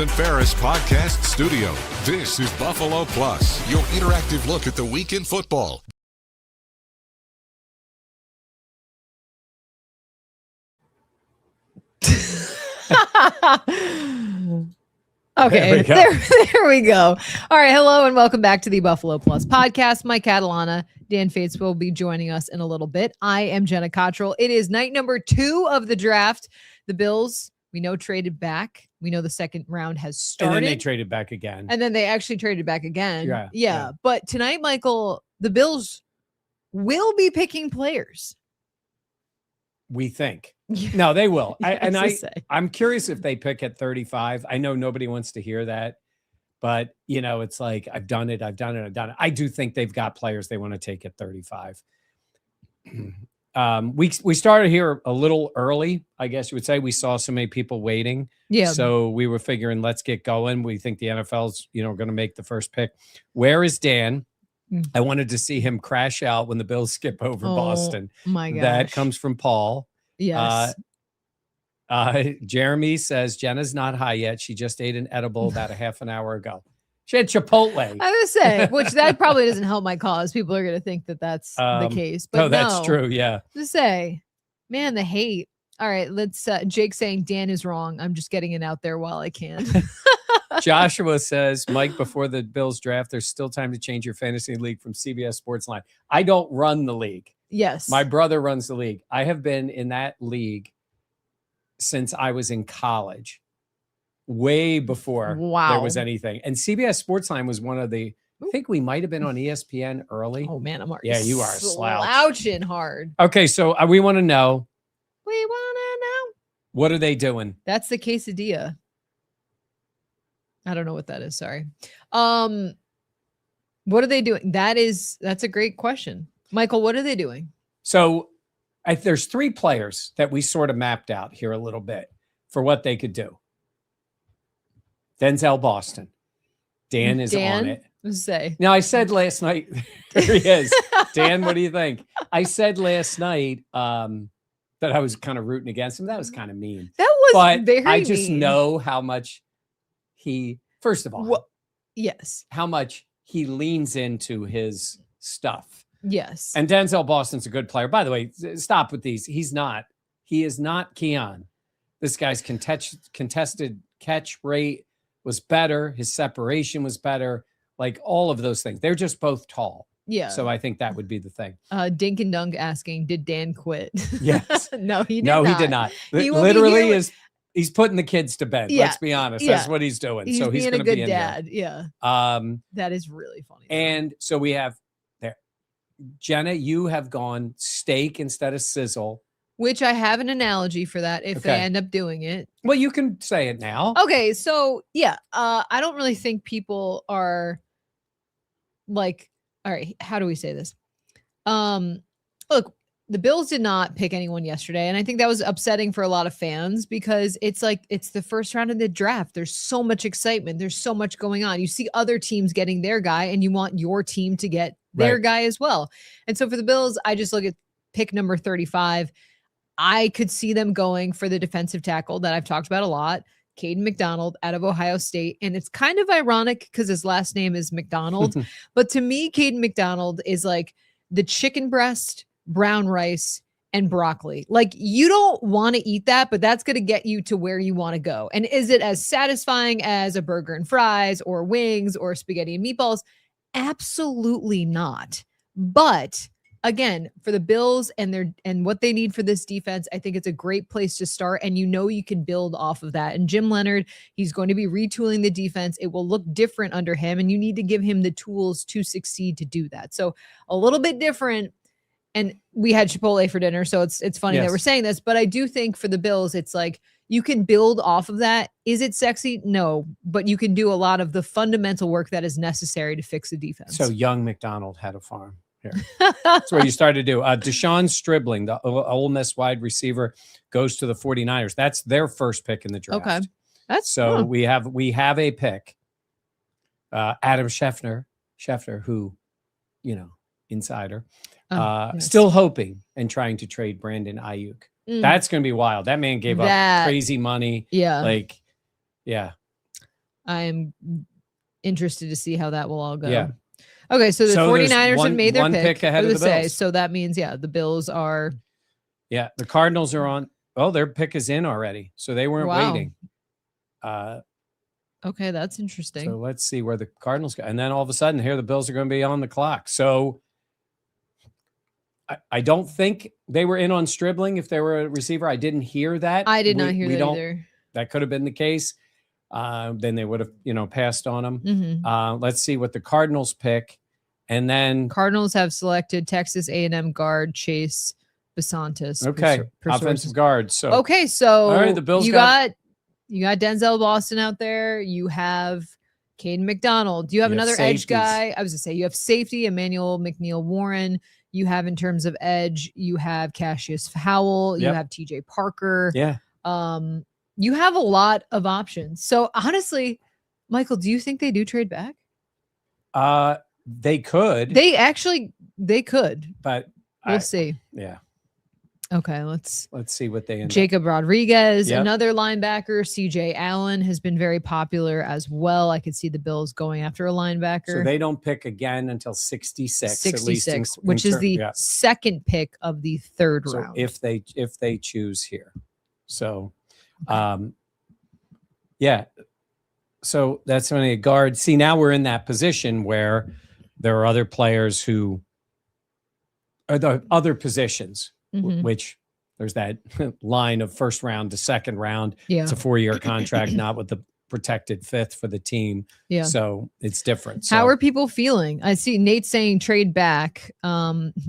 and Ferris podcast studio. This is Buffalo Plus, your interactive look at the week in football. Okay, there we go. All right, hello and welcome back to the Buffalo Plus podcast. Mike Catalana, Dan Fates will be joining us in a little bit. I am Jenna Cottrell. It is night number 2 of the draft. The Bills, we know, traded back. We know the second round has started. And then they traded back again. And then they actually traded back again. Yeah. But tonight, Michael, the Bills will be picking players. We think. No, they will. I'm curious if they pick at 35. I know nobody wants to hear that, but it's like, I've done it. I do think they've got players they want to take at 35. We started here a little early, I guess you would say. We saw so many people waiting. Yeah. So we were figuring, let's get going. We think the NFL's, going to make the first pick. Where is Dan? I wanted to see him crash out when the Bills skip over Boston. My gosh. That comes from Paul. Yes. Jeremy says Jenna's not high yet. She just ate an edible about a half an hour ago. She had Chipotle. I would say, which that probably doesn't help my cause. People are going to think that that's the case. But no, that's true. Yeah. To say, man, the hate. All right, let's. Jake saying Dan is wrong. I'm just getting it out there while I can. Joshua says, Mike, before the Bills draft, there's still time to change your fantasy league from CBS Sports Line. I don't run the league. Yes. My brother runs the league. I have been in that league since I was in college, way before there was anything. And CBS Sports Line was one of the, I think we might have been on ESPN early. Oh, man, I'm already you are slouching hard. Okay, so we want to know. We want to know. What are they doing? That's the quesadilla. I don't know what that is. Sorry. What are they doing? That's a great question. Michael, what are they doing? So there's 3 players that we sort of mapped out here a little bit for what they could do. Denzel Boston. Dan is on it. Say. Now, I said last night, there he is. Dan, what do you think? I said last night that I was kind of rooting against him. That was kind of mean. That was very I just mean. know how much first of all, yes, how much he leans into his stuff. Yes. And Denzel Boston's a good player. By the way, stop with these. He is not Keon. This guy's contested catch rate was better. His separation was better. Like all of those things. They're just both tall. Yeah. So I think that would be the thing. Dink and Dunk asking, did Dan quit? Yes. No, he did not. He did not. He literally he's putting the kids to bed. Yeah. Let's be honest. Yeah. That's what he's doing. He's so he's being going to be a good dad. here. Yeah. That is really funny. And so we have there. Jenna, you have gone steak instead of sizzle. Which I have an analogy for that if they end up doing it. Well, you can say it now. Okay, so yeah, I don't really think people are like, all right, how do we say this? Look, the Bills did not pick anyone yesterday, and I think that was upsetting for a lot of fans because it's the first round of the draft. There's so much excitement. There's so much going on. You see other teams getting their guy, and you want your team to get their guy as well. And so for the Bills, I just look at pick number 35. I could see them going for the defensive tackle that I've talked about a lot, Caden McDonald out of Ohio State. And it's kind of ironic because his last name is McDonald. But to me, Caden McDonald is like the chicken breast, brown rice, and broccoli. Like you don't want to eat that, but that's going to get you to where you want to go. And is it as satisfying as a burger and fries or wings or spaghetti and meatballs? Absolutely not. But again, for the Bills and what they need for this defense, I think it's a great place to start. And you can build off of that. And Jim Leonard, he's going to be retooling the defense. It will look different under him, and you need to give him the tools to succeed to do that. So a little bit different. And we had Chipotle for dinner, so it's funny that we're saying this, but I do think for the Bills, it's like you can build off of that. Is it sexy? No, but you can do a lot of the fundamental work that is necessary to fix the defense. So young McDonald had a farm. Here. That's what you started to do. Deshaun Stribling, the Ole Miss wide receiver, goes to the 49ers. That's their first pick in the draft. Okay. That's so we have a pick. Adam Schefter, who, insider, still hoping and trying to trade Brandon Ayuk. That's going to be wild. That man gave up crazy money. Yeah. I'm interested to see how that will all go. Yeah. Okay, so the So there's 49ers have made their one pick ahead of the Bills. So that means, the Bills are. Yeah, the Cardinals are on. Oh, their pick is in already. So they weren't waiting. Okay, that's interesting. So let's see where the Cardinals go. And then all of a sudden, here the Bills are going to be on the clock. So I don't think they were in on Stribling if they were a receiver. I didn't hear that. I did not hear that either. That could have been the case. Then they would have, passed on him. Mm-hmm. Let's see what the Cardinals pick. And then Cardinals have selected Texas A&M guard Chase Basantis. Okay, offensive guard. So all right, the Bills you got Denzel Boston out there. You have Caden McDonald. You have another edge guy. I was gonna say you have safety Emmanuel McNeil-Warren. You have in terms of edge, you have Cassius Howell. You have TJ Parker. Yeah. You have a lot of options. So honestly, Michael, do you think they do trade back? They could. They could. But we'll see. Yeah. Okay, let's see what they end Jacob Rodriguez, another linebacker. CJ Allen has been very popular as well. I could see the Bills going after a linebacker. So they don't pick again until 66. 66, which is the second pick of the third round. If they choose here. So so that's when a guard. See, now we're in that position where there are other players who are the other positions. Which there's that line of first round to second round. Yeah. It's a 4-year contract, not with the protected fifth for the team. Yeah. So it's different. How are people feeling? I see Nate saying trade back.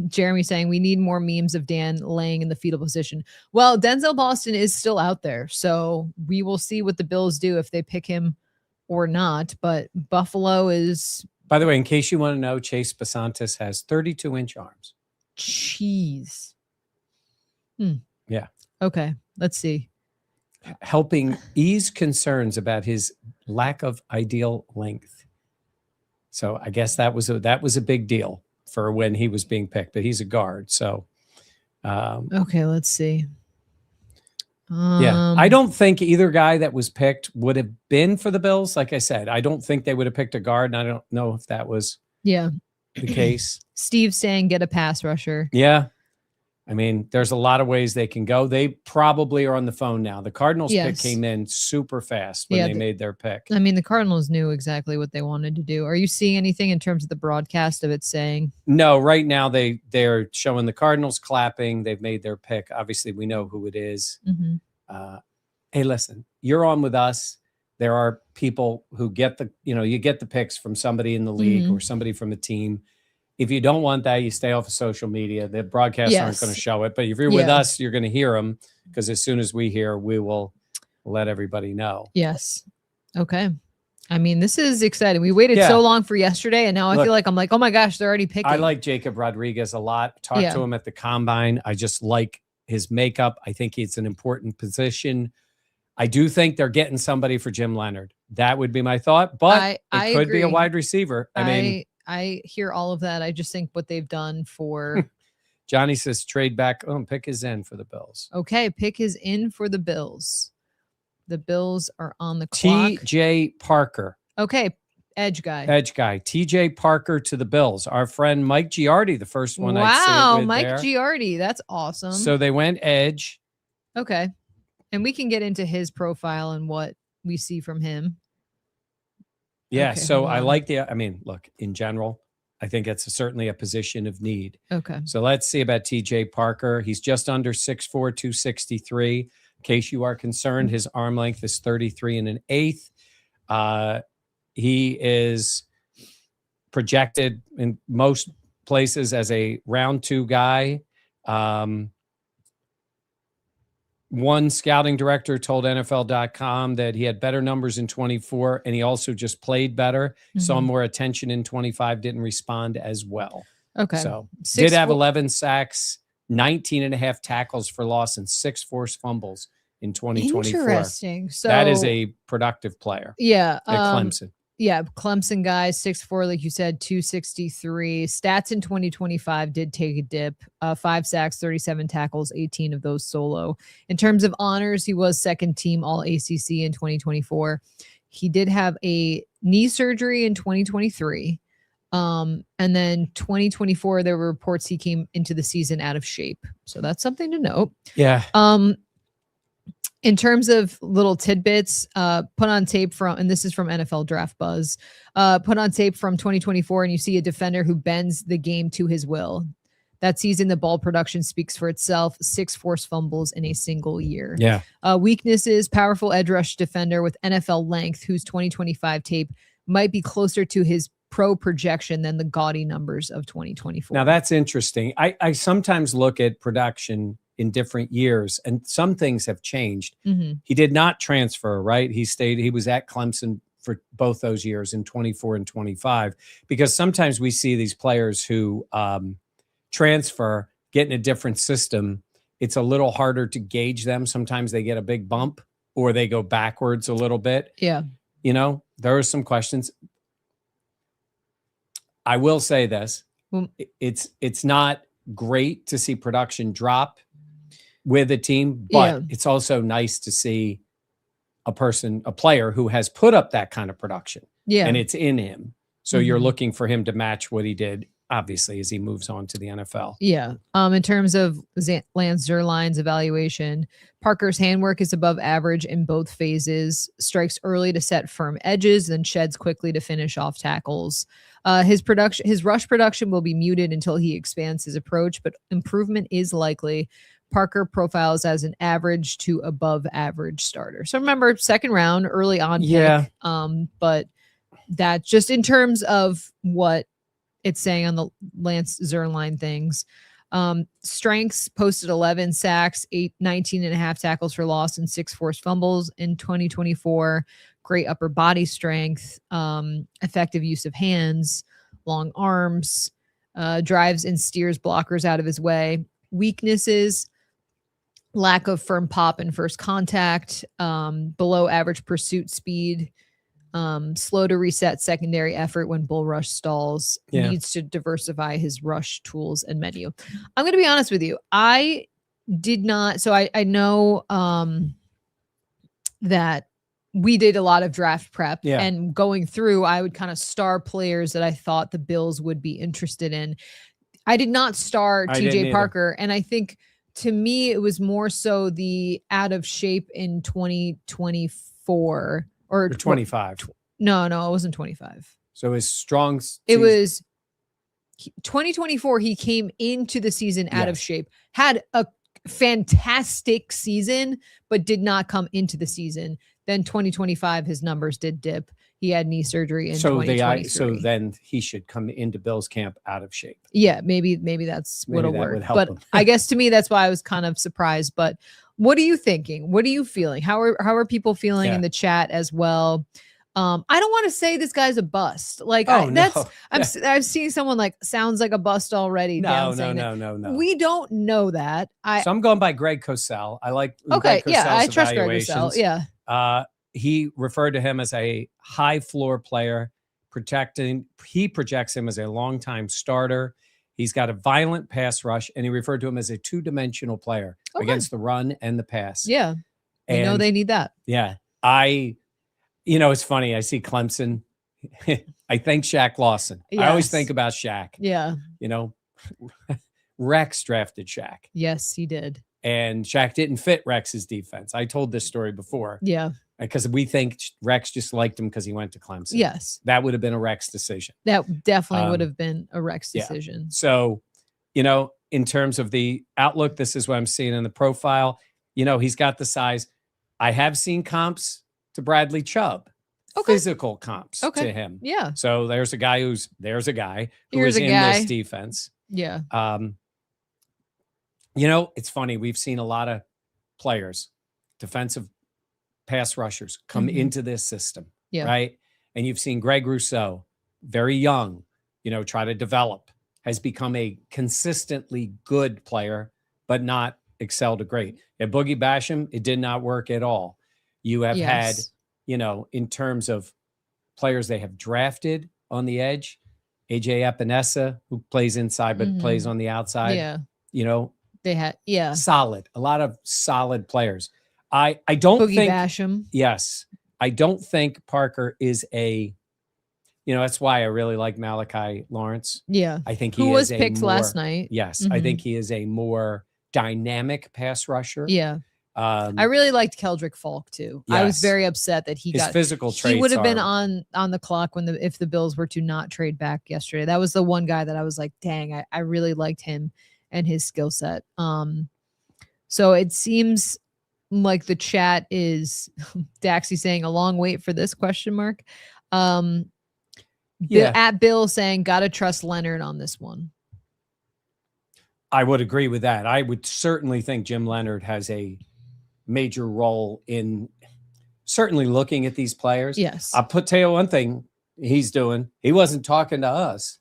Jeremy saying we need more memes of Dan laying in the fetal position. Well, Denzel Boston is still out there. So we will see what the Bills do if they pick him or not. But Buffalo is. By the way, in case you want to know, Chase Basantis has 32-inch arms. Jeez. Yeah. Okay. Let's see. Helping ease concerns about his lack of ideal length. So I guess that was a big deal for when he was being picked, but he's a guard. So okay, let's see. I don't think either guy that was picked would have been for the Bills. Like I said, I don't think they would have picked a guard, and I don't know if that was the case. Steve saying get a pass rusher. Yeah. I mean, there's a lot of ways they can go. They probably are on the phone now. The Cardinals pick came in super fast when they made their pick. I mean, the Cardinals knew exactly what they wanted to do. Are you seeing anything in terms of the broadcast of it saying? No, right now they're showing the Cardinals clapping. They've made their pick. Obviously, we know who it is. Hey, listen, you're on with us. There are people who get you get the picks from somebody in the league or somebody from a team. If you don't want that, you stay off of social media. The broadcasts aren't going to show it. But if you're with us, you're going to hear them, because as soon as we hear, we will let everybody know. Yes. Okay. I mean, this is exciting. We waited so long for yesterday, and now I feel like I'm like, oh my gosh, they're already picking. I like Jacob Rodriguez a lot. Talked to him at the combine. I just like his makeup. I think it's an important position. I do think they're getting somebody for Jim Leonard. That would be my thought, but it could be a wide receiver. I hear all of that. I just think what they've done for Johnny says trade back. Oh, pick his in for the Bills. Okay, pick his in for the Bills. The Bills are on the clock. TJ Parker. Okay, edge guy. TJ Parker to the Bills. Our friend Mike Giardi, the first one. Wow, Mike Giardi. That's awesome. So they went edge. Okay. And we can get into his profile and what we see from him. Yeah, okay, so I like look, in general, I think it's certainly a position of need. Okay. So let's see about TJ Parker. He's just under 6'4", 263. In case you are concerned, his arm length is 33 1/8. He is projected in most places as a round 2 guy. One scouting director told NFL.com that he had better numbers in 24, and he also just played better. Saw more attention in 25, didn't respond as well. Okay. So did have 11 sacks, 19.5 tackles for loss, and 6 forced fumbles in 2024. Interesting. So that is a productive player. Yeah. At Clemson. Yeah, Clemson guy, 6'4", like you said, 263. Stats in 2025 did take a dip. 5 sacks, 37 tackles, 18 of those solo. In terms of honors, he was second team All-ACC in 2024. He did have a knee surgery in 2023. And then 2024, there were reports he came into the season out of shape. So that's something to note. Yeah. In terms of little tidbits, put on tape from, and this is from NFL Draft Buzz, put on tape from 2024, and you see a defender who bends the game to his will. That season, the ball production speaks for itself. 6 forced fumbles in a single year. Yeah. Weaknesses, powerful edge rush defender with NFL length, whose 2025 tape might be closer to his pro projection than the gaudy numbers of 2024. Now that's interesting. I sometimes look at production in different years, and some things have changed. Mm-hmm. He did not transfer, right? He was at Clemson for both those years in 24 and 25, because sometimes we see these players who transfer, get in a different system. It's a little harder to gauge them. Sometimes they get a big bump or they go backwards a little bit. Yeah. You know, there are some questions. I will say this. It's not great to see production drop with a team, but it's also nice to see a player who has put up that kind of production. Yeah. And it's in him. So you're looking for him to match what he did, obviously, as he moves on to the NFL. Yeah. In terms of Lance Zierlein's evaluation, Parker's handwork is above average in both phases, strikes early to set firm edges, then sheds quickly to finish off tackles. His rush production will be muted until he expands his approach, but improvement is likely. Parker profiles as an average to above average starter. So remember, second round, early on pick. But that just in terms of what it's saying on the Lance Zierlein things. Strengths posted 11 sacks, 19 and a half tackles for loss, and 6 forced fumbles in 2024. Great upper body strength, effective use of hands, long arms, drives and steers blockers out of his way. Weaknesses, lack of firm pop and first contact, below average pursuit speed, slow to reset secondary effort when bull rush stalls, needs to diversify his rush tools and menu. I'm going to be honest with you. I did not. So I know that we did a lot of draft prep and going through, I would kind of star players that I thought the Bills would be interested in. I did not star TJ Parker. And I think to me, it was more so the out of shape in 2024 or 25. No, it wasn't 25. So his strong. It was 2024. He came into the season out of shape, had a fantastic season, but did not come into the season. Then 2025, his numbers did dip. He had knee surgery in 2023. So then he should come into Bills camp out of shape. Yeah, maybe that's what'll work. But I guess to me, that's why I was kind of surprised. But what are you thinking? What are you feeling? How are people feeling in the chat as well? I don't want to say this guy's a bust. Like I've seen someone like sounds like a bust already. No. We don't know that. So I'm going by Greg Cosell. I like. Okay, I trust Greg Cosell. Yeah. He referred to him as a high floor player, he projects him as a longtime starter. He's got a violent pass rush, and he referred to him as a 2-dimensional player against the run and the pass. Yeah. You know they need that. Yeah. It's funny. I see Clemson. I think Shaq Lawson. Yes. I always think about Shaq. Yeah. Rex drafted Shaq. Yes, he did. And Shaq didn't fit Rex's defense. I told this story before. Yeah. Because we think Rex just liked him because he went to Clemson. Yes. That would have been a Rex decision. That definitely would have been a Rex decision. Yeah. So, in terms of the outlook, this is what I'm seeing in the profile. He's got the size. I have seen comps to Bradley Chubb. Physical comps to him. Yeah. So there's a guy who is in this defense. Yeah. It's funny. We've seen a lot of players, defensive pass rushers, come into this system, right? And you've seen Greg Rousseau, very young, try to develop, has become a consistently good player, but not excel to great. At Boogie Basham, it did not work at all. You have had, in terms of players they have drafted on the edge, AJ Epinesa, who plays inside but plays on the outside. Yeah. They had solid, a lot of solid players. I don't Boogie think Basham. Yes. I don't think Parker is that's why I really like Malachi Lawrence. Yeah. I think Who he was is picked last night. Yes, I think he is a more dynamic pass rusher. Yeah. I really liked Keldrick Falk too. I was Yes. very upset that his physical traits he would have been are- on the clock if the Bills were to not trade back yesterday. That was the one guy that I was like, dang, I really liked him and his skill set. So it seems like the chat is Daxie saying a long wait for this question mark. At Bill saying gotta trust Leonard on this one. I would agree with that. I would certainly think Jim Leonard has a major role in certainly looking at these players. Yes. I'll tell you one thing he's doing. He wasn't talking to us.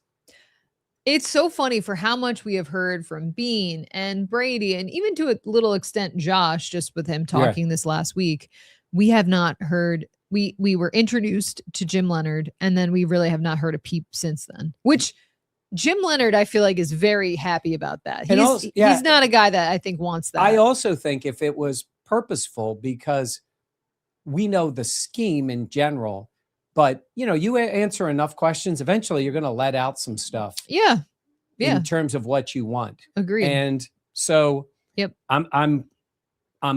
It's so funny for how much we have heard from Bean and Brady, and even to a little extent Josh, just with him talking this last week. We have not heard. We were introduced to Jim Leonard, and then we really have not heard a peep since then. Which Jim Leonard, I feel like, is very happy about that. He's not a guy that I think wants that. I also think if it was purposeful, because we know the scheme in general, but you answer enough questions, eventually you're going to let out some stuff. Yeah. In terms of what you want. Agreed. And so yep. I'm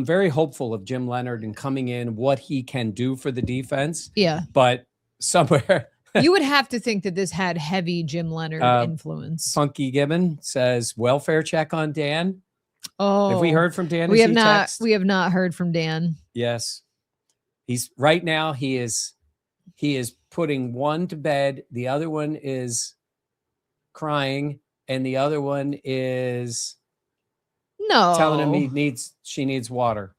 very hopeful of Jim Leonard and coming in, what he can do for the defense. Yeah. But somewhere you would have to think that this had heavy Jim Leonard influence. Funky Gibbon says welfare check on Dan. Oh, have we heard from Dan? We have not. Text? We have not heard from Dan. Yes, he's right now. He is putting one to bed. The other one is crying, and the other one is telling him she needs water.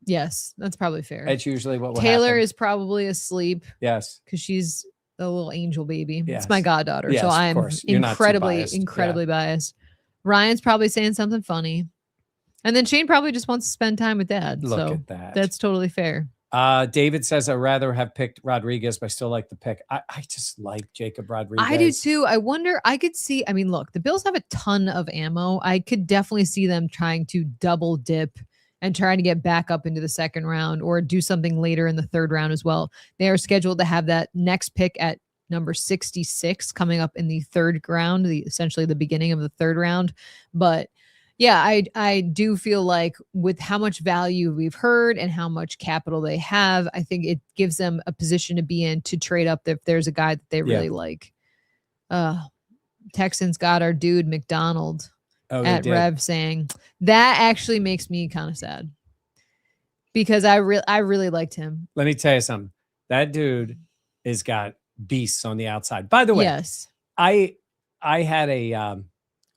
Yes, that's probably fair. That's usually what will Taylor happen. is probably asleep. Yes, because she's a little angel baby. Yes. It's my goddaughter, so I'm incredibly biased. Ryan's probably saying something funny, and then Shane probably just wants to spend time with Dad. Look at that. That's totally fair. David says, I'd rather have picked Rodriguez, but I still like the pick. I just like Jacob Rodriguez. I do too. I wonder, I could see, I mean, look, the Bills have a ton of ammo. I could definitely see them trying to double dip and trying to get back up into the second round or do something later in the third round as well. They are scheduled to have that next pick at number 66 coming up in the third round, essentially the beginning of the third round. But yeah, I do feel like with how much value we've heard and how much capital they have, I think it gives them a position to be in to trade up if there's a guy that they really like. Texans got our dude McDonald at Rev saying that actually makes me kind of sad because I really liked him. Let me tell you something. That dude has got beasts on the outside. By the way, yes, I had a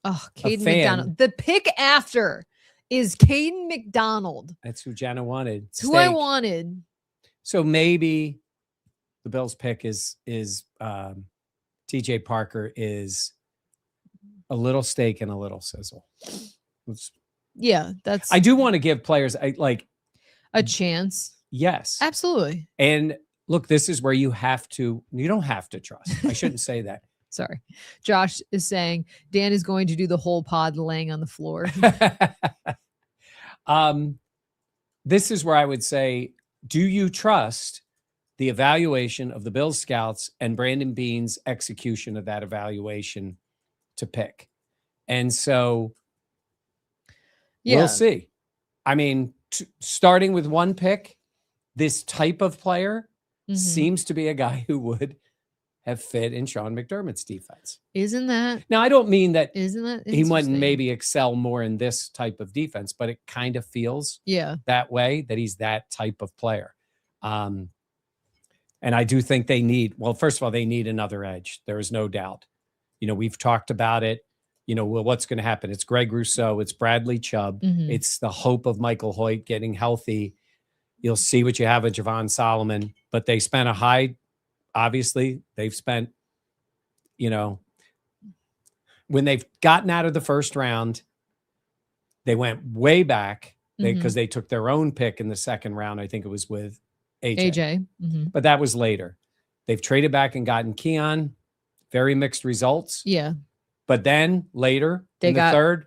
Caden McDonald. The pick after is Caden McDonald. That's who Jenna wanted. It's who I wanted. So maybe the Bills pick is TJ Parker is a little steak and a little sizzle. That's. I do want to give players a chance. Yes, absolutely. And look, this is where you don't have to trust. I shouldn't say that. Sorry. Josh is saying Dan is going to do the whole pod laying on the floor. This is where I would say, do you trust the evaluation of the Bills scouts and Brandon Beane's execution of that evaluation to pick? And so we'll see. I mean, starting with one pick, this type of player seems to be a guy who would have fit in Sean McDermott's defense. Isn't that? Now, I don't mean that he wouldn't maybe excel more in this type of defense, but it kind of feels that way, that he's that type of player. And I do think they need, well, first of all, they need another edge. There is no doubt. We've talked about it. What's going to happen? It's Greg Rousseau. It's Bradley Chubb. It's the hope of Michael Hoyt getting healthy. You'll see what you have with Javon Solomon, but they spent obviously they've spent, when they've gotten out of the first round, they went way back because they took their own pick in the second round. I think it was with AJ. But that was later. They've traded back and gotten Keon. Very mixed results. Yeah. But then later in the third,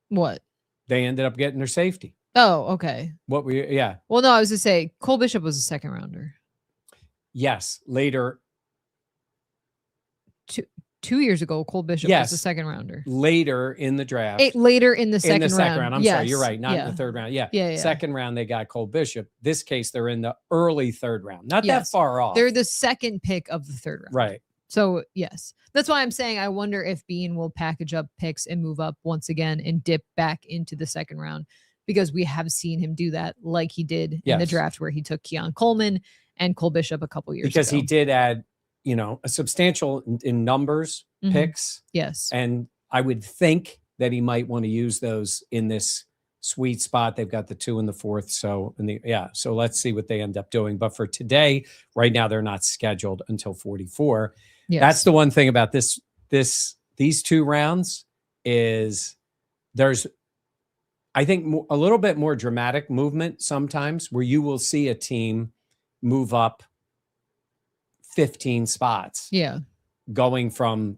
what? They ended up getting their safety. Oh, okay. What we yeah. Well, no, I was to say Cole Bishop was a second rounder. Yes. Later. 2 years ago, Cole Bishop was a second rounder. Later in the draft. Later in the second round. In the second round. I'm sorry, you're Yes. right. Not in the third round. Yeah. Yeah. Second round, they got Cole Bishop. This case, they're in the early third round. Not that Yes. far off. They're the second pick of the third round. Right. So, yes. That's why I'm saying I wonder if Bean will package up picks and move up once again and dip back into the second round, because we have seen him do that like he did in the draft where he took Keon Coleman and Cole Bishop a couple years because ago. he did add, a substantial in numbers picks. Yes. And I would think that he might want to use those in this sweet spot. They've got the 2 and the 4th. So let's see what they end up doing. But for today, right now, they're not scheduled until 44. Yes. That's the one thing about these 2 rounds is there's, I think, a little bit more dramatic movement sometimes where you will see a team move up 15 spots. Yeah. Going from,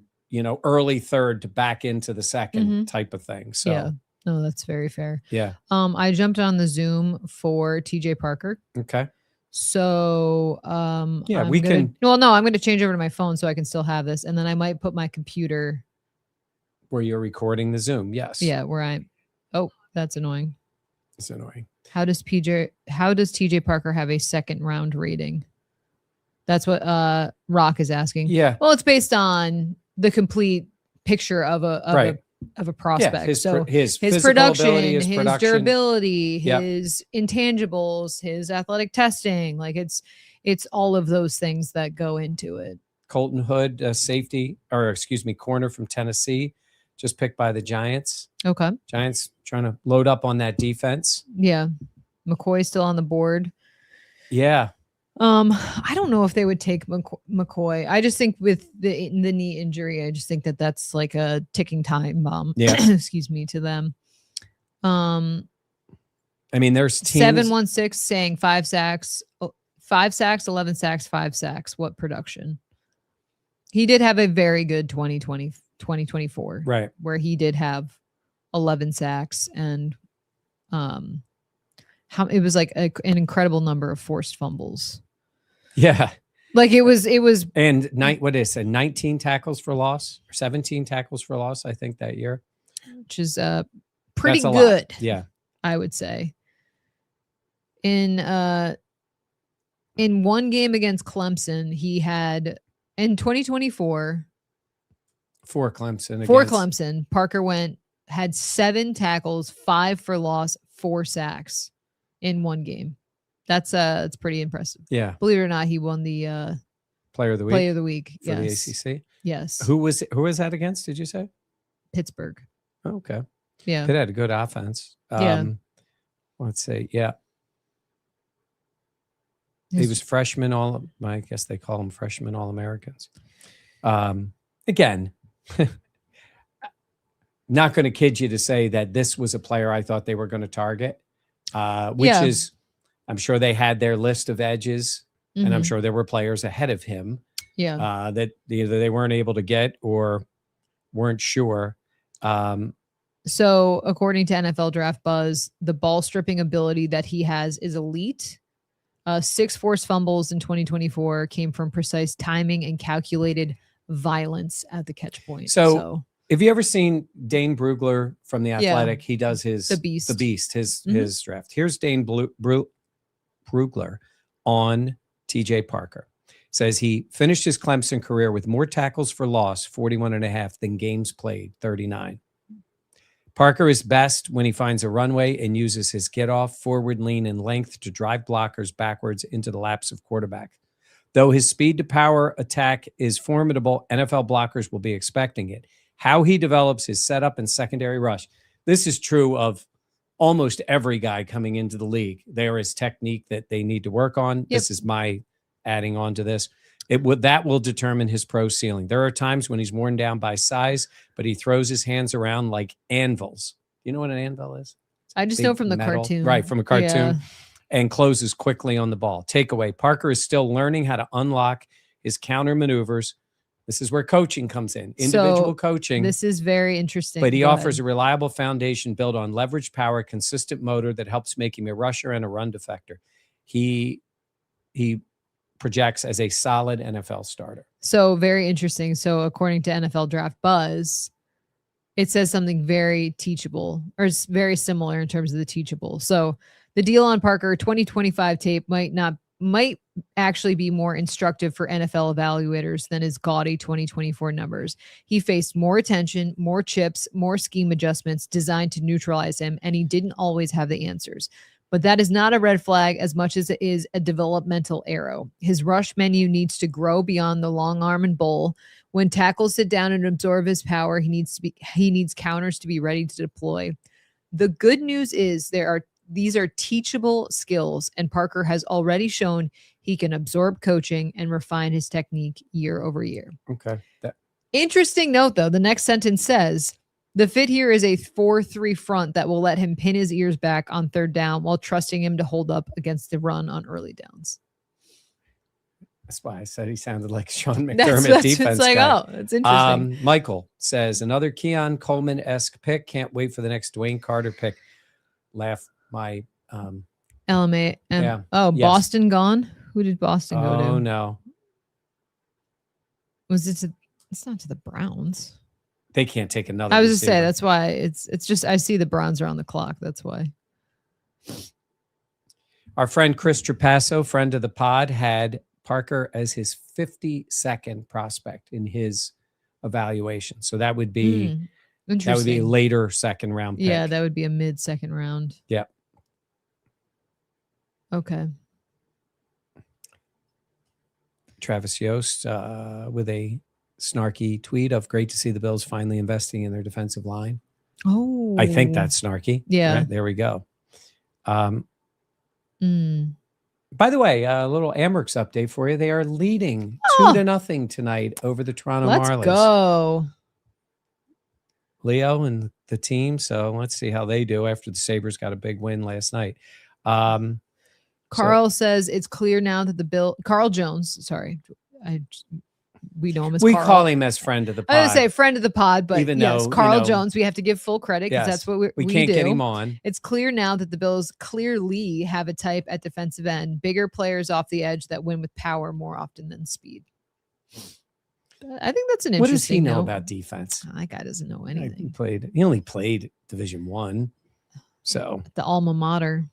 early third to back into the second type of thing. So yeah. No, that's very fair. Yeah. I jumped on the Zoom for TJ Parker. Okay. So I'm going to change over to my phone so I can still have this. And then I might put my computer where you're recording the Zoom. Yes. Yeah, that's annoying. It's annoying. How does TJ Parker have a second round rating? That's what Rock is asking. Yeah. Well, it's based on the complete picture of a prospect. Yeah, so his production, ability, his durability, his intangibles, his athletic testing. Like it's all of those things that go into it. Colton Hood, corner from Tennessee, just picked by the Giants. Okay. Giants trying to load up on that defense. Yeah. McCoy still on the board. Yeah. I don't know if they would take McCoy. I just think with the knee injury, I just think that's like a ticking time bomb. Yeah. Excuse me, to them. I mean, there's teams. 716 saying 5 sacks, 11 sacks, 5 sacks. What production? He did have a very good 2024, right? Where he did have 11 sacks and it was like an incredible number of forced fumbles. Yeah. Like it was and 19 tackles for loss or 17 tackles for loss, I think, that year. Which is pretty good. Yeah. I would say. In one game against Clemson, he had in 2024 for Clemson. Clemson, Parker had 7 tackles, 5 for loss, 4 sacks in one game. That's pretty impressive. Yeah. Believe it or not, he won the Player of the Week. For the ACC. Yes. Who was that against? Did you say? Pittsburgh. Oh, okay. Yeah. They had a good offense. Let's see. Yeah. He was freshman I guess they call them freshman All-Americans. Again, not going to kid you to say that this was a player I thought they were going to target, which is, I'm sure they had their list of edges, and I'm sure there were players ahead of him that either they weren't able to get or weren't sure. So according to NFL Draft Buzz, the ball stripping ability that he has is elite. 6 forced fumbles in 2024 came from precise timing and calculated violence at the catch point. So have you ever seen Dane Brugler from The Athletic? He does his The Beast, his draft. Here's Dane Brugler on TJ Parker. Says he finished his Clemson career with more tackles for loss, 41.5, than games played, 39. Parker is best when he finds a runway and uses his get off, forward lean, and length to drive blockers backwards into the laps of quarterback. Though his speed to power attack is formidable, NFL blockers will be expecting it. How he develops his setup and secondary rush. This is true of almost every guy coming into the league. There is technique that they need to work on. Yep. This is my adding on to this. That will determine his pro ceiling. There are times when he's worn down by size, but he throws his hands around like anvils. You know what an anvil is? I just know from the cartoon. Right, from a cartoon. Yeah. And closes quickly on the ball. Takeaway, Parker is still learning how to unlock his counter maneuvers This is where coaching comes in, individual coaching. This is very interesting. But he Go offers ahead. a reliable foundation built on leverage power, consistent motor that helps make him a rusher and a run defector. He projects as a solid NFL starter. So very interesting. So according to NFL Draft Buzz, it says something very teachable, or it's very similar in terms of the teachable. So the deal on Parker 2025 tape might actually be more instructive for NFL evaluators than his gaudy 2024 numbers. He faced more attention, more chips, more scheme adjustments designed to neutralize him, and he didn't always have the answers. But that is not a red flag as much as it is a developmental arrow. His rush menu needs to grow beyond the long arm and bowl. When tackles sit down and absorb his power, he needs counters to be ready to deploy. The good news is these are teachable skills, and Parker has already shown he can absorb coaching and refine his technique year over year. Okay. Interesting note, though, the next sentence says, the fit here is a 4-3 front that will let him pin his ears back on third down while trusting him to hold up against the run on early downs. That's why I said he sounded like Sean McDermott That's defense it's like, guy. oh, it's interesting. Michael says, another Keon Coleman-esque pick. Can't wait for the next Dwayne Carter pick. Laugh my LMA. yeah. Oh, Yes. Boston gone? Who did Boston go to? Oh, no. Was it it's not to the Browns. They can't take another. I was just receiver. saying that's why it's just I see the Browns are on the clock. That's why. Our friend Chris Trapasso, friend of the pod, had Parker as his 52nd prospect in his evaluation. So that would be a later second round pick. Yeah, that would be a mid-second round. Yeah. Okay. Travis Yost with a snarky tweet of great to see the Bills finally investing in their defensive line. Oh, I think that's snarky. Yeah. Right, there we go. By the way, a little Amherst update for you. They are leading 2-0 tonight over the Toronto Marlies. Let's go. Leo and the team. So let's see how they do after the Sabres got a big win last night. Carl says it's clear now that Carl Jones, sorry. We know him as we Carl. call him as friend of the pod. I was going to say friend of the pod, but even yes, though, Carl Jones, we have to give full credit because that's what we can't do. get him on. It's clear now that the Bills clearly have a type at defensive end, bigger players off the edge that win with power more often than speed. I think that's an interesting. What does he know note. about defense? That guy doesn't know anything. He only played Division I. So the alma mater.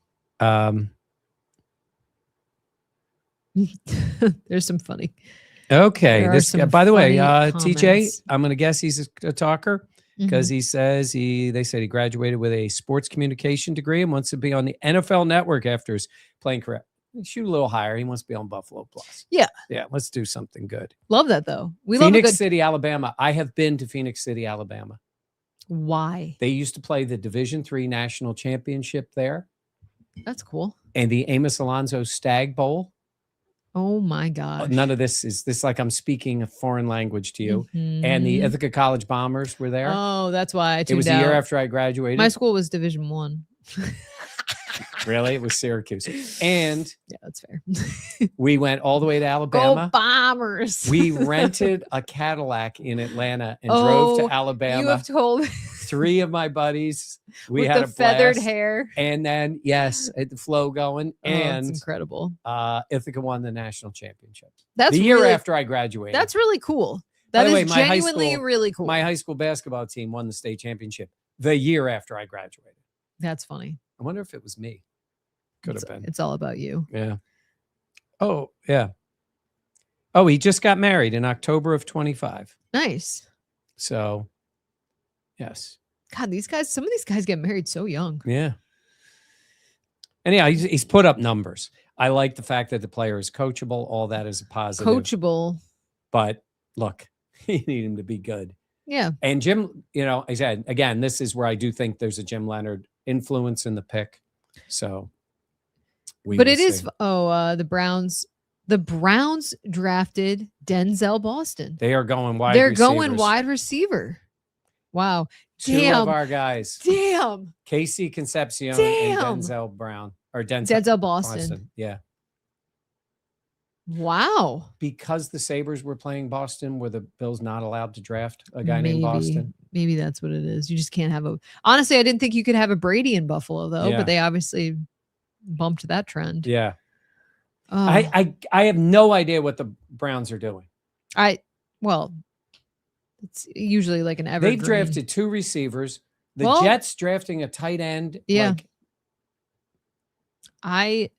There's some funny. Okay. This guy, by the way, TJ, comments. I'm going to guess he's a talker because he says they said he graduated with a sports communication degree and wants to be on the NFL Network after his playing career. Shoot a little higher. He wants to be on Buffalo Plus. Yeah. Yeah. Let's do something good. Love that though. Phoenix City, Alabama. I have been to Phoenix City, Alabama. Why? They used to play the Division III National Championship there. That's cool. And the Amos Alonso Stag Bowl. Oh my gosh. None of this is like I'm speaking a foreign language to you. And the Ithaca College Bombers were there. Oh, that's why it was a year after I graduated. My school was Division I. Really? It was Syracuse. And yeah, that's fair. We went all the way to Alabama. Go Bombers. We rented a Cadillac in Atlanta and drove to Alabama. You have told 3 of my buddies. We with had the a feathered blast. hair. And then, yes, the flow going. And it's incredible. Ithaca won the national championship. That's the year really, after I graduated. That's really cool. That is genuinely really cool. My high school basketball team won the state championship the year after I graduated. That's funny. I wonder if it was me. Could have been. It's all about you. Yeah. Oh, yeah. Oh, he just got married in October of 25. Nice. So, yes. God, some of these guys get married so young. Yeah. Anyhow, he's put up numbers. I like the fact that the player is coachable. All that is a positive. Coachable. But look, you need him to be good. Yeah. And Jim, I said, again, this is where I do think there's a Jim Leonard influence in the pick. So. But it is the Browns drafted Denzel Boston. They are going wide. They're going wide receiver. Wow. 2 of our guys. Damn. Casey Concepcion and Denzel Brown or Denzel Boston. Yeah. Wow. Because the Sabres were playing Boston, were the Bills not allowed to draft a guy named Boston? Maybe that's what it is. You just can't have a. Honestly, I didn't think you could have a Brady in Buffalo though, Yeah. but they obviously bumped that trend. Yeah. Oh, I have no idea what the Browns are doing. well, it's usually like an evergreen. They've drafted 2 receivers. The Well, Jets drafting a tight end. Yeah. Like,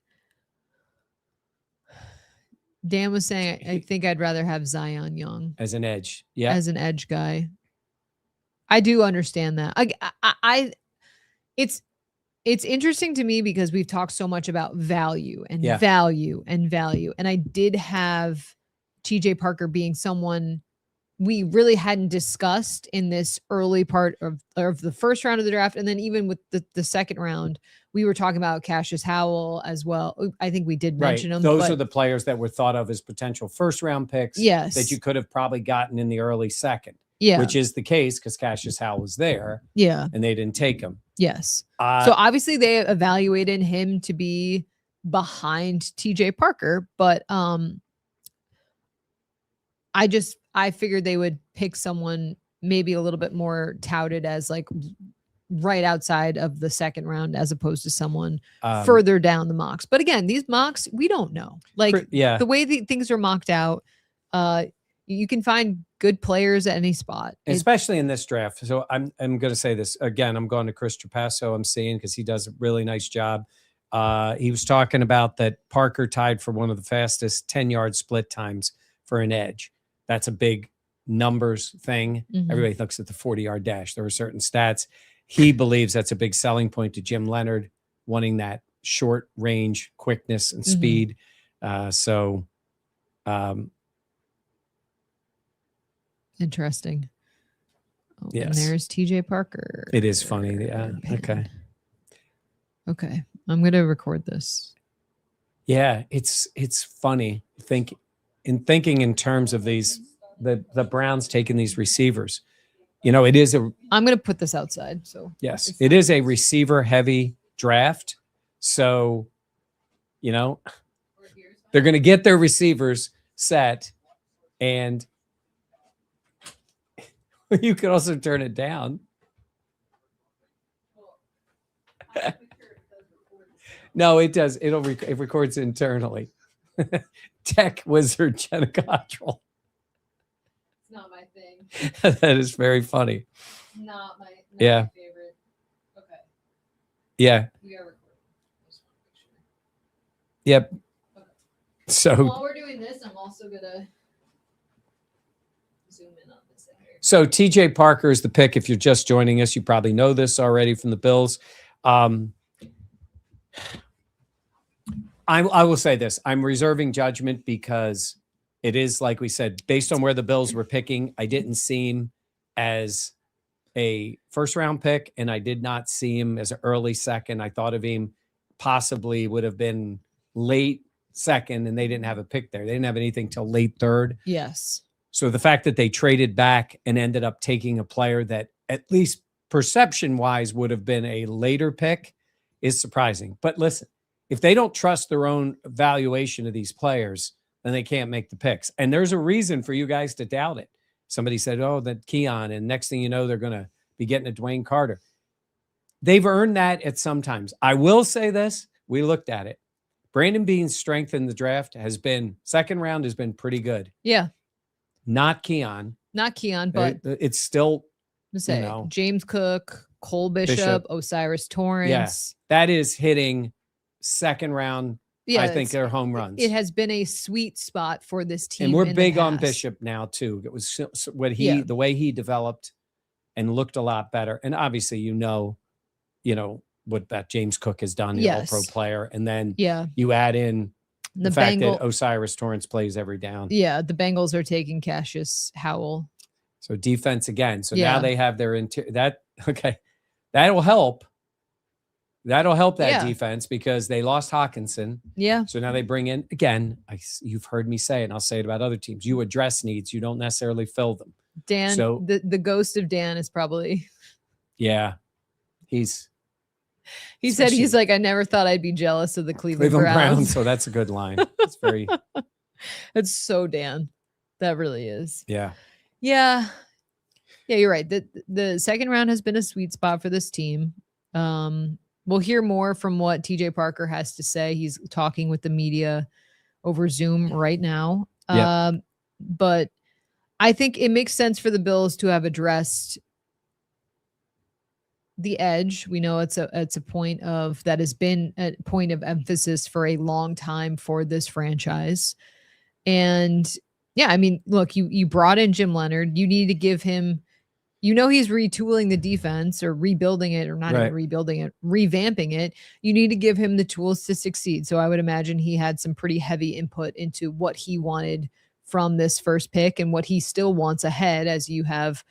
Dan was saying, I think I'd rather have Zion Young as an edge. Yeah. as an edge guy. I do understand that. It's interesting to me because we've talked so much about value and Yeah. value and value. And I did have TJ Parker being someone we really hadn't discussed in this early part of the first round of the draft. And then even with the second round, we were talking about Cassius Howell as well. I think we did mention him. Those are the players that were thought of as potential first round picks. Yes. That you could have probably gotten in the early second. Yeah. Which is the case because Cassius Howell was there. Yeah. And they didn't take him. Yes. So obviously they evaluated him to be behind TJ Parker, but I figured they would pick someone maybe a little bit more touted as like right outside of the second round as opposed to someone further down the mocks. But again, these mocks, we don't know. Like the way things are mocked out, you can find good players at any spot. Especially in this draft. So I'm going to say this again. I'm going to Chris Trapasso. I'm seeing because he does a really nice job. He was talking about that Parker tied for one of the fastest 10-yard split times for an edge. That's a big numbers thing. Mhm. Everybody looks at the 40-yard dash. There are certain stats. He believes that's a big selling point to Jim Leonard, wanting that short range quickness and speed. Interesting. Oh, yes. And there's TJ Parker. It is funny. Yeah. Okay. Okay. I'm going to record this. Yeah. It's funny. Thinking in terms of these, the Browns taking these receivers, it is I'm going to put this outside. So yes, it is a receiver heavy draft. So, they're going to get their receivers set and you could also turn it down. No, it does. It records internally. Tech wizard Jenna Cottrell. It's not my thing. That is very funny. Not my Yeah. favorite. Okay. Yeah. We are recording. Just want to make sure. Yep. Okay. So while we're doing this, I'm also gonna zoom in on this thing here. So TJ Parker is the pick. If you're just joining us, you probably know this already from the Bills. I will say this. I'm reserving judgment because it is, like we said, based on where the Bills were picking, I didn't see him as a first-round pick, and I did not see him as an early second. I thought of him possibly would have been late second, and they didn't have a pick there. They didn't have anything till late third. Yes. So the fact that they traded back and ended up taking a player that at least perception-wise would have been a later pick is surprising. But listen, if they don't trust their own evaluation of these players, then they can't make the picks. And there's a reason for you guys to doubt it. Somebody said, oh, that Keon, and next thing you know, they're going to be getting a Dwayne Carter. They've earned that at some times. I will say this. We looked at it. Brandon Beane's strength in the draft has been, second round has been pretty good. Yeah. Not Keon. Not Keon, but it's still, James Cook, Cole Bishop, Osiris Torrance. Yes, that is hitting second round. Yeah, I think they're home runs. It has been a sweet spot for this team. And we're big on Bishop now too. It was what the way he developed and looked a lot better. And obviously, what that James Cook has done, the all-pro player. And then you add in the fact that Osiris Torrance plays every down. Yeah, the Bengals are taking Cassius Howell. So defense again. So now they have their that'll help. That'll help that defense because they lost Hawkinson. Yeah. So now they bring in, again, you've heard me say it, and I'll say it about other teams. You address needs. You don't necessarily fill them. Dan, so, the ghost of Dan is probably. Yeah. He said, he's like, I never thought I'd be jealous of the Cleveland Browns. So that's a good line. It's very, That's so Dan. That really is. Yeah. Yeah. Yeah, you're right. The second round has been a sweet spot for this team. We'll hear more from what TJ Parker has to say. He's talking with the media over Zoom right now. Yep. But I think it makes sense for the Bills to have addressed the edge. We know it's a point of that has been a point of emphasis for a long time for this franchise. And yeah, I mean, look, you brought in Jim Leonard. You need to give him, he's retooling the defense or rebuilding it, or not even rebuilding it, revamping it. You need to give him the tools to succeed. So I would imagine he had some pretty heavy input into what he wanted from this first pick and what he still wants ahead, as you have,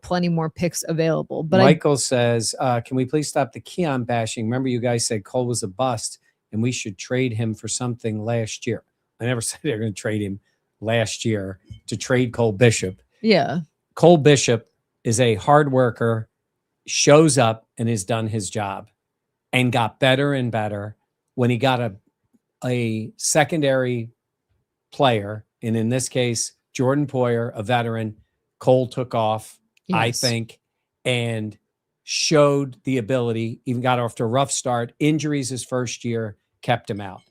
plenty more picks available. But Michael says, can we please stop the Keon bashing? Remember you guys said Cole was a bust and we should trade him for something last year. I never said they're going to trade him last year to trade Cole Bishop. Yeah. Cole Bishop is a hard worker, shows up and has done his job and got better and better when he got a secondary player. And in this case, Jordan Poyer, a veteran. Cole took off, yes, I think, and showed the ability, even got off to a rough start. Injuries his first year kept him out.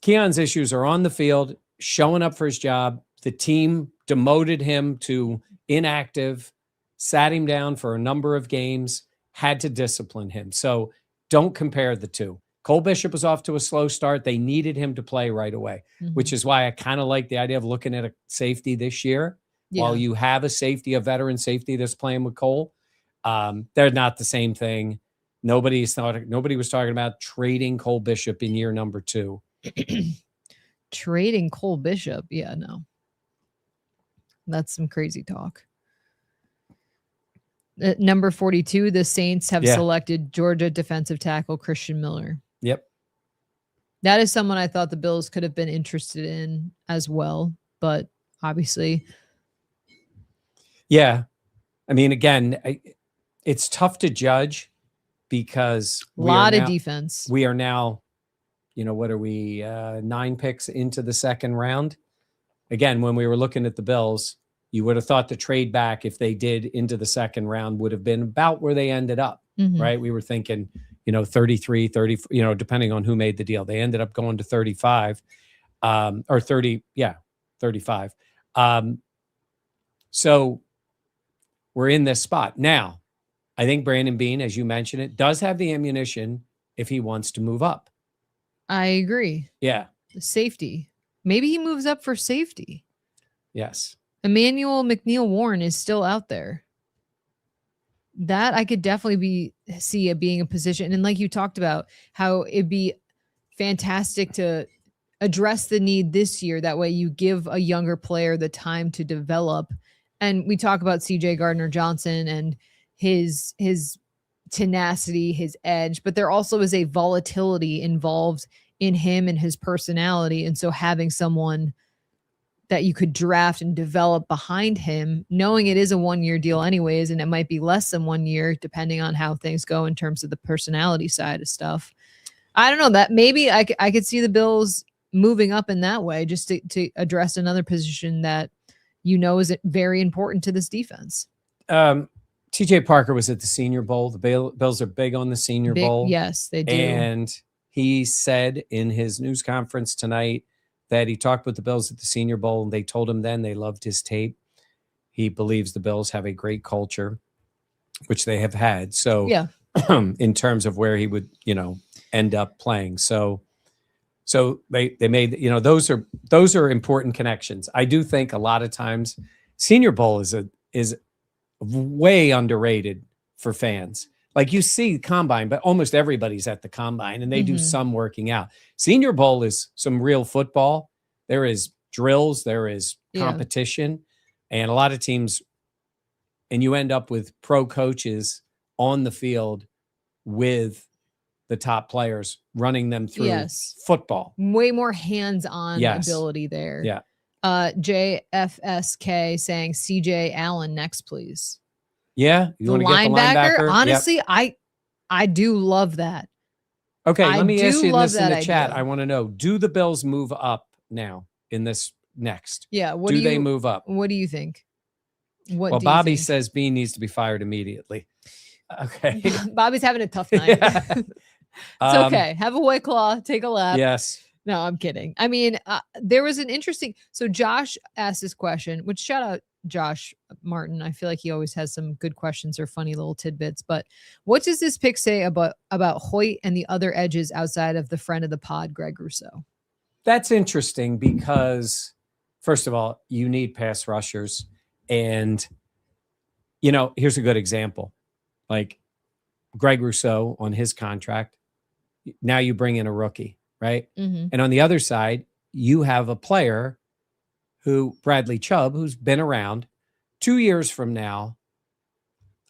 Keon's issues are on the field, showing up for his job. The team demoted him to inactive, sat him down for a number of games, had to discipline him. So don't compare the two. Cole Bishop was off to a slow start. They needed him to play right away, which is why I kind of like the idea of looking at a safety this year. Yeah. While you have a safety, a veteran safety that's playing with Cole, they're not the same thing. Nobody was talking about trading Cole Bishop in year number 2. Trading Cole Bishop? Yeah, no. That's some crazy talk. Number 42, the Saints have selected Georgia defensive tackle Christian Miller. Yep. That is someone I thought the Bills could have been interested in as well, but obviously. Yeah. I mean, again, it's tough to judge because a lot of defense. We are now, what are we, 9 picks into the second round? Again, when we were looking at the Bills, you would have thought the trade back, if they did into the second round, would have been about where they ended up, right? We were thinking, 33, 30, depending on who made the deal. They ended up going to 35 or 30. Yeah, 35. So we're in this spot. Now, I think Brandon Beane, as you mentioned it, does have the ammunition if he wants to move up. I agree. Yeah. Safety. Maybe he moves up for safety. Yes. Emmanuel McNeil-Warren is still out there. That I could definitely see it being a position. And like you talked about, how it'd be fantastic to address the need this year. That way you give a younger player the time to develop. And we talk about CJ Gardner-Johnson and his tenacity, his edge, but there also is a volatility involved in him and his personality. And so having someone that you could draft and develop behind him, knowing it is a 1-year deal anyways, and it might be less than 1 year, depending on how things go in terms of the personality side of stuff. I don't know, that maybe I could see the Bills moving up in that way, just to address another position that is very important to this defense. TJ Parker was at the Senior Bowl. The Bills are big on the Senior Bowl. Yes, they do. And he said in his news conference tonight that he talked with the Bills at the Senior Bowl, and they told him then they loved his tape. He believes the Bills have a great culture, which they have had. So yeah, in terms of where he would, end up playing. So they made, those are important connections. I do think a lot of times Senior Bowl is way underrated for fans. Like you see combine, but almost everybody's at the combine and they do some working out. Senior Bowl is some real football. There is drills, there is competition, and a lot of teams, and you end up with pro coaches on the field with the top players running them through football. Way more hands-on ability there. Yeah. JFSK saying CJ Allen next, please. Yeah, you want to get the linebacker? Honestly, I do love that. Okay, let me ask you this in the chat. I want to know, do the Bills move up now? in this next? Yeah. Do they move up? What do you think? What Well, do you Bobby think? says Bean needs to be fired immediately. Okay. Bobby's having a tough night. Yeah. It's okay. Have a White Claw. Take a lap. Yes. No, I'm kidding. I mean, there was an interesting. So Josh asked this question, which shout out Josh Martin. I feel like he always has some good questions or funny little tidbits. But what does this pick say about Hoyt and the other edges outside of the friend of the pod, Greg Rousseau? That's interesting because, first of all, you need pass rushers. And, here's a good example. Like Greg Rousseau on his contract. Now you bring in a rookie, right? Mm-hmm. And on the other side, you have a player Bradley Chubb, who's been around. 2 years from now,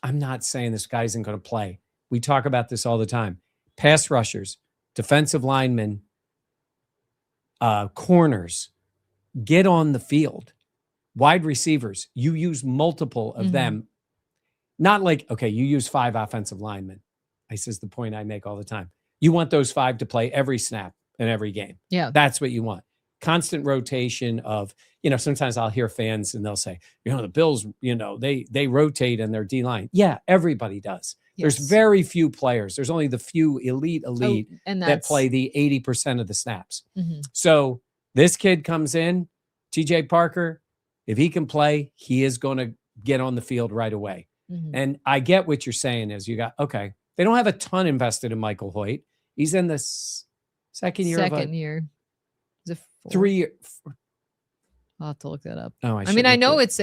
I'm not saying this guy isn't going to play. We talk about this all the time. Pass rushers, defensive linemen, corners, get on the field. Wide receivers, you use multiple of them. Not like, okay, you use 5 offensive linemen. This is the point I make all the time. You want those 5 to play every snap in every game. Yeah. That's what you want. Constant rotation of, sometimes I'll hear fans and they'll say, the Bills, they rotate in their D-line. Yeah, everybody does. Yes. There's very few players. There's only the few elite and that play the 80% of the snaps. Mm-hmm. So this kid comes in, TJ Parker, if he can play, he is going to get on the field right away. Mm-hmm. And I get what you're saying is okay, they don't have a ton invested in Michael Hoyt. He's in the second year. Is it 3 year? I'll have to look that up. Oh, I mean, I know it's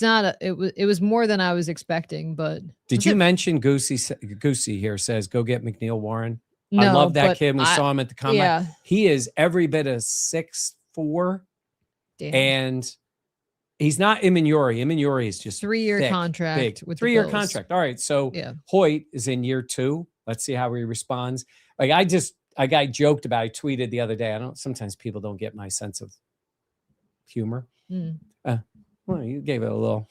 not it was more than I was expecting, but did you mention Goosey here says go get McNeil Warren? No, I love that kid. We saw him at the combine. Yeah. He is every bit of 6'4", and he's not Imanuri. Imanuri is just 3-year contract big. with 3-year contract. All right, so Hoyt is in year 2. Let's see how he responds. Like I got joked about. I tweeted the other day. Sometimes people don't get my sense of humor. Well, you gave it a little.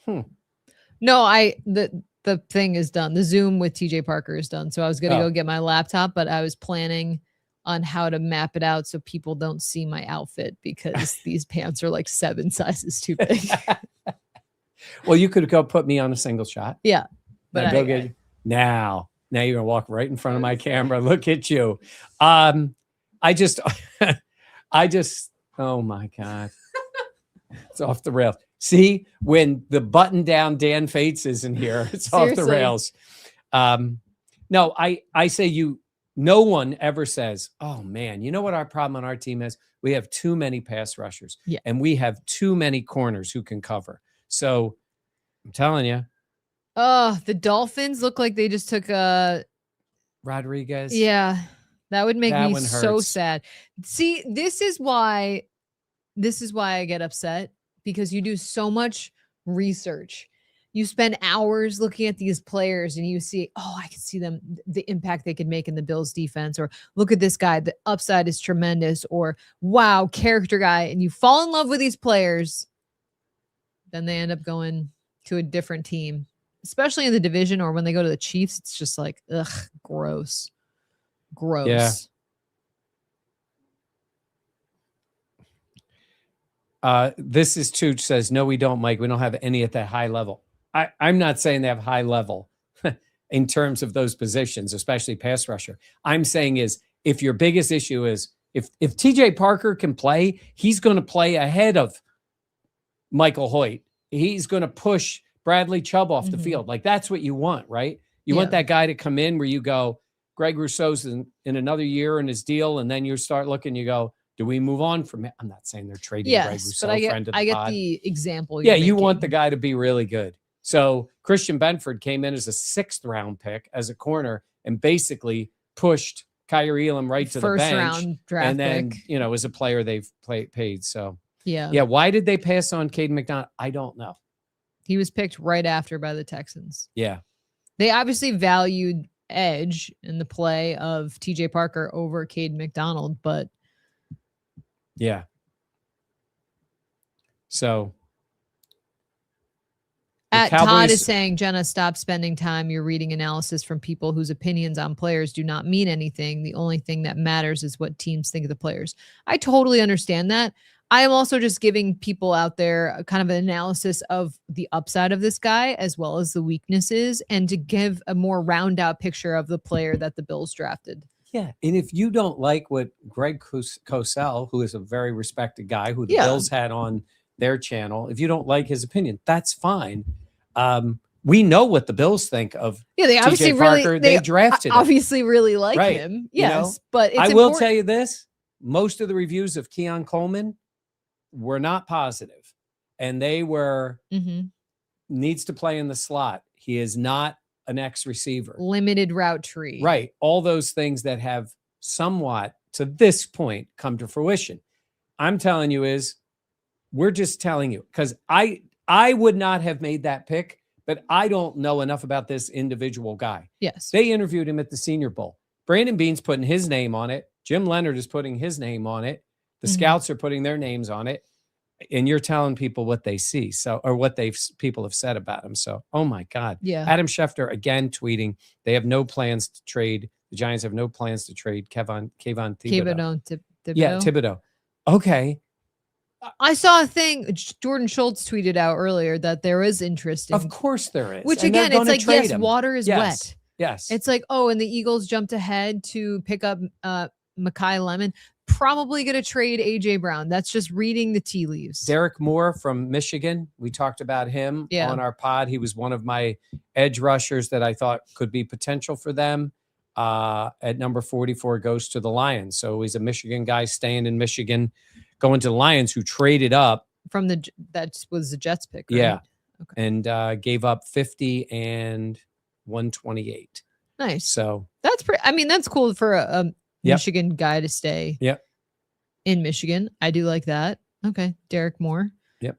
No, the thing is done. The Zoom with TJ Parker is done. So I was going to go get my laptop, but I was planning on how to map it out so people don't see my outfit because these pants are like 7 sizes too big. Well, you could go put me on a single shot. Yeah, but now you're gonna walk right in front of my camera. Look at you. I just, oh my God. It's off the rails. See, when the button down Dan Fates is in here, it's off the rails. No, I say no one ever says, oh man, you know what our problem on our team is? We have too many pass rushers and we have too many corners who can cover. So I'm telling you. Oh, the Dolphins look like they just took Rodriguez. Yeah. That would make me so sad. See, this is why I get upset, because you do so much research. You spend hours looking at these players and you see, I can see them, the impact they could make in the Bills defense, or look at this guy, the upside is tremendous, or wow, character guy. And you fall in love with these players. Then they end up going to a different team, especially in the division, or when they go to the Chiefs, it's just like, ugh, gross. Yeah. This is Tooch says, no, we don't, Mike. We don't have any at that high level. I'm not saying they have high level in terms of those positions, especially pass rusher. I'm saying is if your biggest issue is if TJ Parker can play, he's going to play ahead of Michael Hoyt. He's going to push Bradley Chubb off the field. Like that's what you want, right? You want that guy to come in where you go, Greg Rousseau's in another year in his deal. And then you start looking, you go, do we move on from it? I'm not saying they're trading Greg Rousseau, but friend of the I get pod. the example. Yeah, you want the guy to be really good. So Christian Benford came in as a 6th round pick as a corner and basically pushed Kyrie Elam right to the bench. First round draft and then, pick. As a player they've paid. So yeah. Why did they pass on Caden McDonald? I don't know. He was picked right after by the Texans. Yeah. They obviously valued edge in the play of TJ Parker over Caden McDonald, but yeah. So Todd Cowboys- is saying, Jenna, stop spending time. You're reading analysis from people whose opinions on players do not mean anything. The only thing that matters is what teams think of the players. I totally understand that. I am also just giving people out there a kind of an analysis of the upside of this guy as well as the weaknesses, and to give a more round out picture of the player that the Bills drafted. Yeah. And if you don't like what Greg Cosell, who is a very respected guy who the Bills had on their channel, if you don't like his opinion, that's fine. We know what the Bills think of they obviously TJ Parker. They drafted him. obviously really like him. Yes. You know? But it's I will tell you this. Most of the reviews of Keon Coleman were not positive, and they were needs to play in the slot. He is not an X receiver. Limited route tree. Right. All those things that have somewhat to this point come to fruition. I'm telling you is we're just telling you, because I would not have made that pick, but I don't know enough about this individual guy. Yes. They interviewed him at the Senior Bowl. Brandon Beane's putting his name on it. Jim Leonard is putting his name on it. The scouts are putting their names on it. And you're telling people what they see. So, or what people have said about him. So, oh my God. Yeah. Adam Schefter again tweeting, they have no plans to trade. The Giants have no plans to trade Kayvon Thibodeau. Yeah, Thibodeau. Okay. I saw a thing Jordan Schultz tweeted out earlier that there is interest in. Of course there is. Which And again, it's like, yes, him. water is wet. Yes. It's like, oh, and the Eagles jumped ahead to pick up Mekhi Lemon. Probably going to trade AJ Brown. That's just reading the tea leaves. Derek Moore from Michigan. We talked about him on our pod. He was one of my edge rushers that I thought could be potential for them. At number 44 goes to the Lions. So he's a Michigan guy staying in Michigan, going to the Lions, who traded up from that was the Jets pick. Right? Yeah. Okay. And gave up 50 and 128. Nice. So that's pretty, I mean, that's cool for a Michigan guy to stay in Michigan. I do like that. Okay. Derek Moore.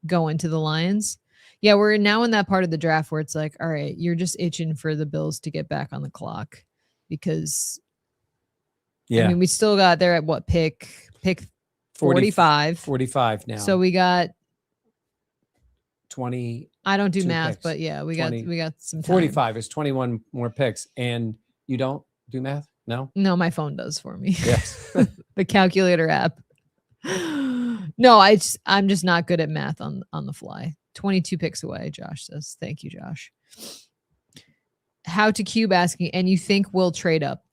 Going to the Lions. Yeah. We're now in that part of the draft where it's like, all right, you're just itching for the Bills to get back on the clock, because I mean, we still got there at what pick 45. 45 now. So we got 20. I don't do math, picks. But yeah, we got some time. 45 is 21 more picks. And you don't do math? No, my phone does for me. Yes. The calculator app. No, I'm just not good at math on the fly. 22 picks away, Josh says. Thank you, Josh. How to Cube asking, and you think we'll trade up?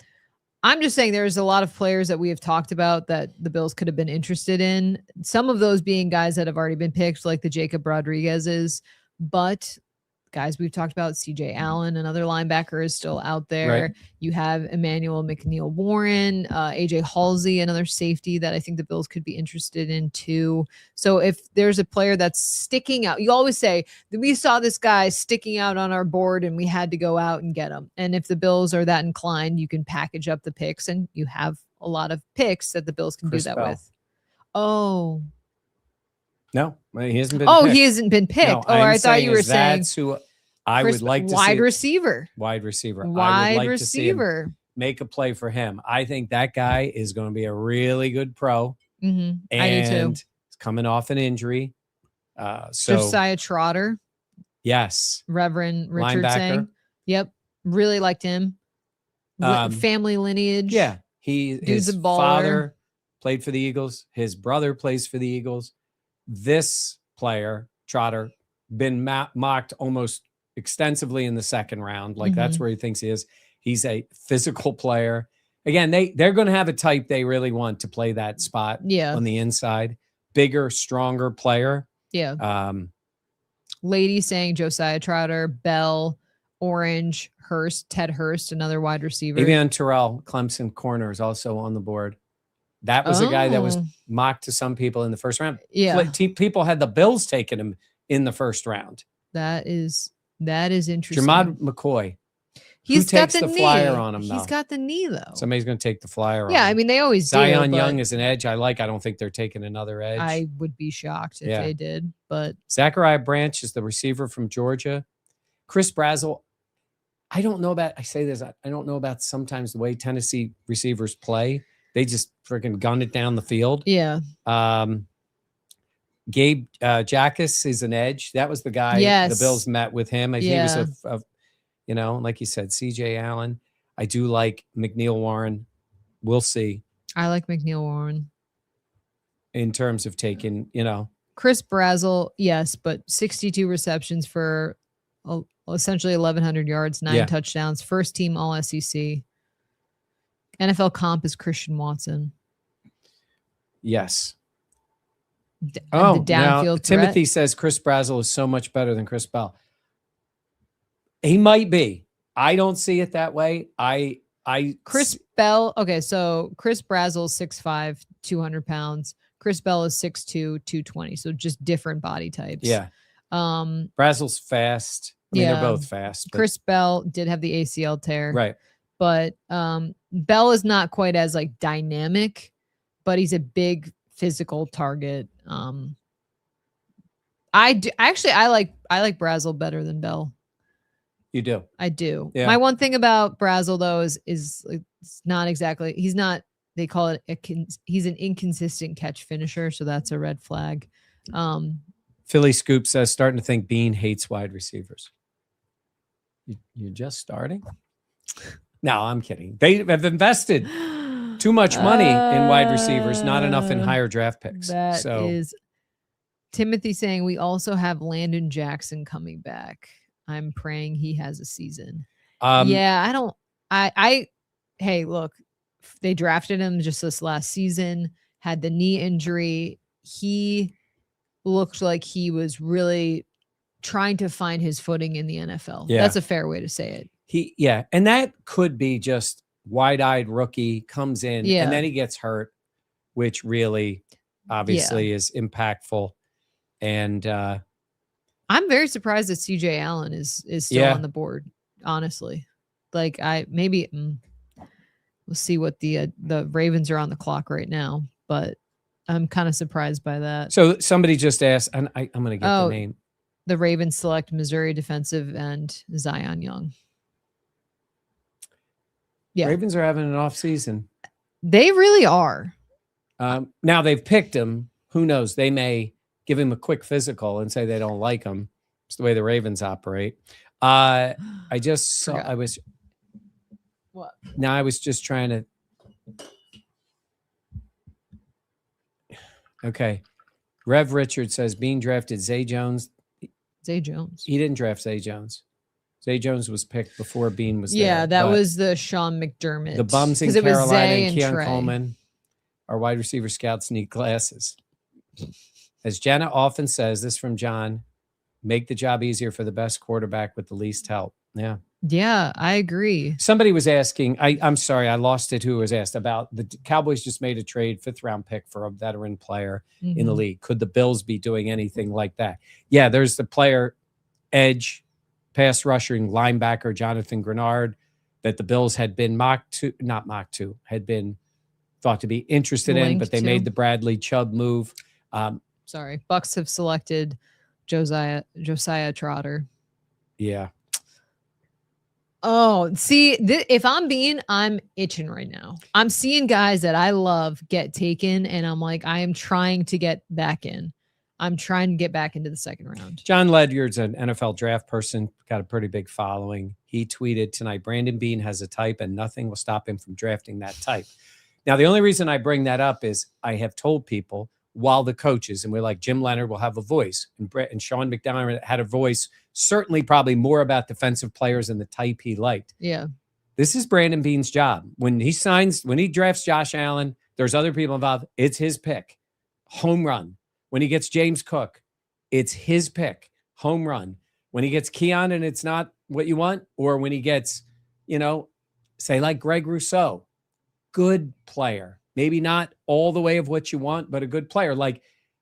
I'm just saying there's a lot of players that we have talked about that the Bills could have been interested in. Some of those being guys that have already been picked, like the Jacob Rodriguez's, but guys we've talked about, CJ Allen, another linebacker, is still out there. Right. You have Emmanuel McNeil-Warren, AJ Halsey, another safety that I think the Bills could be interested in too. So if there's a player that's sticking out, you always say that we saw this guy sticking out on our board and we had to go out and get him. And if the Bills are that inclined, you can package up the picks, and you have a lot of picks that the Bills can do that with. Oh, no, he hasn't been. Oh, picked. He hasn't been picked. No, I thought you were saying that's who I would like to wide see. Receiver. Wide receiver. Wide I would like receiver. To see him make a play for him. I think that guy is going to be a really good pro. Mm-hmm. And I do too. He's coming off an injury. So Josiah Trotter. Yes. Reverend Richard linebacker. saying. Yep. Really liked him. Family lineage. Yeah. His a baller. father played for the Eagles. His brother plays for the Eagles. This player, Trotter, been mocked almost extensively in the second round. Like that's where he thinks he is. He's a physical player. Again, they're going to have a type they really want to play that spot on the inside. Bigger, stronger player. Yeah. Lady saying Josiah Trotter, Bell, Orange, Hurst, Ted Hurst, another wide receiver. Avion Terrell, Clemson corner, is also on the board. That was a guy that was mocked to some people in the first round. Yeah. People had the Bills taking him in the first round. That is interesting. Jamad McCoy. He's Who got takes the the knee. flyer on him, though? He's got the knee, though. Somebody's going to take the flyer on him. Yeah, I mean, they always do. Zion Young is an edge I like. I don't think they're taking another edge. I would be shocked if they did, but Zachariah Branch is the receiver from Georgia. Chris Brazzell. I don't know about sometimes the way Tennessee receivers play. They just freaking gun it down the field. Yeah. Gabe Jackus is an edge. That was the guy the Bills met with him. He was like you said, CJ Allen. I do like McNeil Warren. We'll see. I like McNeil Warren. In terms of taking, Chris Brazzell, yes, but 62 receptions for essentially 1,100 yards, 9 touchdowns, first team All SEC. NFL comp is Christian Watson. Yes. The downfield Timothy says Chris Brazzell is so much better than Chris Bell. He might be. I don't see it that way. Chris Bell. Okay, so Chris Brazzell is 6'5", 200 pounds. Chris Bell is 6'2", 220. So just different body types. Yeah. Brazzell's fast. I mean, they're both fast. But... Chris Bell did have the ACL tear. Right. But Bell is not quite as like dynamic, but he's a big physical target. I like Brazzell better than Bell. You do. I do. Yeah. My one thing about Brazzell though is it's not exactly, he's not, they call it he's an inconsistent catch finisher, so that's a red flag. Philly Scoop says starting to think Bean hates wide receivers. You're just starting? No, I'm kidding. They have invested too much money in wide receivers, not enough in higher draft picks. That is Timothy saying we also have Landon Jackson coming back. I'm praying he has a season. Hey, look, they drafted him just this last season, had the knee injury. He looked like he was really trying to find his footing in the NFL. Yeah. That's a fair way to say it. And that could be just wide-eyed rookie comes in and then he gets hurt, which really obviously is impactful. And I'm very surprised that CJ Allen is still on the board, honestly. Like we'll see what the Ravens are on the clock right now, but I'm kind of surprised by that. So somebody just asked, and I'm going to get the name. The Ravens select Missouri defensive end Zion Young. Yeah. Ravens are having an off season. They really are. Now they've picked him. Who knows? They may give him a quick physical and say they don't like him. It's the way the Ravens operate. I just saw, I was just trying to. Okay. Rev Richard says Bean drafted Zay Jones. Zay Jones. He didn't draft Zay Jones. Zay Jones was picked before Bean was there. Yeah, that was the Sean McDermott. The bums in Carolina and Keon Coleman. Our wide receiver scouts need glasses. As Jenna often says, this from John, make the job easier for the best quarterback with the least help. Yeah. Yeah, I agree. Somebody was asking, I'm sorry, I lost it. Who was asked about the Cowboys just made a trade, 5th round pick for a veteran player in the league. Could the Bills be doing anything like that? Yeah, there's the player edge, pass rushing linebacker, Jonathan Grenard, that the Bills had been had been thought to be interested in, but they made the Bradley Chubb move. Bucks have selected Josiah Trotter. Yeah. Oh, see, if I'm itching right now. I'm seeing guys that I love get taken, and I'm like, I am trying to get back in. I'm trying to get back into the second round. John Ledyard's an NFL draft person, got a pretty big following. He tweeted tonight, Brandon Bean has a type, and nothing will stop him from drafting that type. Now, the only reason I bring that up is I have told people while the coaches, and we're like, Jim Leonard will have a voice, and Sean McDermott had a voice, certainly probably more about defensive players and the type he liked. Yeah. This is Brandon Bean's job. When he drafts Josh Allen, there's other people involved. It's his pick. Home run. When he gets James Cook, it's his pick. Home run. When he gets Keon and it's not what you want, or when he gets, say like Greg Rousseau, good player. Maybe not all the way of what you want, but a good player. Like,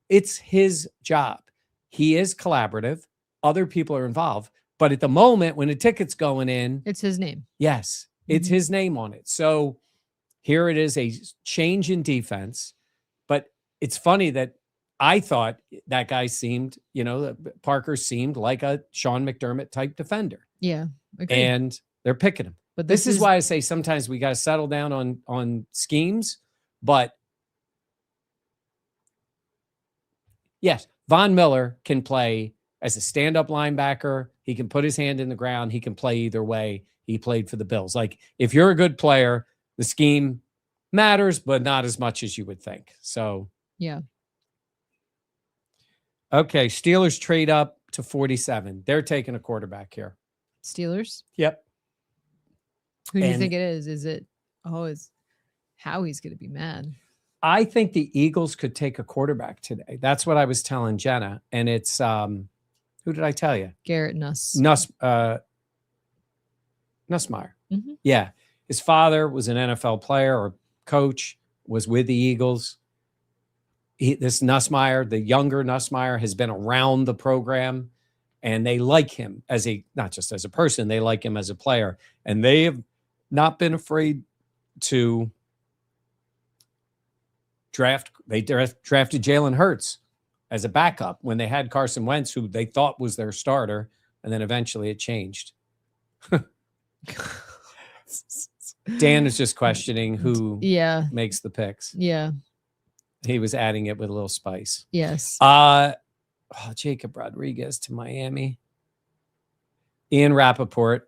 it's his job. He is collaborative. Other people are involved. But at the moment, when the ticket's going in, it's his name. Yes, it's his name on it. So here it is, a change in defense. But it's funny that I thought that guy seemed, Parker seemed like a Sean McDermott type defender. Yeah. Agreed. And they're picking him. But this is why I say sometimes we got to settle down on schemes. But Yes, Von Miller can play as a stand-up linebacker. He can put his hand in the ground. He can play either way. He played for the Bills. Like, if you're a good player, the scheme matters, but not as much as you would think. So, Yeah. okay, Steelers trade up to 47. They're taking a quarterback here. Steelers. Yep. Who do you And- think it is? Is it? Oh, it's Howie's going to be mad. I think the Eagles could take a quarterback today. That's what I was telling Jenna. And it's, who did I tell you? Garrett Nuss. Nussmeier. Mhm. Yeah. His father was an NFL player or coach, was with the Eagles. This Nussmeier, the younger Nussmeier, has been around the program, and they like him as not just as a person, they like him as a player. And they have not been afraid to draft. They drafted Jalen Hurts as a backup when they had Carson Wentz, who they thought was their starter, and then eventually it changed. Dan is just questioning who makes the picks. Yeah. He was adding it with a little spice. Yes. Jacob Rodriguez to Miami. Ian Rappaport,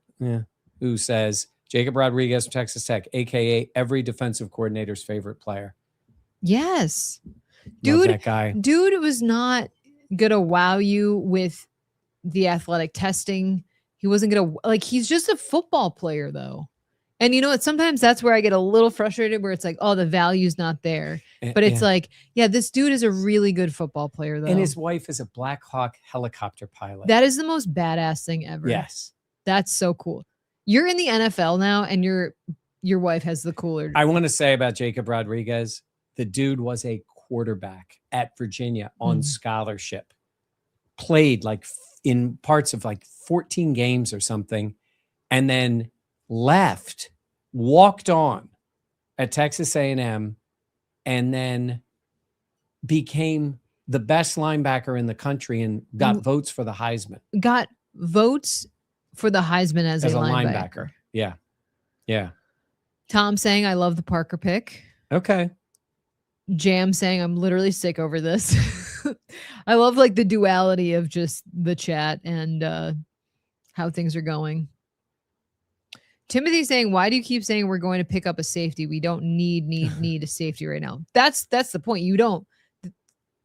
who says Jacob Rodriguez from Texas Tech, a.k.a. every defensive coordinator's favorite player. Yes. Love that guy. Dude was not going to wow you with the athletic testing. He wasn't going to, he's just a football player, though. And you know what? Sometimes that's where I get a little frustrated, where it's like, oh, the value's not there. But it's this dude is a really good football player, though. And his wife is a Black Hawk helicopter pilot. That is the most badass thing ever. Yes. That's so cool. You're in the NFL now, and your wife has the cooler. I want to say about Jacob Rodriguez, the dude was a quarterback at Virginia on scholarship. Played in parts of 14 games or something, and then left, walked on at Texas A&M, and then became the best linebacker in the country and got votes for the Heisman. Got votes for the Heisman as a linebacker. Yeah. Yeah. Tom saying, I love the Parker pick. Okay. Jam saying, I'm literally sick over this. I love the duality of just the chat and how things are going. Timothy saying, why do you keep saying we're going to pick up a safety? We don't need a safety right now. That's the point. You don't.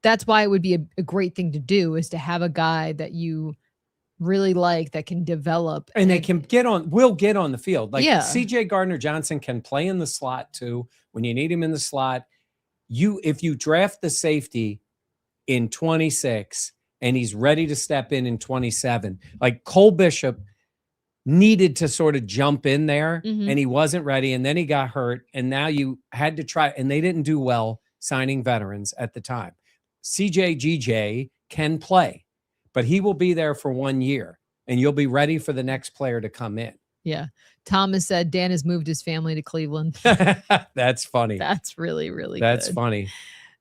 That's why it would be a great thing to do, is to have a guy that you really like that can develop. And they can will get on the field. CJ Gardner-Johnson can play in the slot too. When you need him in the slot, if you draft the safety in 26 and he's ready to step in 27, like Cole Bishop needed to sort of jump in there and he wasn't ready. And then he got hurt. And now you had to try, and they didn't do well signing veterans at the time. CJ can play, but he will be there for 1 year and you'll be ready for the next player to come in. Yeah. Thomas said Dan has moved his family to Cleveland. That's funny. That's really, really That's good. funny.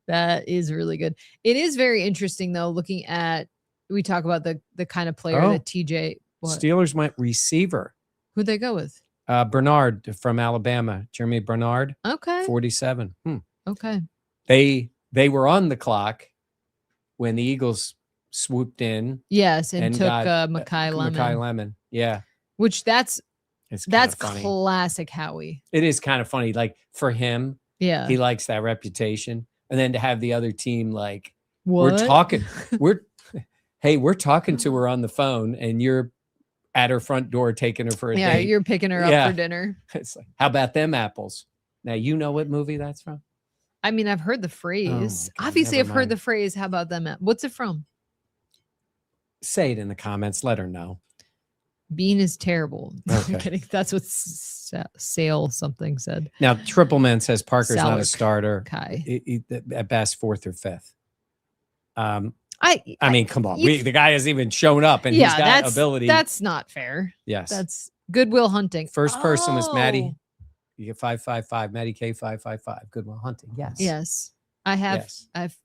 That is really good. It is very interesting, though, looking at, we talk about the kind of player that TJ. What? Steelers went receiver. Who'd they go with? Bernard from Alabama. Jeremy Bernard. Okay. 47. Okay. They were on the clock when the Eagles swooped in. Yes, and took Mekhi Lemon. Mekhi Lemon. Yeah. Which that's funny. Classic Howie. It is kind of funny. For him, he likes that reputation. And then to have the other team what? We're talking to her on the phone, and you're at her front door taking her for a date. Yeah, you're picking her up for dinner. It's how about them apples? Now you know what movie that's from? I mean, I've heard the phrase. God, obviously, I've heard the phrase. How about them? What's it from? Say it in the comments. Let her know. Bean is terrible. Okay. I'm kidding. That's what Sale something said. Now, Trippleman says Parker's not a starter. Kai. At best, 4th or 5th. I mean, come on. The guy hasn't even shown up, and he's got ability. That's not fair. Yes. That's Goodwill Hunting. First person was Maddie. You get 555. Maddie K 555. Goodwill Hunting. Yes. Yes. I have. Yes.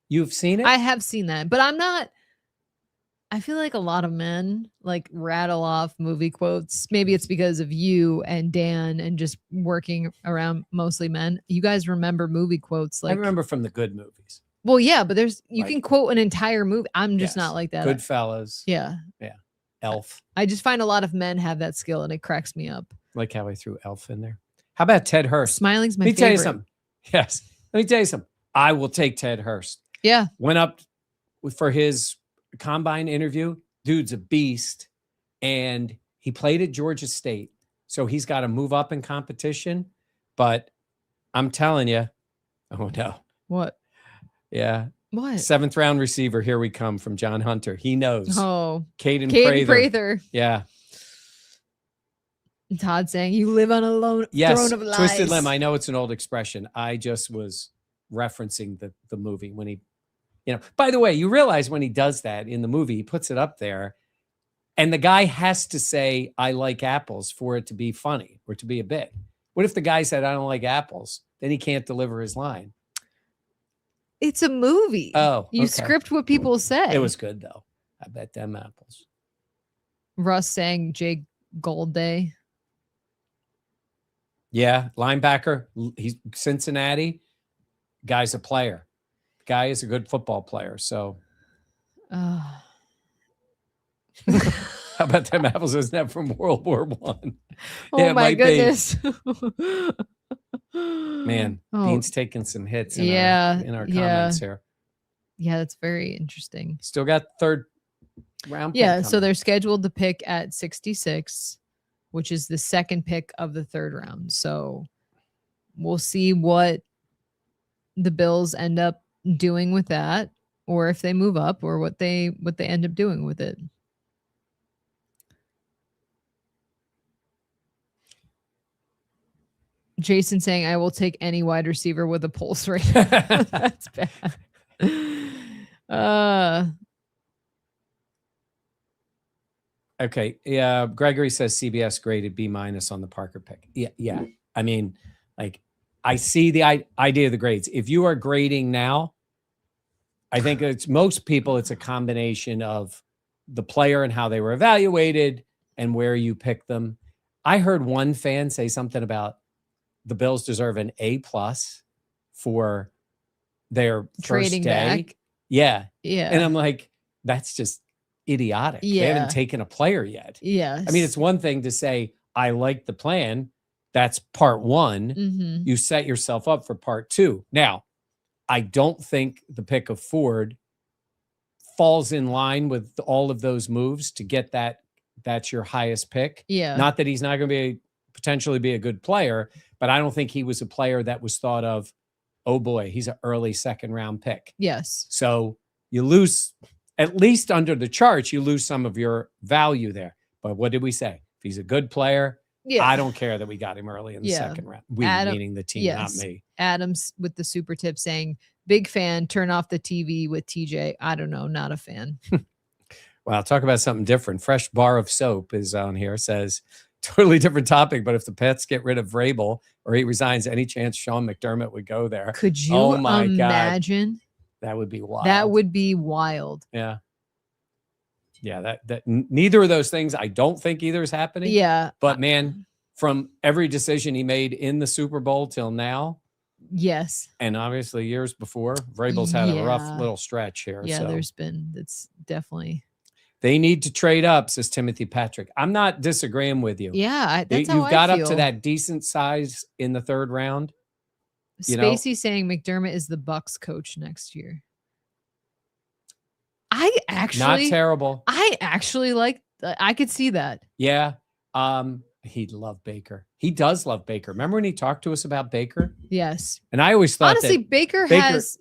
You've seen it? I have seen that, but I'm not. I feel like a lot of men rattle off movie quotes. Maybe it's because of you and Dan and just working around mostly men. You guys remember movie quotes? I remember from the good movies. Well, yeah, but you Like- can quote an entire movie. I'm just Yes. not like that. Goodfellas. Yeah. Elf. I just find a lot of men have that skill and it cracks me up. Like how I threw Elf in there. How about Ted Hurst? Smiling's my Let me favorite. tell you something. Yes. Let me tell you something. I will take Ted Hurst. Yeah. Went up for his combine interview. Dude's a beast. And he played at Georgia State. So he's got to move up in competition. But I'm telling you, oh no. What? Yeah. What? 7th round receiver. Here we come from John Hunter. He knows. Oh, Caden Caden Prather. Prather. Yeah. Todd saying you live on a throne of lies. Twisted Limb. I know it's an old expression. I just was referencing the movie when he, by the way, you realize when he does that in the movie, he puts it up there and the guy has to say, I like apples for it to be funny or to be a bit. What if the guy said, I don't like apples? Then he can't deliver his line. It's a movie. Oh, you okay. script what people say. It was good though. I bet them apples. Russ saying Jake Goldday. Yeah, linebacker. He's Cincinnati. Guy's a player. Guy is a good football player. So, how about them apples? Isn't that from World War One? Oh my goodness! Man, Dean's taking some hits. In our yeah. comments here. Yeah, that's very interesting. Still got third round. Yeah, pick so coming. they're scheduled to pick at 66, which is the second pick of the third round. So we'll see what the Bills end up doing with that, or if they move up, or what they end up doing with it. Jason saying, I will take any wide receiver with a pulse rate. That's bad. Okay. Yeah. Gregory says CBS graded B- on the Parker pick. Yeah. Yeah. I mean, like, I see the idea of the grades. If you are grading now, I think it's most people, it's a combination of the player and how they were evaluated and where you pick them. I heard one fan say something about the Bills deserve an A+ for their Trading first day. back. Yeah. Yeah. And I'm like, that's just idiotic. They Yeah. haven't taken a player yet. Yes. I mean, it's one thing to say, I like the plan. That's part one. Mm-hmm. You set yourself up for part two. Now, I don't think the pick of Ford falls in line with all of those moves to get that. That's your highest pick. Yeah. Not that he's not going to potentially be a good player, but I don't think he was a player that was thought of, oh boy, he's an early second round pick. Yes. So you lose, at least under the charts, you lose some of your value there. But what did we say? If he's a good player, Yeah. I don't care that we got him early in the second round. We, meaning the team, yes. not me. Adams with the super tip saying, big fan, turn off the TV with TJ. I don't know, not a fan. Wow, talk about something different. Fresh Bar of Soap is on here, says, totally different topic, but if the Pets get rid of Vrabel or he resigns, any chance Sean McDermott would go there? Could you Oh my imagine? God. That would be wild. That would be wild. Yeah. Yeah, that neither of those things, I don't think either is happening. Yeah. But man, from every decision he made in the Super Bowl till now, yes. and obviously years before, Vrabel's had a rough Yeah. little stretch here. Yeah, So it's definitely. they need to trade up, says Timothy Patrick. I'm not disagreeing with you. Yeah, that's how You've got I up feel. to that decent size in the third round. Spacey saying McDermott is the Bucks coach next year. I actually Not terrible. I actually like. I could see that. Yeah. He'd love Baker. He does love Baker. Remember when he talked to us about Baker? Yes. And I always thought Honestly, that Baker has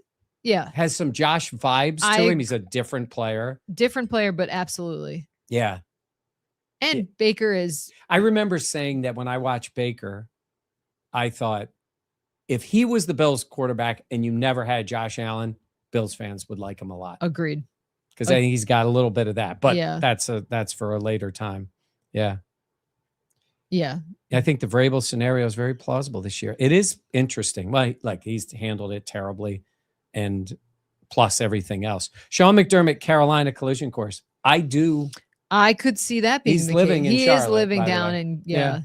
some Josh vibes to him. He's a different player. Different player, but absolutely. Yeah. And Baker is. I remember saying that when I watched Baker, I thought if he was the Bills quarterback and you never had Josh Allen, Bills fans would like him a lot. Agreed. Because I think he's got a little bit of that, but Yeah. that's for a later time. Yeah. Yeah. I think the Vrabel scenario is very plausible this year. It is interesting. Like he's handled it terribly and plus everything else. Sean McDermott, Carolina collision course. I could see that being He's the living case. in He Charlotte, is living by the down way. in Yeah.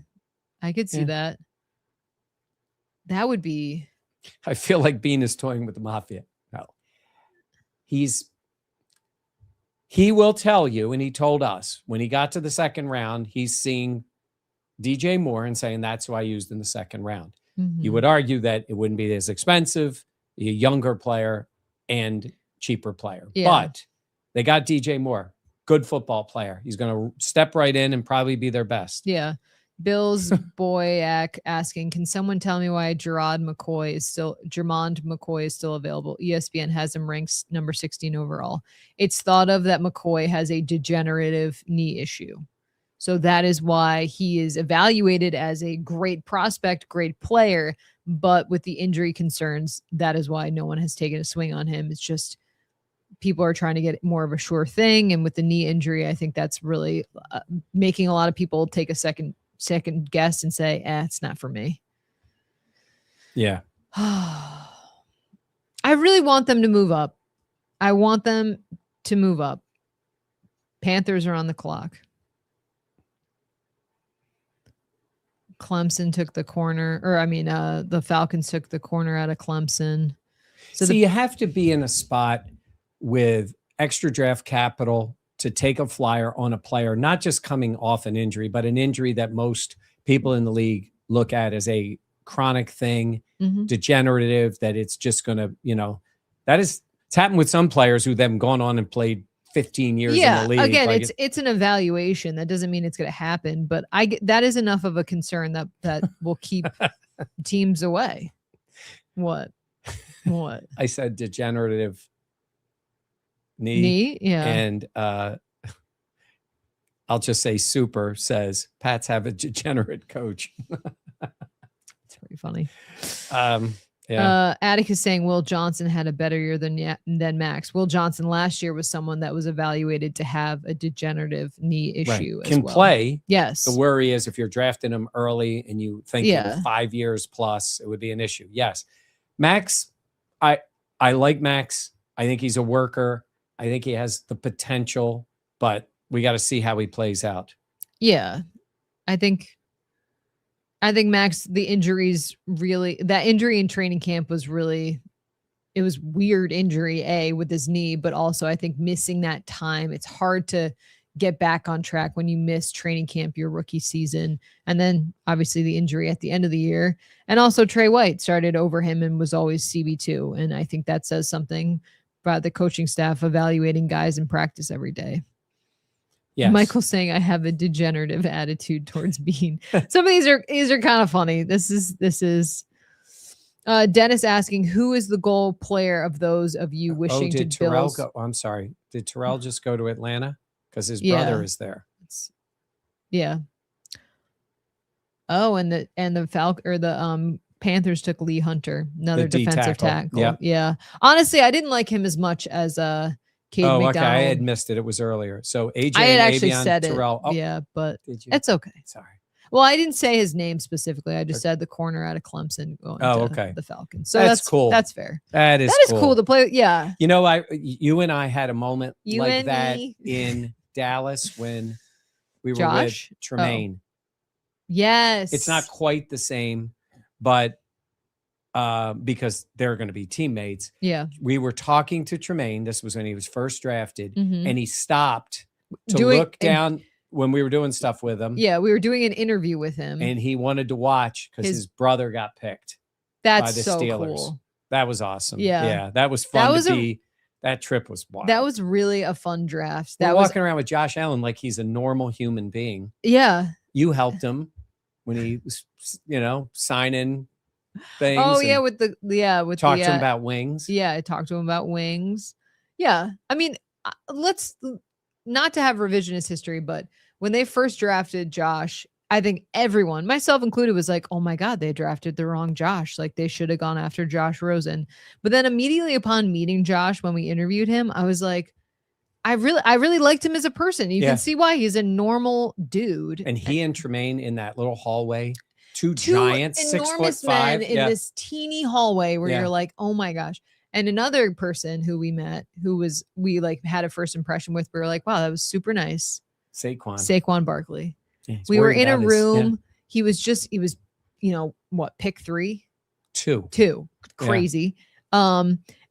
I could see that. That would be feel like Bean is toying with the mafia. No. he will tell you, and he told us when he got to the second round, he's seeing DJ Moore and saying that's who I used in the second round. You would argue that it wouldn't be as expensive, a younger player and cheaper player. Yeah. But they got DJ Moore, good football player. He's going to step right in and probably be their best. Yeah. Bill's Boyack asking, can someone tell me why Jermond McCoy is still available? ESPN has him ranked number 16 overall. It's thought of that McCoy has a degenerative knee issue. So that is why he is evaluated as a great prospect, great player, but with the injury concerns, that is why no one has taken a swing on him. It's just people are trying to get more of a sure thing. And with the knee injury, I think that's really making a lot of people take a second guess and say, it's not for me. Yeah. I really want them to move up. I want them to move up. Panthers are on the clock. Clemson took the corner, the Falcons took the corner out of Clemson. So you have to be in a spot with extra draft capital to take a flyer on a player, not just coming off an injury, but an injury that most people in the league look at as a chronic thing, degenerative, that it's just going to, it's happened with some players who then gone on and played 15 years in the league. Again, it's an evaluation. That doesn't mean it's going to happen, but that is enough of a concern that will keep teams away. What? I said degenerative knee. Yeah. And I'll just say Super says Pats have a degenerate coach. It's pretty funny. Yeah. Attic is saying Will Johnson had a better year than Max. Will Johnson last year was someone that was evaluated to have a degenerative knee issue. Can play. Yes. The worry is if you're drafting him early and you think 5 years plus, it would be an issue. Yes. Max, I like Max. I think he's a worker. I think he has the potential, but we got to see how he plays out. Yeah. I think Max, the injuries really, that injury in training camp was really, it was weird injury, with his knee, but also I think missing that time. It's hard to get back on track when you miss training camp, your rookie season. And then obviously the injury at the end of the year. And also Trey White started over him and was always CB2. And I think that says something about the coaching staff evaluating guys in practice every day. Yes. Michael's saying I have a degenerative attitude towards Bean. Some of these are kind of funny. This is Dennis asking, who is the goal player of those of you wishing did to Terrell Bills? go? I'm sorry. Did Terrell just go to Atlanta? Because his brother is there. Yeah. Oh, and the Panthers took Lee Hunter, another defensive tackle. Yep. Yeah. Honestly, I didn't like him as much as Cade McDonald. Okay. I had missed it. It was earlier. So AJ I had actually Avion, said Terrell. it. Yeah, but did you? It's okay. Sorry. Well, I didn't say his name specifically. I just said the corner out of Clemson going to the Falcons. So that's cool. That's fair. That is cool to play. Yeah. You and I had a moment like that in Dallas when we were with Tremaine. Yes. It's not quite the same, but because they're going to be teammates. Yeah. We were talking to Tremaine. This was when he was first drafted, and he stopped to look down when we were doing stuff with him. Yeah, we were doing an interview with him. And he wanted to watch because his brother got picked by the Steelers. Cool. That was awesome. Yeah. That was fun that trip was wild. That was really a fun draft. We're walking around with Josh Allen like he's a normal human being. Yeah. You helped him when he was, signing things. Oh yeah, with talked to him about wings. Yeah, I talked to him about wings. Yeah, I mean, let's not to have revisionist history, but when they first drafted Josh, I think everyone, myself included, was like, "Oh my God, they drafted the wrong Josh. Like they should have gone after Josh Rosen." But then immediately upon meeting Josh, when we interviewed him, I was like, I really liked him as a person. You can see why. He's a normal dude. And he and Tremaine in that little hallway. Two giants, enormous 6'5" men in this teeny hallway where you're like, oh my gosh. And another person who we met, we had a first impression with, we were like, wow, that was super nice. Saquon Barkley. Yeah, we were in a room. He was pick 3? 2. Crazy.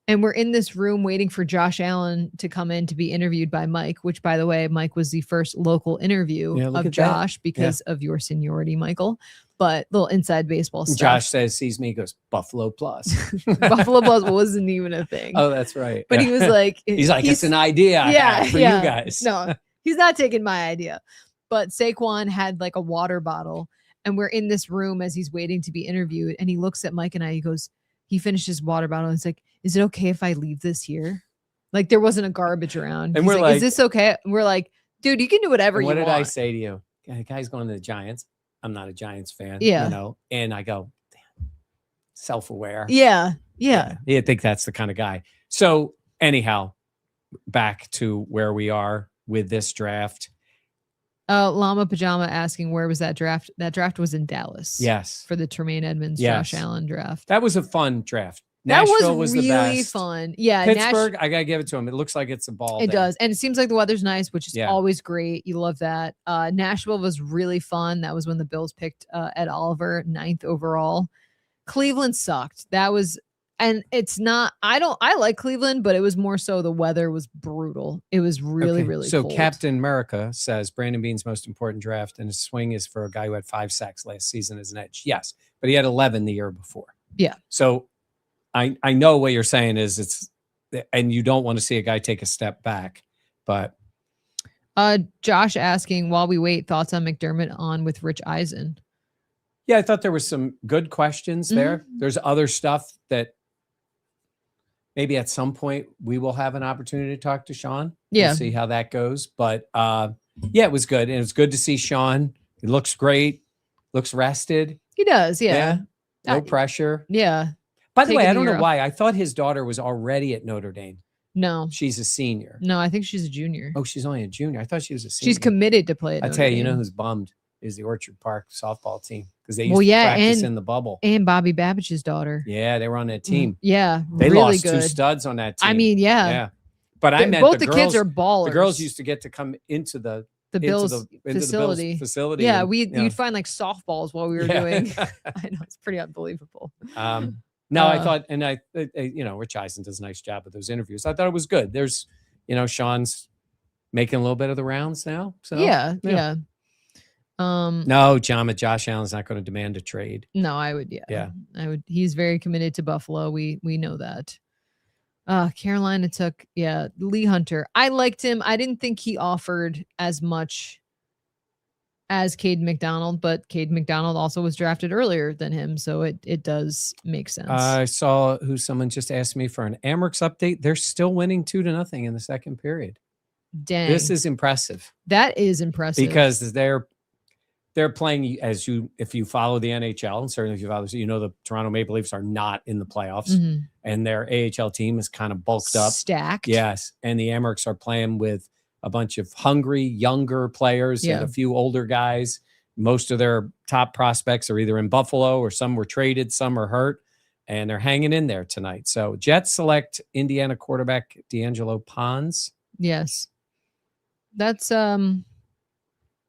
And we're in this room waiting for Josh Allen to come in to be interviewed by Mike, which, by the way, Mike was the first local interview of Josh because of your seniority, Michael. But little inside baseball stuff. Josh sees me, goes, Buffalo Plus. Buffalo Plus wasn't even a thing. Oh, that's right. But he was like, he's it's an idea I had for you guys. No, he's not taking my idea. But Saquon had like a water bottle, and we're in this room as he's waiting to be interviewed. And he looks at Mike and I, he finished his water bottle. And he's like, is it okay if I leave this here? Like there wasn't a garbage around. And he's like, is this okay? And we're like, dude, you can do whatever you want. What did I say to you? The guy's going to the Giants. I'm not a Giants fan. Yeah. And I go, damn, self-aware. Yeah. I think that's the kind of guy. So anyhow, back to where we are with this draft. Llama Pajama asking, where was that draft? That draft was in Dallas. Yes. For the Tremaine Edmonds, Josh Allen draft. That was a fun draft. Nashville was really the best. Fun. Yeah. Pittsburgh, I got to give it to him. It looks like it's a ball. It does. And it seems like the weather's nice, which is always great. You love that. Nashville was really fun. That was when the Bills picked Ed Oliver, 9th overall. Cleveland sucked. And it's not, I like Cleveland, but it was more so the weather was brutal. It was really cold. So Captain America says Brandon Beane's most important draft and his swing is for a guy who had 5 sacks last season as an edge. Yes, but he had 11 the year before. Yeah. So I know what you're saying is and you don't want to see a guy take a step back, but. Josh asking, while we wait, thoughts on McDermott on with Rich Eisen? Yeah, I thought there was some good questions there. There's other stuff that maybe at some point we will have an opportunity to talk to Sean. Yeah. We'll see how that goes. But it was good. And it was good to see Sean. He looks great. Looks rested. He does. Yeah. No pressure. Yeah. By the way, I don't know why. I thought his daughter was already at Notre Dame. No. She's a senior. No, I think she's a junior. Oh, she's only a junior. I thought she was a senior. She's committed to play at I Notre tell you, Dame. you know who's bummed is the Orchard Park softball team because they used to practice in the bubble. And Bobby Babbitt's daughter. Yeah, they were on that team. Yeah, they really lost good. 2 studs on that team. I mean, yeah. But I meant both the kids are ballers. The girls used to get to come into the Bills facility. Yeah, you'd find like softballs while we were doing. I know, it's pretty unbelievable. I thought, and Rich Eisen does a nice job with those interviews. I thought it was good. There's, Sean's making a little bit of the rounds now. So yeah. No, Josh Allen's not going to demand a trade. No, I would. Yeah, I would. He's very committed to Buffalo. We know that. Carolina took Lee Hunter. I liked him. I didn't think he offered as much as Cade McDonald, but Cade McDonald also was drafted earlier than him, so it does make sense. I saw someone just asked me for an Amerks update. They're still winning 2-0 in the second period. Dang, this is impressive. That is impressive because they're playing if you follow the NHL, and certainly if you follow, the Toronto Maple Leafs are not in the playoffs, and their AHL team is kind of bulked up, stacked. Yes, and the Amerks are playing with a bunch of hungry, younger players and a few older guys. Most of their top prospects are either in Buffalo or some were traded, some are hurt, and they're hanging in there tonight. So Jets select Indiana quarterback D'Angelo Pons. Yes. That's didn't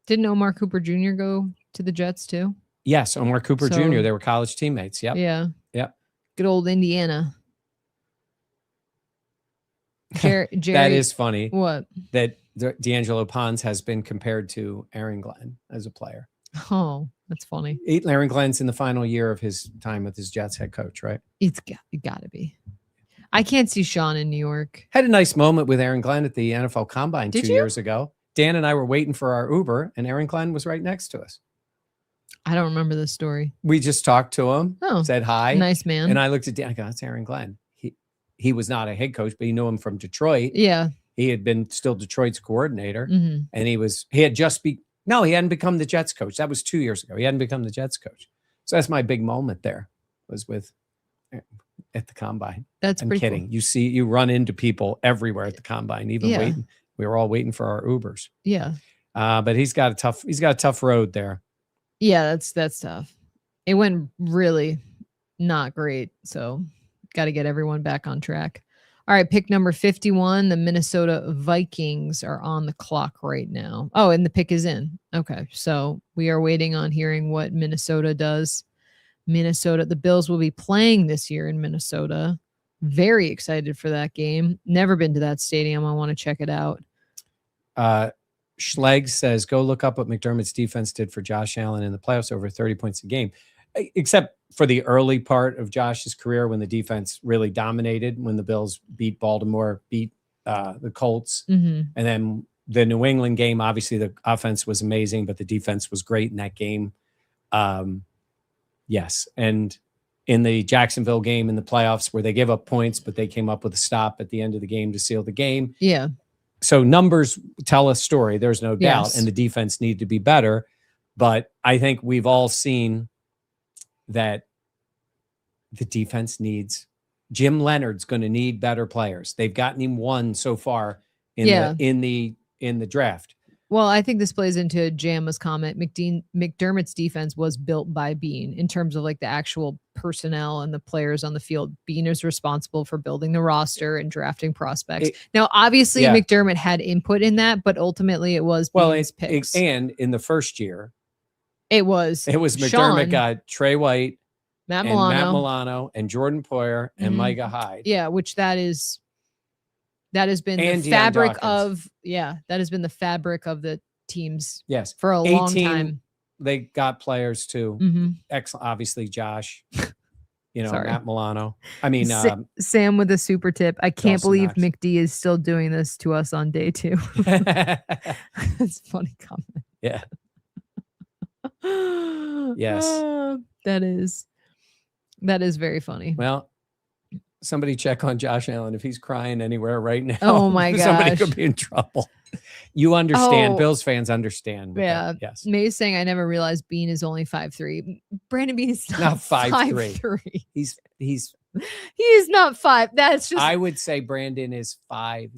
Omar Cooper Jr. go to the Jets too? Yes, Omar Cooper Jr. They were college teammates. Yep. Yeah. Yep. Good old Indiana. Jerry, that is funny. What? That D'Angelo Pons has been compared to Aaron Glenn as a player. Oh, that's funny. Aaron Glenn's in the final year of his time with his Jets head coach, right? It got to be. I can't see Sean in New York. Had a nice moment with Aaron Glenn at the NFL Combine Did 2 you? years ago. Dan and I were waiting for our Uber, and Aaron Glenn was right next to us. I don't remember this story. We just talked to him, said hi. Nice man. And I looked at Dan, I go, that's Aaron Glenn. He was not a head coach, but he knew him from Detroit. Yeah. He had been still Detroit's coordinator. Mm-hmm. And he hadn't become the Jets coach. That was 2 years ago. He hadn't become the Jets coach. So that's my big moment there, was at the Combine. That's I'm pretty kidding. cool. You run into people everywhere at the Combine, even waiting. We were all waiting for our Ubers. Yeah. But he's got a tough road there. Yeah, that's tough. It went really not great. So got to get everyone back on track. All right, pick number 51. The Minnesota Vikings are on the clock right now. Oh, and the pick is in. Okay, so we are waiting on hearing what Minnesota does. The Bills will be playing this year in Minnesota. Very excited for that game. Never been to that stadium. I want to check it out. Schleg says, go look up what McDermott's defense did for Josh Allen in the playoffs, over 30 points a game. Except for the early part of Josh's career when the defense really dominated, when the Bills beat Baltimore, beat the Colts. Mm-hmm. And then the New England game, obviously the offense was amazing, but the defense was great in that game. Yes. And in the Jacksonville game in the playoffs where they gave up points, but they came up with a stop at the end of the game to seal the game. Yeah. So numbers tell a story. There's no doubt. Yes. And the defense need to be better. But I think we've all seen that the defense needs Jim Leonard's going to need better players. They've gotten him one so far in the draft. Well, I think this plays into Jamma's comment. McDermott's defense was built by Bean in terms of like the actual personnel and the players on the field. Bean is responsible for building the roster and drafting prospects. Now, obviously, McDermott had input in that, but ultimately it was Bean's picks. And in the first year, it was McDermott Sean, got Trey White, Matt Milano, and Jordan Poyer and Micah Hyde. Yeah, which that has been and the Deion fabric Dawkins. that has been the fabric of the teams. Yes, for a long time. They got players too. Mm-hmm. Excellent, obviously Josh. Sorry. Matt Milano. I mean, Sam with a super tip. I can't Dawson believe Knox. McD is still doing this to us on day 2. That's a funny comment. Yeah. Yes. That is very funny. Well, somebody check on Josh Allen if he's crying anywhere right now. Oh my gosh. Somebody could be in trouble. You understand. Oh. Bills fans understand. Yeah. That. Yes. May's saying I never realized Bean is only 5'3". Brandon Bean is Not 5'3". 5'3". He's He is not 5. That's just I would say Brandon is 5.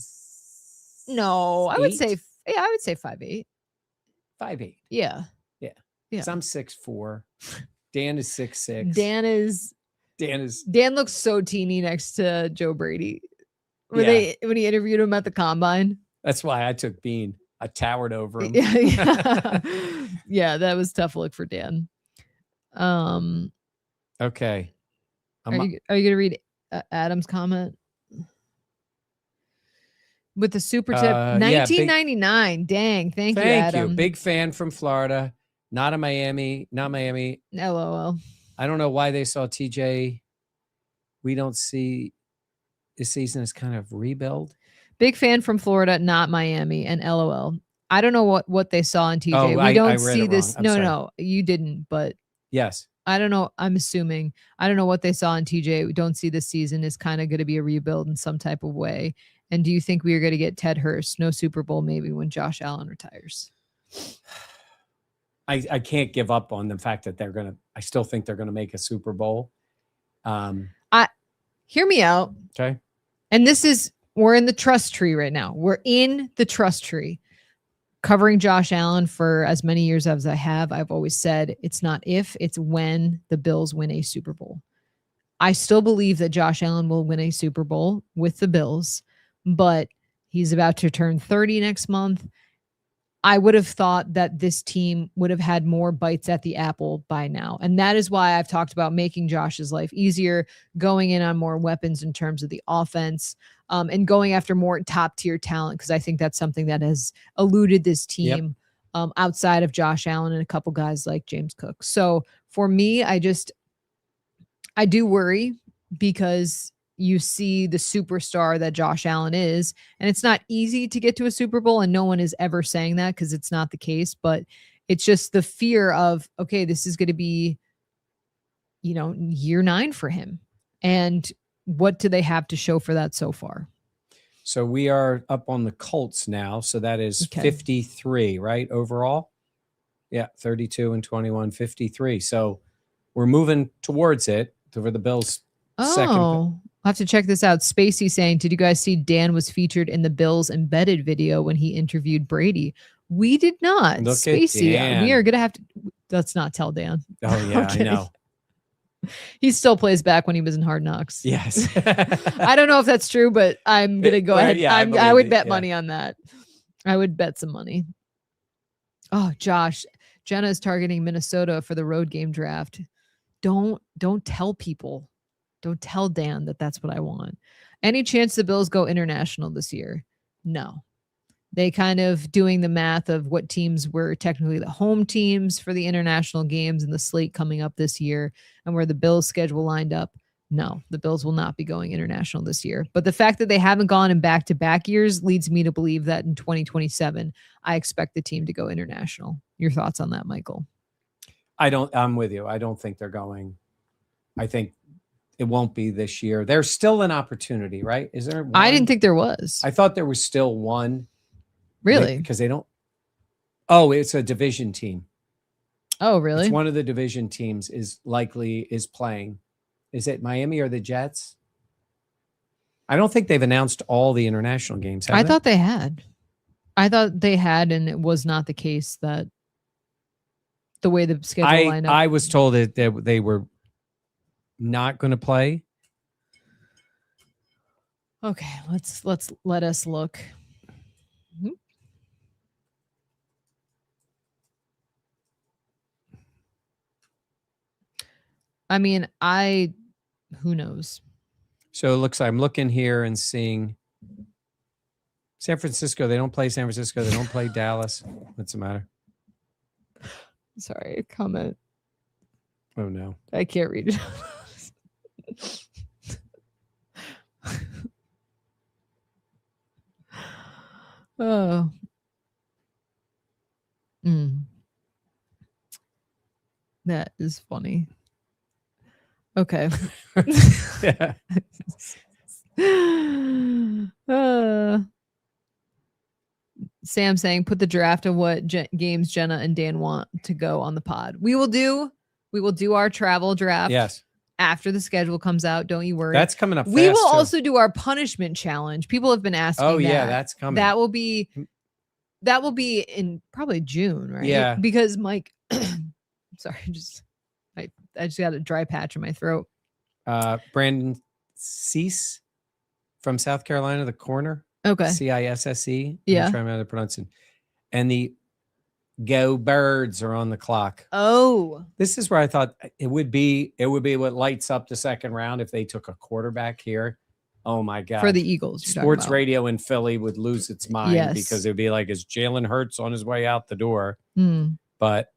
No, I would say 5'8". 5'8". Yeah. Yeah. I'm 6'4". Dan is 6'6". Dan looks so teeny next to Joe Brady. When he interviewed him at the combine. That's why I took Bean. I towered over him. Yeah, that was a tough look for Dan. Okay. Are you going to read Adam's comment? With the super tip, 1999. Dang, thank you, Adam. Big fan from Florida. Not Miami. LOL. I don't know why they saw TJ. We don't see this season as kind of rebuild. Big fan from Florida, not Miami, and LOL. I don't know what they saw in TJ. Oh, we don't I read see it this. wrong. I'm sorry. No, you didn't. But yes, I don't know. I'm assuming. I don't know what they saw in TJ. We don't see this season is kind of going to be a rebuild in some type of way. And do you think we are going to get Ted Hurst? No Super Bowl, maybe when Josh Allen retires. I can't give up on the fact that I still think they're going to make a Super Bowl. Hear me out. Okay. And we're in the trust tree right now. We're in the trust tree. Covering Josh Allen for as many years as I have, I've always said it's not if, it's when the Bills win a Super Bowl. I still believe that Josh Allen will win a Super Bowl with the Bills, but he's about to turn 30 next month. I would have thought that this team would have had more bites at the apple by now. And that is why I've talked about making Josh's life easier, going in on more weapons in terms of the offense, and going after more top tier talent. Cause I think that's something that has eluded this team outside of Josh Allen and a couple guys like James Cook. So for me, I do worry because you see the superstar that Josh Allen is, and it's not easy to get to a Super Bowl, and no one is ever saying that because it's not the case, but it's just the fear of, okay, this is going to be, year 9 for him. And what do they have to show for that so far? So we are up on the Colts now. So that is 53, right? Overall. Yeah. 32 and 21, 53. So we're moving towards it for the Bills. Second. I'll have to check this out. Spacey saying, did you guys see Dan was featured in the Bills embedded video when he interviewed Brady? We did not. Look Spacey, at Dan. we are going to have to, let's not tell Dan. Oh yeah, I know. He still plays back when he was in Hard Knocks. Yes. I don't know if that's true, but I'm going to go ahead. Yeah, I would bet money on that. I would bet some money. Oh, Josh, Jenna is targeting Minnesota for the road game draft. Don't tell people. Don't tell Dan that that's what I want. Any chance the Bills go international this year? No. They kind of doing the math of what teams were technically the home teams for the international games and the slate coming up this year and where the Bills schedule lined up. No, the Bills will not be going international this year. But the fact that they haven't gone in back-to-back years leads me to believe that in 2027, I expect the team to go international. Your thoughts on that, Michael? I'm with you. I don't think they're going. I think it won't be this year. There's still an opportunity, right? Is there one? I didn't think there was. I thought there was still one. Really? Because they don't. Oh, it's a division team. Oh, really? It's one of the division teams is playing. Is it Miami or the Jets? I don't think they've announced all the international games. I thought they had. And it was not the case that the way the schedule lined up. I was told that they were not going to play. Okay, let us look. I mean, who knows? So it looks like I'm looking here and seeing San Francisco. They don't play San Francisco. They don't play Dallas. What's the matter? Sorry, comment. Oh, no. I can't read it. Oh. That is funny. Okay. Yeah. Sam saying, put the draft of what games Jenna and Dan want to go on the pod. We will do our travel draft. Yes. After the schedule comes out. Don't you worry. That's coming up fast. We will also do our punishment challenge. People have been asking. Oh, yeah, that's coming. That will be in probably June, right? Yeah. Because Mike, sorry, I just got a dry patch in my throat. Brandon Cease from South Carolina, the corner. Okay. CISSE. Yeah. I'm trying to pronounce it. And the Go Birds are on the clock. Oh. This is where I thought it would be what lights up the second round if they took a quarterback here. Oh my God. For the Eagles. Sports radio in Philly would lose its mind because it would be like, is Jalen Hurts on his way out the door? But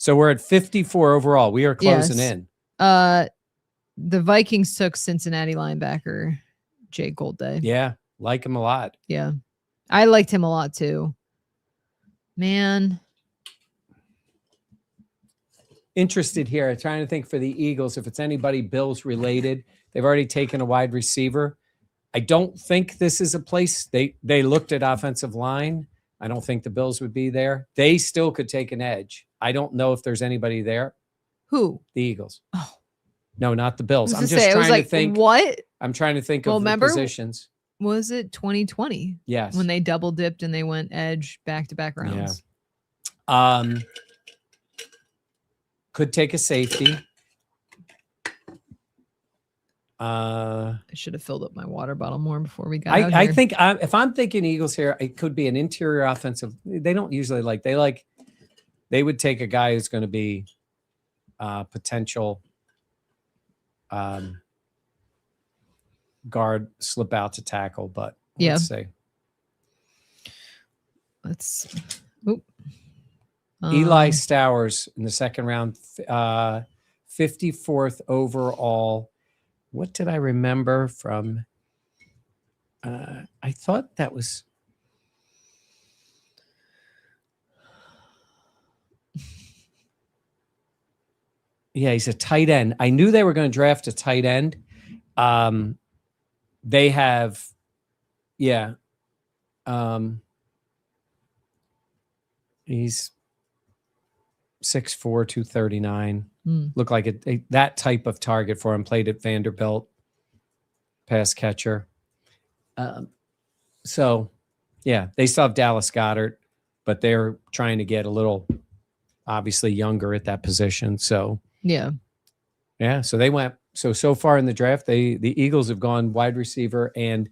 so we're at 54 overall. We are closing in. The Vikings took Cincinnati linebacker Jay Goldday. Yeah, like him a lot. Yeah, I liked him a lot too. Man, interested here. Trying to think for the Eagles if it's anybody Bills related. They've already taken a wide receiver. I don't think this is a place they looked at offensive line. I don't think the Bills would be there. They still could take an edge. I don't know if there's anybody there. Who? The Eagles. Oh. No, not the Bills. I'm just trying to think. What? I'm trying to think of the positions. Was it 2020? Yes. When they double dipped and they went edge back-to-back rounds. Yeah. Could take a safety. I should have filled up my water bottle more before we got out I here. think if I'm thinking Eagles here, it could be an interior offensive. They don't usually they would take a guy who's going to be potential guard, slip out to tackle, but let's see. Eli Stowers in the second round, 54th overall. What did I remember from? I thought that was. Yeah, he's a tight end. I knew they were going to draft a tight end. They have, yeah. He's 6'4", 239. Looked like that type of target for him. Played at Vanderbilt, pass catcher. So, yeah, they still have Dallas Goedert, but they're trying to get a little, obviously, younger at that position. So, yeah. So they went. So far in the draft, the Eagles have gone wide receiver and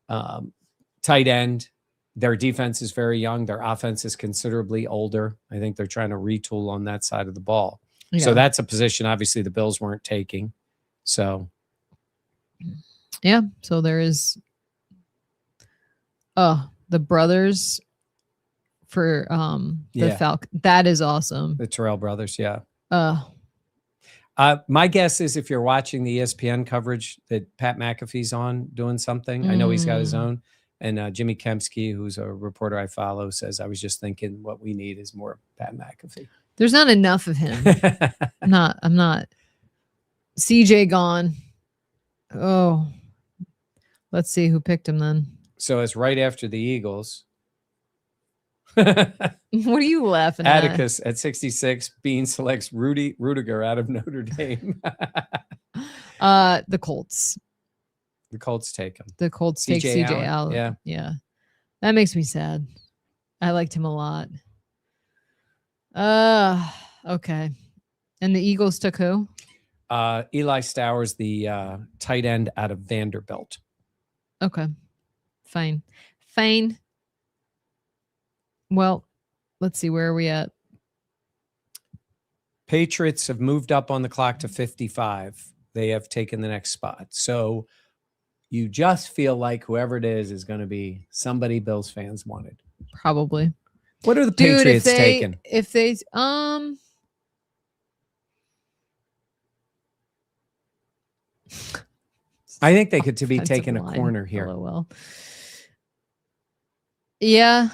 tight end. Their defense is very young. Their offense is considerably older. I think they're trying to retool on that side of the ball. Yeah. So that's a position, obviously, the Bills weren't taking. So, Yeah. So there is. Oh, the brothers for the Yeah. Falcon. That is awesome. The Terrell brothers. Yeah. Uh, My guess is if you're watching the ESPN coverage that Pat McAfee's on doing something, I know he's got his own. And Jimmy Kempsky, who's a reporter I follow, says, I was just thinking what we need is more Pat McAfee. There's not enough of him. I'm not. CJ gone. Oh, let's see who picked him then. So it's right after the Eagles. What are you laughing at? Atticus at 66. Bean selects Rudiger out of Notre Dame. The Colts. The Colts take him. The Colts take CJ out. Yeah. Yeah. That makes me sad. I liked him a lot. Okay. And the Eagles took who? Eli Stowers, the tight end out of Vanderbilt. Okay. Fine. Well, let's see. Where are we at? Patriots have moved up on the clock to 55. They have taken the next spot. So you just feel like whoever it is going to be somebody Bills fans wanted. Probably. What are the Patriots taking? If they I think they could be taking a corner here. LOL. Yeah,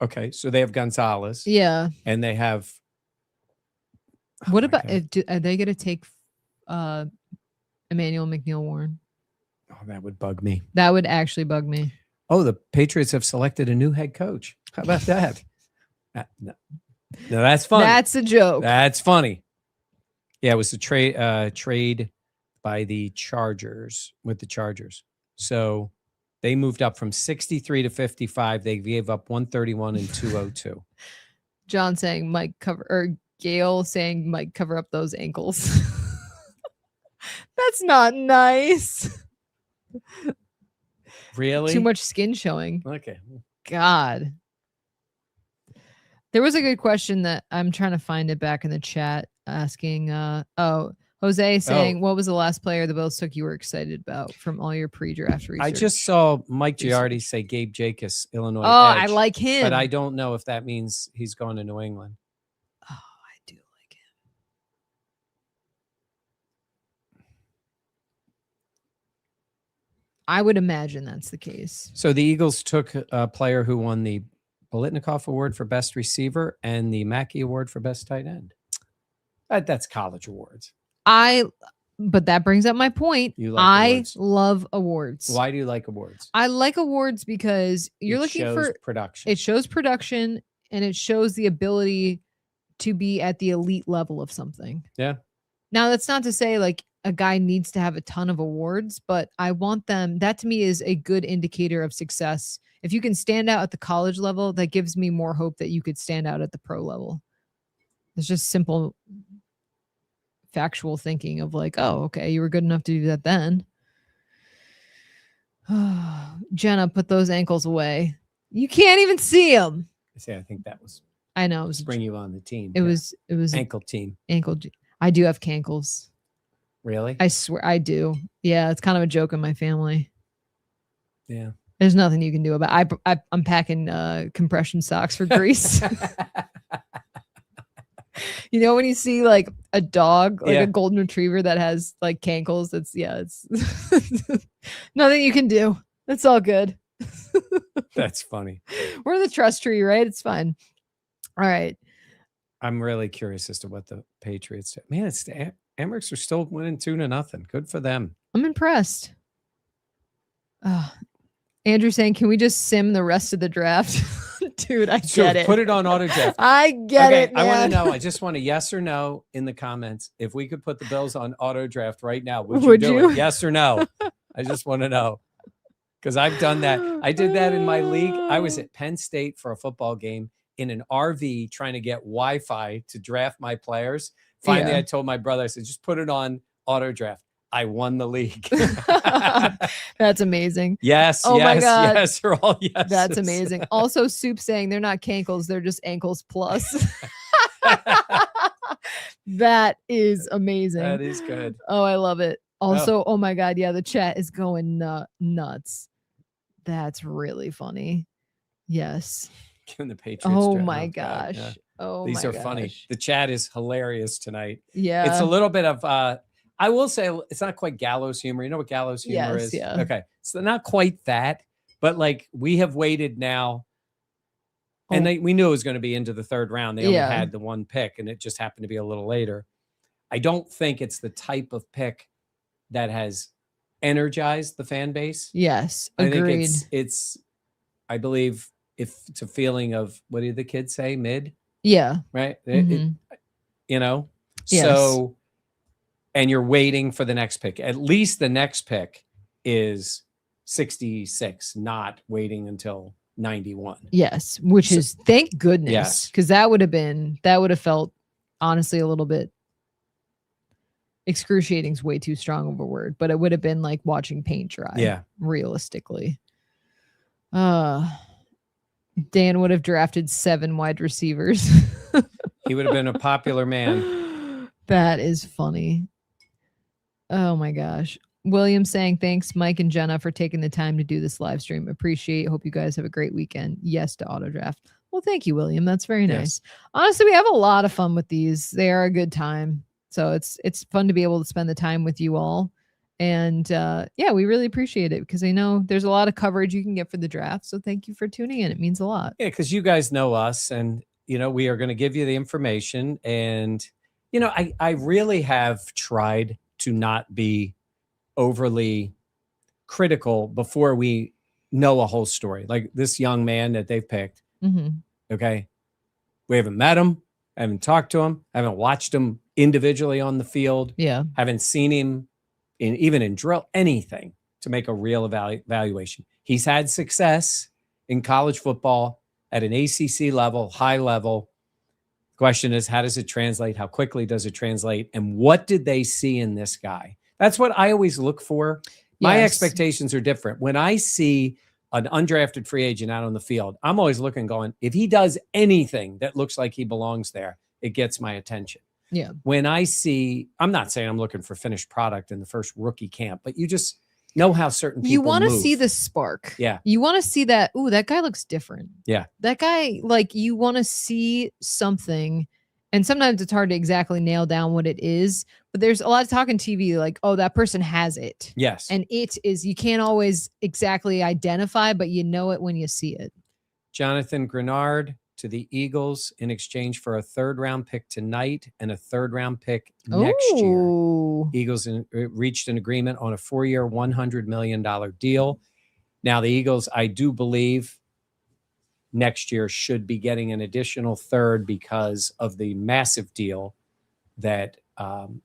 okay, so they have Gonzalez. Yeah. And they have what about are they going to take Emmanuel McNeil-Warren? Oh, that would bug me. That would actually bug me. Oh, the Patriots have selected a new head coach. How about that? No, that's funny. That's a joke. That's funny. Yeah, it was a trade by the Chargers with the Chargers. So they moved up from 63 to 55. They gave up 131 and 202. John saying Gail saying Mike cover up those ankles. That's not nice. Really? Too much skin showing. Okay. God. There was a good question that I'm trying to find it back in the chat asking Jose saying, what was the last player the Bills took you were excited about from all your pre-draft research? I just saw Mike Giardi say Gabe Jacobs, Illinois. Oh, edge, I like him. But I don't know if that means he's going to New England. Oh, I do like him. I would imagine that's the case. So the Eagles took a player who won the Bolitnikoff Award for Best Receiver and the Mackey Award for Best Tight End. That's college awards. But that brings up my point. You like awards. Love awards. Why do you like awards? I like awards because you're looking for production. It shows production and it shows the ability to be at the elite level of something. Yeah. Now, that's not to say like a guy needs to have a ton of awards, but I want them. That to me is a good indicator of success. If you can stand out at the college level, that gives me more hope that you could stand out at the pro level. It's just simple factual thinking of like, oh, okay, you were good enough to do that then. Jenna, put those ankles away. You can't even see them. I think that was. I know. It was bring you on the team. It was ankle team. I do have cankles. Really? I swear I do. Yeah, it's kind of a joke in my family. Yeah. There's nothing you can do about it. I'm packing compression socks for grease. You know when you see like a dog, like a golden retriever that has like cankles, it's nothing you can do. It's all good. That's funny. We're the trust tree, right? It's fine. All right. I'm really curious as to what the Patriots did. Man, it's the Amerks are still winning 2-0. Good for them. I'm impressed. Andrew saying, can we just sim the rest of the draft? Dude, I get it. Put it on auto draft. I get it, man. I want to know. I just want a yes or no in the comments. If we could put the Bills on auto draft right now, would you do it? Yes or no? I just want to know. Because I've done that. I did that in my league. I was at Penn State for a football game in an RV trying to get Wi-Fi to draft my players. Finally, I told my brother, I said, just put it on auto draft. I won the league. That's amazing. Yes. Oh yes, my God. Yes. They're all yes. That's amazing. Also, Soup saying they're not cankles. They're just ankles plus. That is amazing. That is good. Oh, I love it. Also, oh my God, yeah, the chat is going nuts. That's really funny. Yes. Giving the Patriots. Oh draft. my God, gosh. yeah. Oh These my are gosh. funny. The chat is hilarious tonight. Yeah. It's a little bit of I will say it's not quite gallows humor. You know what gallows humor Yes, is? yeah. Okay. So not quite that, but like we have waited now. And we knew it was going to be into the third round. They only had the one pick, and it just happened to be a little later. I don't think it's the type of pick that has energized the fan base. Yes, agreed. agreed. It's I believe if it's a feeling of, what did the kids say? Mid? Yeah. Right? Mhm. You know? Yes. So, and you're waiting for the next pick. At least the next pick is 66, not waiting until 91. Yes, which is thank goodness. Yes. Because that would have felt honestly a little bit excruciating is way too strong of a word, but it would have been like watching paint dry. Yeah. Realistically. Dan would have drafted 7 wide receivers. He would have been a popular man. That is funny. Oh my gosh. William saying thanks, Mike and Jenna, for taking the time to do this live stream. Appreciate. Hope you guys have a great weekend. Yes to auto draft. Well, thank you, William. That's very nice. Honestly, we have a lot of fun with these. They are a good time. So it's fun to be able to spend the time with you all. And yeah, we really appreciate it because I know there's a lot of coverage you can get for the draft. So thank you for tuning in. It means a lot. Yeah, because you guys know us, and you know we are going to give you the information. And you know, I really have tried to not be overly critical before we know a whole story. Like this young man that they've picked. Mm-hmm. Okay, we haven't met him, haven't talked to him, haven't watched him individually on the field. Yeah, haven't seen him even in drill, anything to make a real evaluation. He's had success in college football at an ACC level, high level. Question is, how does it translate? How quickly does it translate? And what did they see in this guy? That's what I always look for. My expectations are different. When I see an undrafted free agent out on the field, I'm always looking, going, if he does anything that looks like he belongs there, it gets my attention. Yeah. When I see, I'm not saying I'm looking for finished product in the first rookie camp, but you just know how certain people you want to move. see the spark. Yeah. You want to see that. Ooh, that guy looks different. Yeah. That guy, like, you want to see something. And sometimes it's hard to exactly nail down what it is, but there's a lot of talk on TV like, oh, that person has it. Yes. And it is, you can't always exactly identify, but you know it when you see it. Jonathan Grenard to the Eagles in exchange for a 3rd round pick tonight and a 3rd round pick next year. Eagles reached an agreement on a 4-year, $100 million deal. Now the Eagles, I do believe, next year should be getting an additional 3rd because of the massive deal that from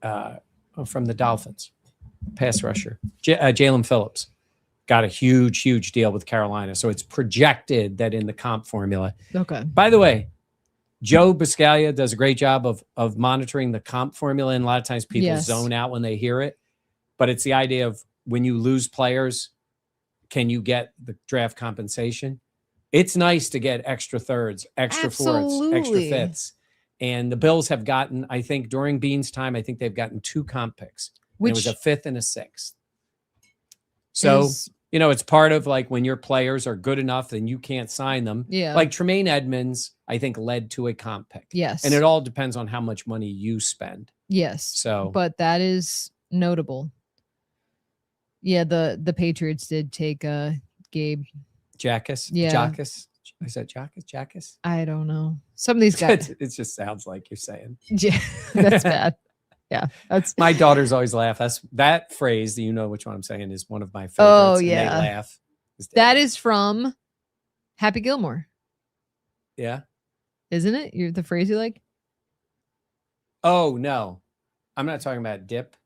the Dolphins, pass rusher, Jalen Phillips. Got a huge deal with Carolina. So it's projected that in the comp formula. Okay. By the way, Joe Buscaglia does a great job of monitoring the comp formula. And a lot of times people zone out when they hear it. But it's the idea of when you lose players, can you get the draft compensation? It's nice to get extra 3rds, extra 4ths, extra 5ths. And the Bills have gotten, I think during Bean's time, I think they've gotten 2 comp picks. It was a 5th and a 6th. So, you know, it's part of like when your players are good enough, then you can't sign them. Yeah. Like Tremaine Edmonds, I think led to a comp pick. Yes. And it all depends on how much money you spend. Yes. So, but that is notable. Yeah. The Patriots did take Gabe Jackus. Yeah. Jackus. Is that Jackus? Jackus? I don't know. Some of these guys. It just sounds like you're saying. Yeah. That's bad. Yeah, that's my daughters always laugh. That's that phrase. You know which one I'm saying is one of my favorites. Oh yeah, and they laugh. That is from Happy Gilmore. Yeah, isn't it? You're the phrase you like? Oh no, I'm not talking about dip.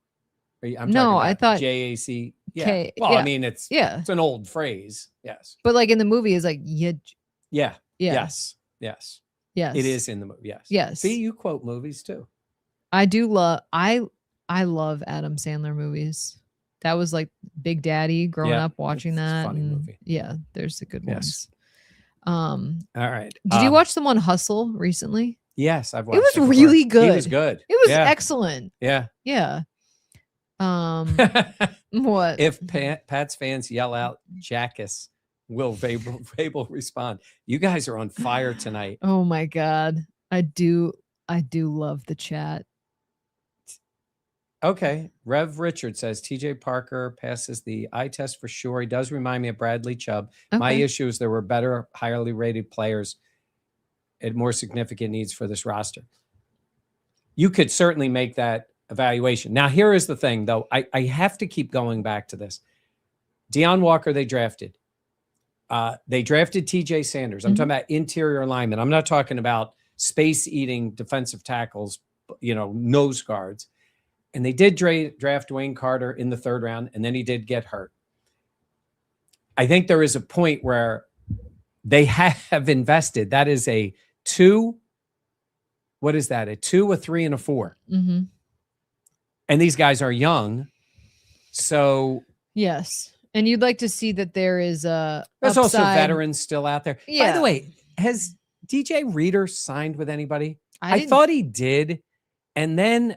I'm no, I thought JAC. Yeah. K, well, yeah. I mean it's an old phrase. Yes, but like in the movie, it's like yeah. Yes. It is in the movie. Yes. Yes. See, you quote movies too. I do love I love Adam Sandler movies. That was like Big Daddy growing up watching that. Funny movie. Yeah, there's the good ones. All right. Did you watch the one Hustle recently? Yes, I've watched it. Was really good. He was good. It was excellent. Yeah. Yeah. What? If Pats fans yell out Jackus, will Vrabel respond? You guys are on fire tonight. Oh my God. I do love the chat. Okay. Rev Richard says TJ Parker passes the eye test for sure. He does remind me of Bradley Chubb. Okay. My issue is there were better, highly rated players and more significant needs for this roster. You could certainly make that evaluation. Now, here is the thing, though. I have to keep going back to this. Deion Walker, they drafted. They drafted TJ Sanders. I'm talking about interior alignment. I'm not talking about space-eating defensive tackles, nose guards. And they did draft Dwayne Carter in the 3rd round, and then he did get hurt. I think there is a point where they have invested. That is a 2. What is that? A 2, a 3, and a 4. Mm-hmm. And these guys are young. So yes. And you'd like to see that there is there's upside. also veterans still out there. Yeah. By the way, has DJ Reader signed with anybody? I thought he did. And then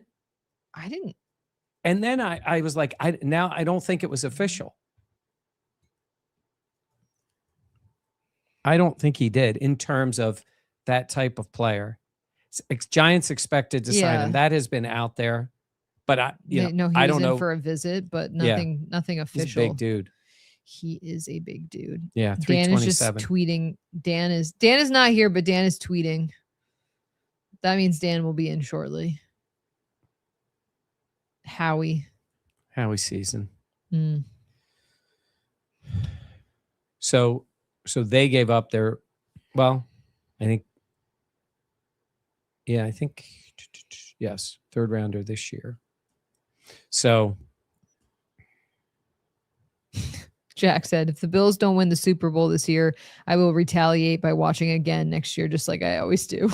I didn't. And then I was like, I don't think it was official. I don't think he did in terms of that type of player. Giants expected to sign him. That has been out there. But I don't know. For a visit, but nothing official. He's a big dude. He is a big dude. Yeah, Dan is just tweeting. Dan is not here, but Dan is tweeting. That means Dan will be in shortly. Howie season. So they gave up their, I think, yes, 3rd rounder this year. So Jack said, if the Bills don't win the Super Bowl this year, I will retaliate by watching again next year, just like I always do.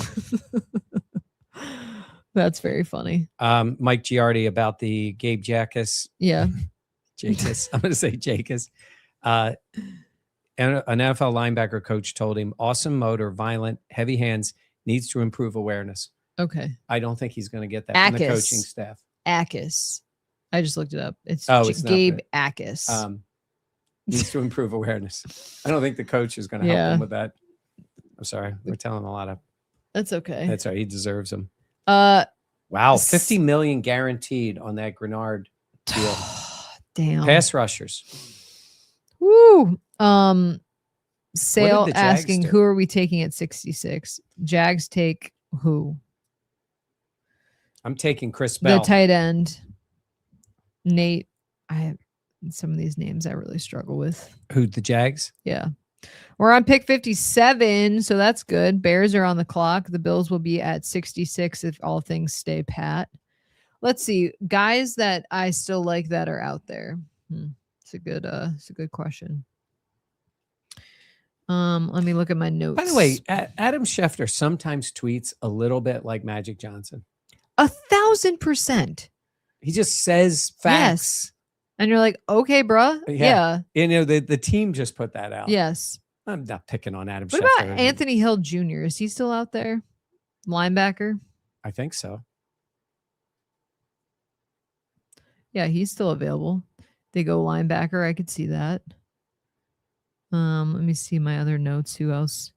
That's very funny. Mike Giardi about the Gabe Jackus. Yeah. Jackus. I'm going to say Jackus. And an NFL linebacker coach told him, awesome motor, violent, heavy hands, needs to improve awareness. Okay. I don't think he's going to get that from the coaching staff. Akis. I just looked it up. It's Gabe Akis. Needs to improve awareness. I don't think the coach is going to help him with that. I'm sorry. We're telling a lot of. That's okay. That's right. He deserves them. Wow. $50 million guaranteed on that Grenard deal. Damn. Pass rushers. Woo. Sale asking, do? who are we taking at 66? Jags take who? I'm taking Chris Bell. The tight end. Nate. I have some of these names I really struggle with. Who, the Jags? Yeah. We're on pick 57, so that's good. Bears are on the clock. The Bills will be at 66 if all things stay pat. Let's see. Guys that I still like that are out there. It's a good question. Let me look at my notes. By the way, Adam Schefter sometimes tweets a little bit like Magic Johnson. 1,000%. He just says facts. Yes. And you're like, okay, bruh. Yeah. The team just put that out. Yes. I'm not picking on Adam What Schefter. about Anthony Hill Jr.? Is he still out there? Linebacker? I think so. Yeah, he's still available. They go linebacker. I could see that. Let me see my other notes. Who else?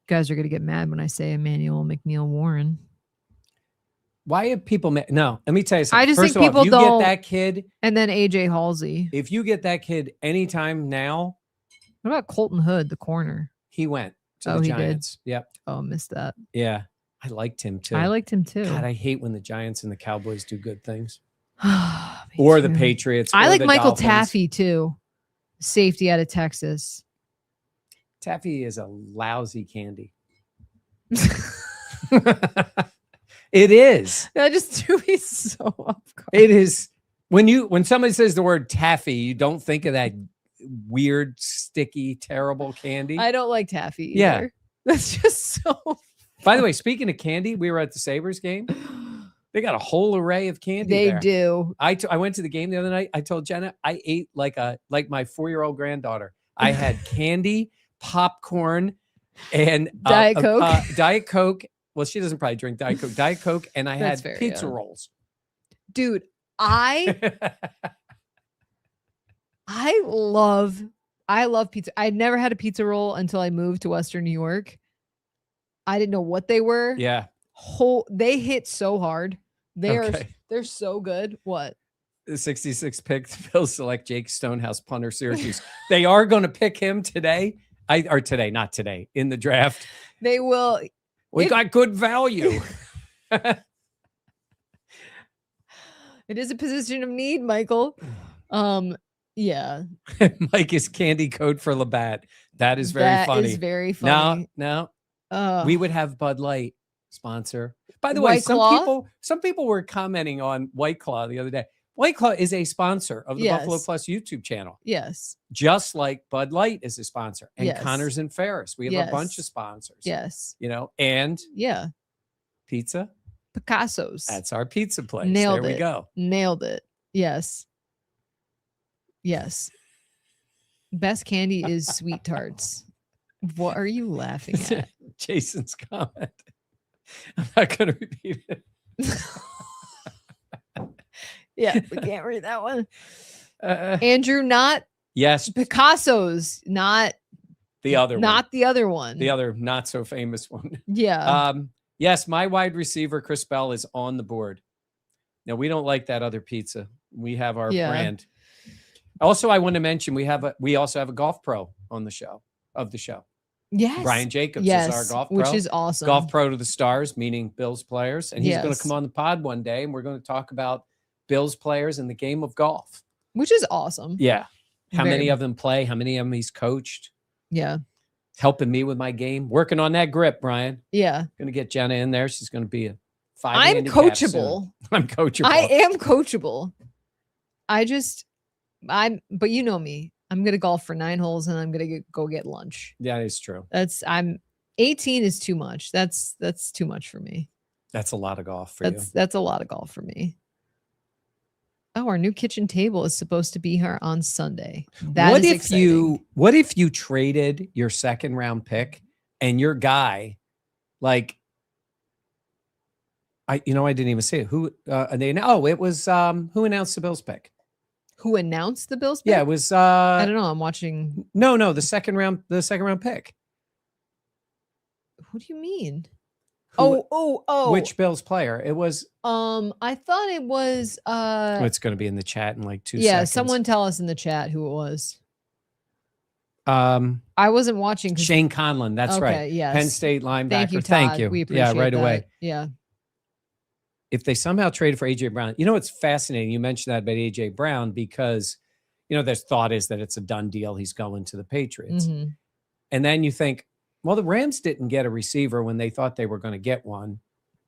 You guys are going to get mad when I say Emmanuel McNeil Warren. Why have people? No, let me tell you something. I just First think of all, people if you don't. get that kid, and then AJ Halsey. If you get that kid anytime now. What about Colton Hood, the corner? He went to the Giants. Did? Yep. Oh, I missed that. Yeah, I liked him too. God, I hate when the Giants and the Cowboys do good things. Or the Patriots. I like Michael Dolphins. Taffy too. Safety out of Texas. Taffy is a lousy candy. It is. That just threw me so off guard. It is. When somebody says the word taffy, you don't think of that weird, sticky, terrible candy. I don't like taffy either. Yeah. That's just so funny. By the way, speaking of candy, we were at the Sabres game. They got a whole array of candy. They do. I went to the game the other night. I told Jenna I ate like my 4-year-old granddaughter. I had candy, popcorn, and Diet Coke. Diet Coke. Well, she doesn't probably drink Diet Coke. Diet Coke, and I had pizza rolls. Dude, I love pizza. I never had a pizza roll until I moved to Western New York. I didn't know what they were. Yeah. They hit so hard. They're so good. What? The 66 pick, the Bills select Jake Stonehouse, punter, Syracuse. They are going to pick him today. Not today, in the draft. They will. We got good value. It is a position of need, Michael. Yeah. Mike is candy code for Labatt. That is very funny. That is very funny. No. We would have Bud Light sponsor. By the way, White Claw? some people were commenting on White Claw the other day. White Claw is a sponsor of the Buffalo Plus YouTube channel. Yes. Just like Bud Light is a sponsor. And Yes. Connors and Ferris. We have a bunch of sponsors. Yes. And Yeah. pizza. Picasso's. That's our pizza place. Nailed there it. we go. Nailed it. Yes. Yes. Best candy is sweet tarts. What are you laughing at? Jason's comment. I'm not going to repeat it. Yeah, we can't read that one. Andrew, not yes, Picasso's, not the other one. Not the other one. The other not so famous one. Yeah. Yes, my wide receiver, Chris Bell, is on the board. Now, we don't like that other pizza. We have our brand. Also, I want to mention we also have a golf pro on the show. Yes. Brian Jacobs is our golf pro. Which is awesome. Golf pro to the stars, meaning Bills players. And he's going to Yes. come on the pod one day, and we're going to talk about Bills players in the game of golf. Which is awesome. Yeah. How Very. many of them play? How many of them he's coached? Yeah. Helping me with my game. Working on that grip, Brian. Yeah. Going to get Jenna in there. She's going to be a 5 I'm handicap coachable. soon. I'm coachable. I am coachable. But you know me. I'm going to golf for 9 holes and I'm going to go get lunch. That is true. 18 is too much. That's too much for me. That's a lot of golf for you. That's a lot of golf for me. Oh, our new kitchen table is supposed to be here on Sunday. What if you traded your second round pick and your guy, like, I didn't even say it. It was who announced the Bills pick? Who announced the Bills pick? Yeah, it was I don't know. I'm watching. No, the second round pick. What do you mean? Who- Oh. Which Bills player? It was I thought it was it's going to be in the chat in like 2 seconds. Yeah, someone tell us in the chat who it was. I wasn't watching. Shane Conlon, that's right. Yes. Penn State linebacker. Thank you, Todd. Thank you. We appreciate right that. away. Yeah. If they somehow traded for AJ Brown, it's fascinating. You mentioned that about AJ Brown because, there's thought is that it's a done deal. He's going to the Patriots. Mm-hmm. And then you think, well, the Rams didn't get a receiver when they thought they were going to get one.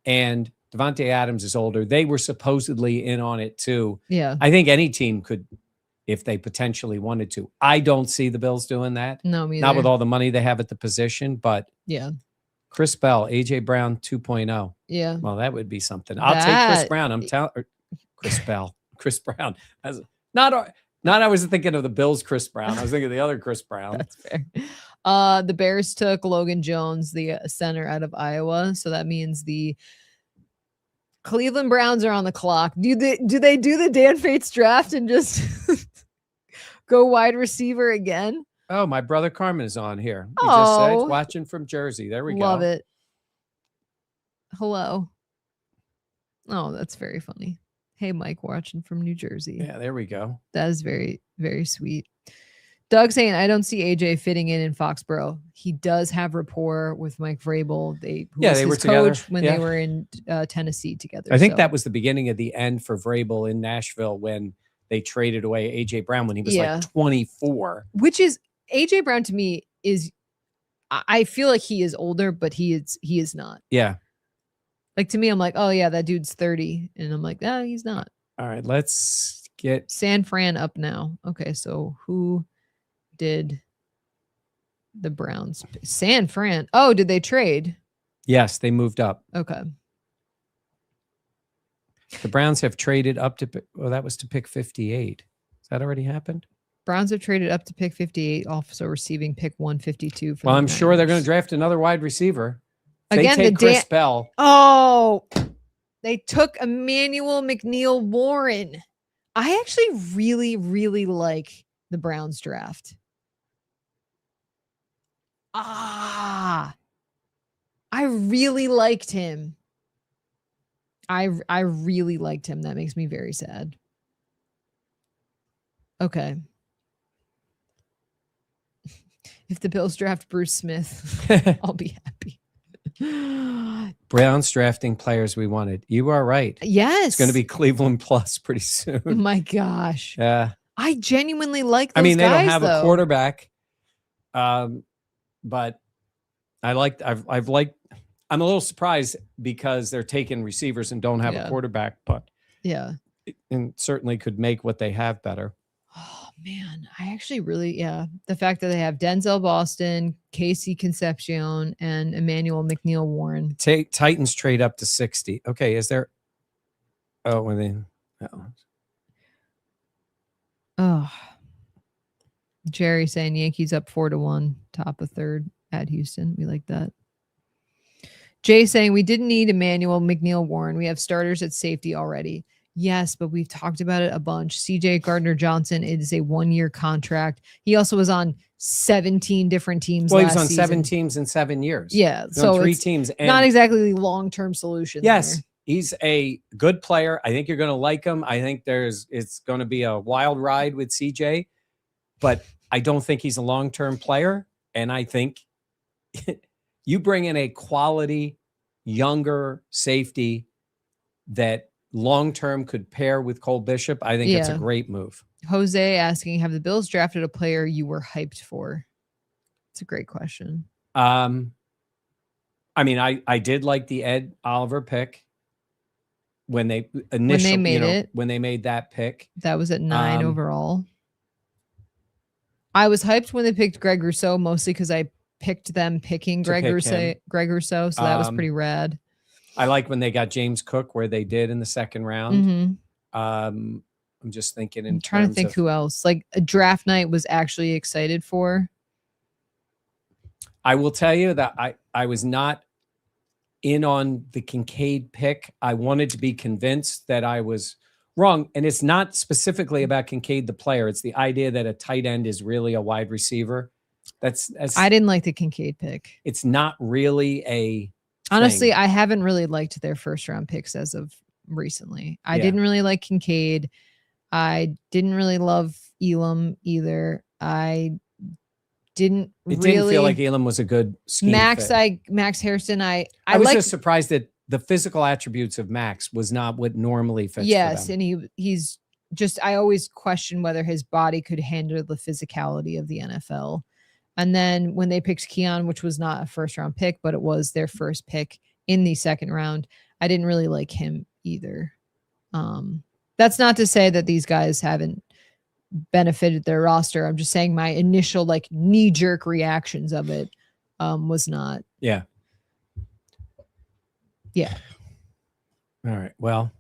And Devontae Adams is older. They were supposedly in on it too. Yeah. I think any team could, if they potentially wanted to. I don't see the Bills doing that. No, me Not with either. all the money they have at the position, but Yeah. Chris Bell, AJ Brown 2.0. Yeah. Well, that would be something. I'll take Chris Brown. I'm telling Chris Bell, Chris Brown. I was thinking of the Bills, Chris Brown. I was thinking of the other Chris Brown. That's fair. The Bears took Logan Jones, the center out of Iowa. So that means the Cleveland Browns are on the clock. Do they do the Dan Fates draft and just go wide receiver again? Oh, my brother Carmen is on here. He just said Oh. watching from Jersey. There we go. Love it. Hello. Oh, that's very funny. Hey, Mike, watching from New Jersey. Yeah, there we go. That is very, very sweet. Doug saying, I don't see AJ fitting in Foxborough. He does have rapport with Mike Vrabel. They were together when they were in Tennessee together. I think so. that was the beginning of the end for Vrabel in Nashville when they traded away AJ Brown when he was like 24. Which is AJ Brown to me is, I feel like he is older, but he is not. Yeah. Like to me, I'm like, oh yeah, that dude's 30, and I'm like, no, he's not. All right, let's get San Fran up now. Okay, so who did the Browns? San Fran. Oh, did they trade? Yes, they moved up. Okay. The Browns have traded up to, that was to pick 58. Has that already happened? Browns have traded up to pick 58, also receiving pick 152. Well, I'm sure they're going to draft another wide receiver. Again, they take Chris Bell. Oh, They took Emmanuel McNeil Warren. I actually really, really like the Browns draft. I really liked him. I really liked him. That makes me very sad. Okay. If the Bills draft Bruce Smith, I'll be happy. Browns drafting players we wanted. You are right. Yes. It's going to be Cleveland plus pretty soon. Oh my gosh. Yeah. I genuinely like those I mean, they guys, don't have though. a quarterback. But I'm a little surprised because they're taking receivers and don't have a quarterback, but yeah. And certainly could make what they have better. Oh man, I actually really, the fact that they have Denzel Boston, Casey Concepcion, and Emmanuel McNeil Warren. Titans trade up to 60. Okay, is there? Oh, when they? Oh, Jerry saying Yankees up 4-1, top of third at Houston. We like that. Jay saying we didn't need Emmanuel McNeil Warren. We have starters at safety already. Yes, but we've talked about it a bunch. CJ Gardner-Johnson, it is a 1-year contract. He also was on 17 different teams. Well, he was last on season. 7 teams in 7 years. Yeah, so 3 it's teams. And not exactly the long-term solution. Yes, there. he's a good player. I think you're going to like him. I think it's going to be a wild ride with CJ, but I don't think he's a long-term player. And I think you bring in a quality, younger safety that long-term could pair with Cole Bishop. I think it's a great move. Jose asking, have the Bills drafted a player you were hyped for? It's a great question. I mean, I did like the Ed Oliver pick when they initially when they made that pick. That was at 9 overall. I was hyped when they picked Greg Rousseau, mostly because I picked them picking Greg Rousseau, so that was pretty rad. I like when they got James Cook where they did in the second round. Mm-hmm. I'm just thinking I'm trying to think who else. Like a draft night was actually excited for. I will tell you that I was not in on the Kincaid pick. I wanted to be convinced that I was wrong. And it's not specifically about Kincaid, the player. It's the idea that a tight end is really a wide receiver. That's I didn't like the Kincaid pick. It's not really a honestly, I haven't really liked their first round picks as of recently. I didn't really like Kincaid. I didn't really love Elam either. It didn't feel like Elam was a good scheme Max Hairston. I was just surprised that the physical attributes of Max was not what normally fits. Yes, and he's just, I always question whether his body could handle the physicality of the NFL. And then when they picked Keon, which was not a first round pick, but it was their first pick in the second round, I didn't really like him either. That's not to say that these guys haven't benefited their roster. I'm just saying my initial like knee jerk reactions of it was not. Yeah. Yeah. All right. Well,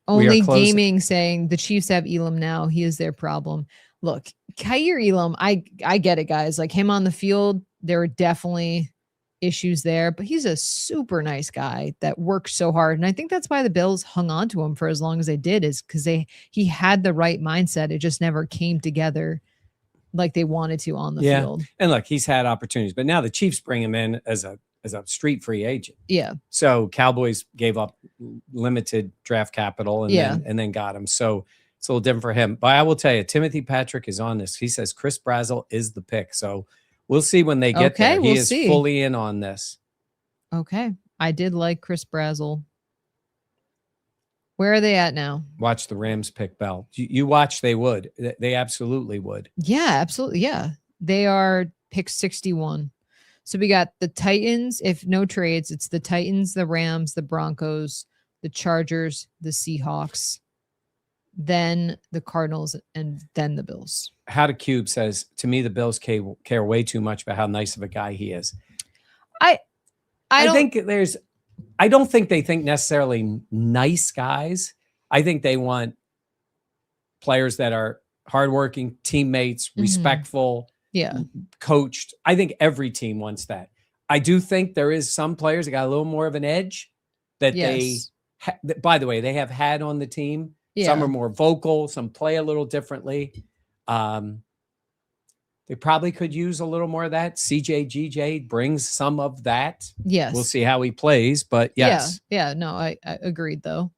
only gaming saying the Chiefs have Elam now. He is their problem. Look, Kaiir Elam, I get it, guys. Like him on the field, there are definitely issues there, but he's a super nice guy that works so hard. And I think that's why the Bills hung on to him for as long as they did, is because he had the right mindset. It just never came together like they wanted to on the field. And look, he's had opportunities, but now the Chiefs bring him in as a street free agent. Yeah. So Cowboys gave up limited draft capital and then got him. So it's a little different for him. But I will tell you, Timothy Patrick is on this. He says Chris Brazzell is the pick. So we'll see when they get there. He is fully in on this. Okay. I did like Chris Brazzell. Where are they at now? Watch the Rams pick Bell. You watch, they would. They absolutely would. Yeah, absolutely. Yeah. They are pick 61. So we got the Titans. If no trades, it's the Titans, the Rams, the Broncos, the Chargers, the Seahawks, then the Cardinals, and then the Bills. How to Cube says, to me, the Bills care way too much about how nice of a guy he is. I don't think they think necessarily nice guys. I think they want players that are hardworking, teammates, respectful, coached. I think every team wants that. I do think there is some players that got a little more of an edge that By the way, they have had on the team. Yeah. Some are more vocal, some play a little differently. They probably could use a little more of that. CJ brings some of that. Yes. We'll see how he plays, but yes. Yeah. No, I agreed though.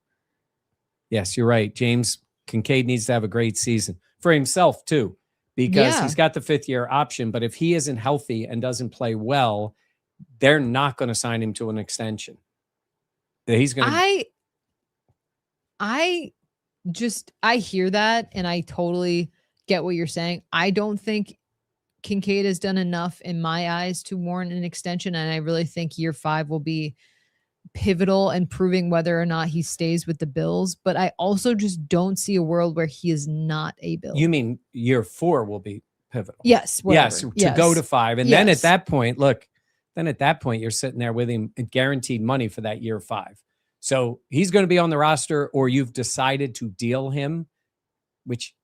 Yes, you're right. James Kincaid needs to have a great season for himself too, because he's got the 5th-year option. But if he isn't healthy and doesn't play well, they're not going to sign him to an extension. He's going to. I hear that and I totally get what you're saying. I don't think Kincaid has done enough in my eyes to warrant an extension. And I really think year 5 will be pivotal in proving whether or not he stays with the Bills. But I also just don't see a world where he is not a Bill. You mean year 4 will be pivotal? Yes. Whatever. Yes. To go to 5. And then at that point, you're sitting there with him guaranteed money for that year 5. So he's going to be on the roster, or you've decided to deal him, which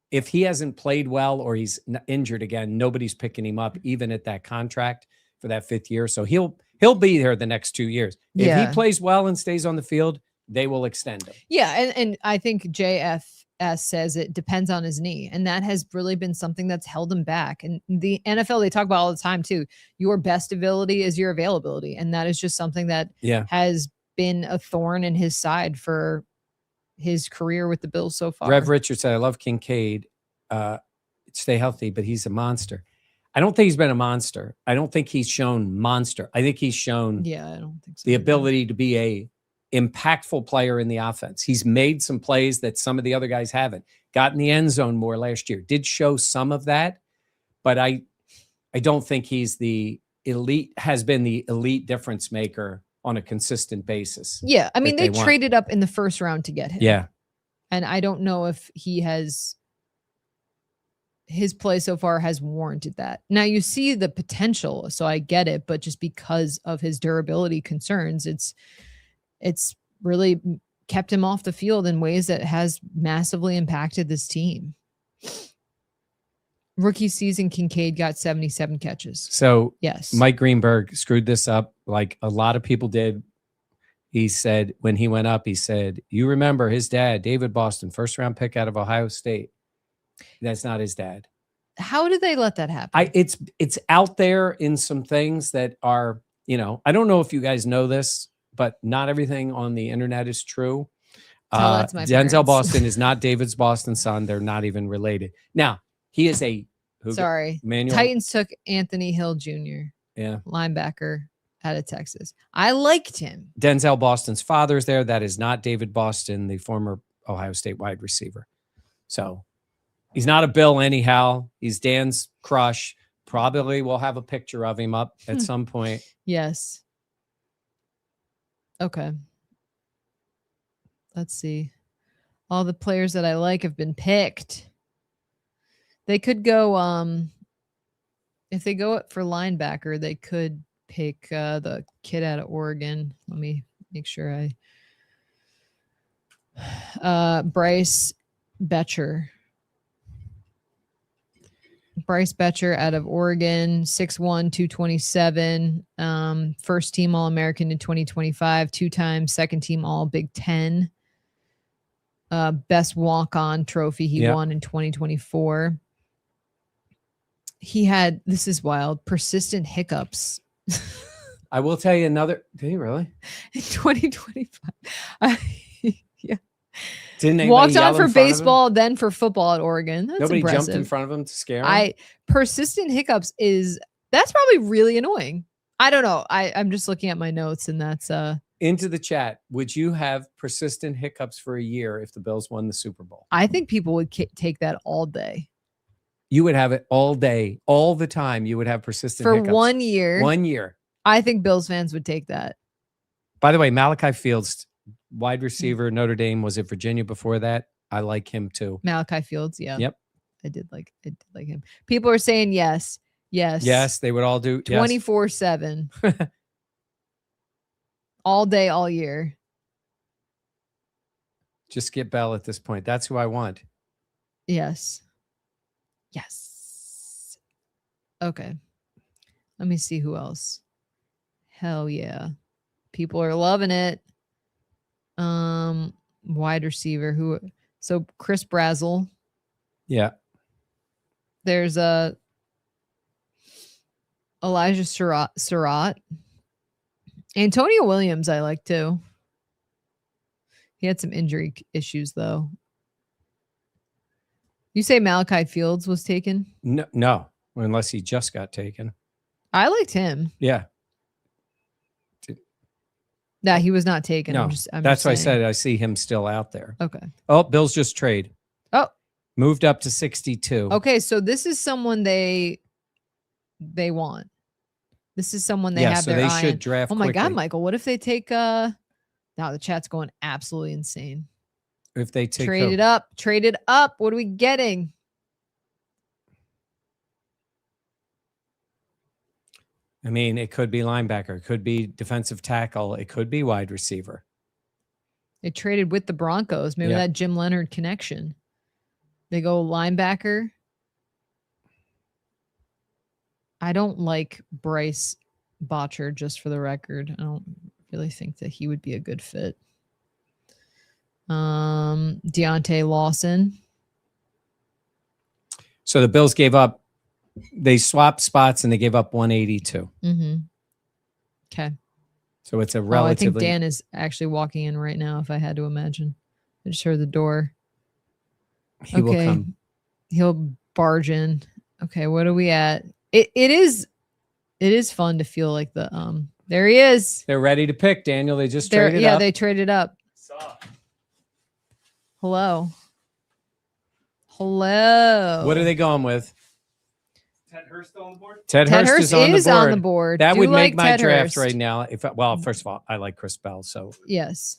if he hasn't played well or he's injured again, nobody's picking him up even at that contract for that 5th year. So he'll be here the next 2 years. If he plays well and stays on the field, they will extend him. Yeah. And I think JFS says it depends on his knee. And that has really been something that's held him back. And the NFL, they talk about all the time too. Your best ability is your availability. And that is just something that has been a thorn in his side for his career with the Bills so far. Rev Richard said, I love Kincaid. Stay healthy, but he's a monster. I don't think he's been a monster. I don't think he's shown monster. I think he's shown I don't think so. The ability to be a impactful player in the offense. He's made some plays that some of the other guys haven't. Got in the end zone more last year. Did show some of that, but I don't think he's has been the elite difference maker on a consistent basis. Yeah. I mean, they traded up in the 1st round to get him. Yeah. And I don't know if his play so far has warranted that. Now you see the potential, so I get it, but just because of his durability concerns, it's really kept him off the field in ways that has massively impacted this team. Rookie season, Kincaid got 77 catches. So yes, Mike Greenberg screwed this up like a lot of people did. He said when he went up, he said, you remember his dad, David Boston, 1st-round pick out of Ohio State. That's not his dad. How did they let that happen? It's out there in some things that are, I don't know if you guys know this, but not everything on the internet is true. Denzel parents. Boston is not David's Boston son. They're not even related. Now, he is Titans took Anthony Hill Jr. Yeah. Linebacker out of Texas. I liked him. Denzel Boston's father's there. That is not David Boston, the former Ohio State wide receiver. So he's not a Bill anyhow. He's Dan's crush. Probably we'll have a picture of him up at some point. Yes. Okay. Let's see. All the players that I like have been picked. They could go, if they go for linebacker, they could pick the kid out of Oregon. Let me make sure Bryce Betcher. Bryce Betcher out of Oregon, 6'1", 227, 1st team All-American in 2025, 2-time 2nd team All Big Ten. Best walk-on trophy he won in 2024. He had, this is wild, persistent hiccups. I will tell you another. Did he really? In 2025. Yeah. Didn't walked on for baseball, then for football at Oregon. That's nobody impressive. Jumped in front of him to scare him? Persistent hiccups that's probably really annoying. I don't know. I'm just looking at my notes and that's into the chat. Would you have persistent hiccups for a year if the Bills won the Super Bowl? I think people would take that all day. You would have it all day, all the time. You would have persistent for hiccups. 1 year. 1 year. I think Bills fans would take that. By the way, Malachi Fields, wide receiver, Notre Dame, was at Virginia before that. I like him too. Malachi Fields, yeah. Yep. I did like him. People are saying yes. Yes, they would all do 24/7. All day, all year. Just get Bell at this point. That's who I want. Yes. Okay. Let me see who else. Hell yeah. People are loving it. Wide receiver who? So Chris Brazel. Yeah. There's Elijah Surratt. Antonio Williams, I like too. He had some injury issues though. You say Malachi Fields was taken? No, unless he just got taken. I liked him. Yeah. Nah, he was not taken. No, that's why I said I see him still out there. Okay. Oh, Bills just trade. Oh, moved up to 62. Okay, so this is someone they want. This is someone they have so their they eye should on. draft. Oh my God, quickly. Michael! What if they take? Now the chat's going absolutely insane. If they take Trade it up. What are we getting? I mean, it could be linebacker, it could be defensive tackle, it could be wide receiver. They traded with the Broncos. Maybe that Jim Leonard connection. They go linebacker. I don't like Bryce Botcher, just for the record. I don't really think that he would be a good fit. Deontay Lawson. So the Bills gave up, they swapped spots and they gave up 182. Mm-hmm. Okay. So it's a I think relatively. Dan is actually walking in right now, if I had to imagine. I just heard the door. He will come. He'll barge in. Okay, what are we at? It is fun to feel like the there he is. They're ready to pick, Daniel. They just traded up. Yeah, they traded up. Hello. What are they going with? Ted Hurst on the board? Ted Hurst is on the board. That Do would like make my Ted draft Hurst. right now. Well, first of all, I like Chris Bell. So Yes.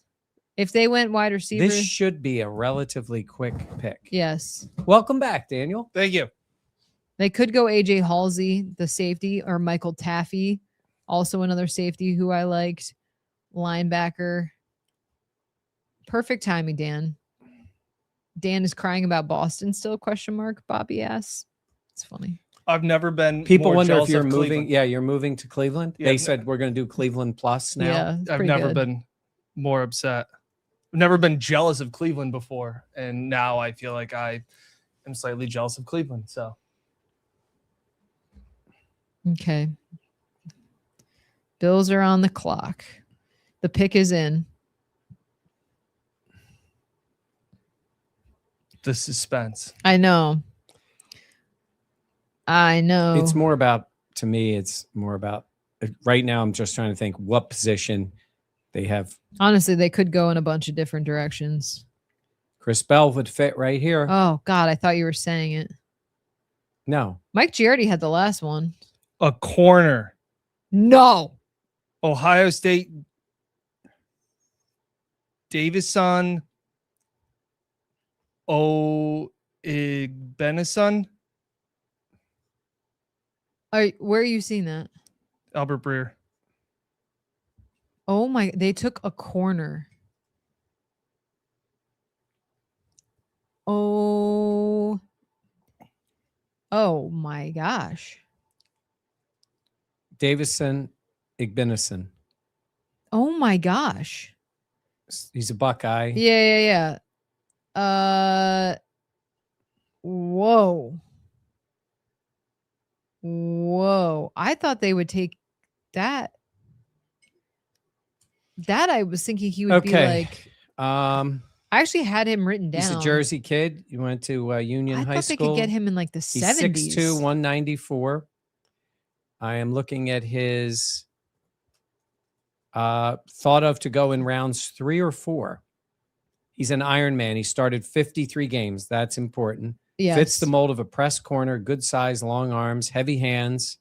If they went wide receiver. this should be a relatively quick pick. Yes. Welcome back, Daniel. Thank you. They could go AJ Halsey, the safety, or Michael Taffy, also another safety who I liked. Linebacker. Perfect timing, Dan. Dan is crying about Boston still, ? Bobby asks. It's funny. I've never been. People more wonder if jealous you're of moving. Cleveland. Yeah, you're moving to Cleveland. Yeah, They said we're going to do Cleveland Plus now. Yeah, it's I've pretty never good. been more upset. I've never been jealous of Cleveland before, and now I feel like I am slightly jealous of Cleveland. So Okay. Bills are on the clock. The pick is in. the suspense. I know. It's more about, to me, it's more about right now. I'm just trying to think what position they have. Honestly, they could go in a bunch of different directions. Chris Bell would fit right here. Oh, God, I thought you were saying it. No. Mike Giardi had the last one. A corner. No. Ohio State. Davison. Benison. Where are you seeing that? Albert Breer. Oh, my. They took a corner. Oh my gosh. Davison Igbenison. Oh my gosh. He's a Buckeye. Yeah. Whoa. I thought they would take that. That I was thinking he would be like. I actually had him written down. He's a Jersey kid. He went to Union High I thought School. they could get him in like the 70s. He's 6'2", 194. I am looking at his thought of to go in rounds 3 or 4. He's an Iron Man. He started 53 games. That's important. Yes. Fits the mold of a press corner, good size, long arms, heavy hands,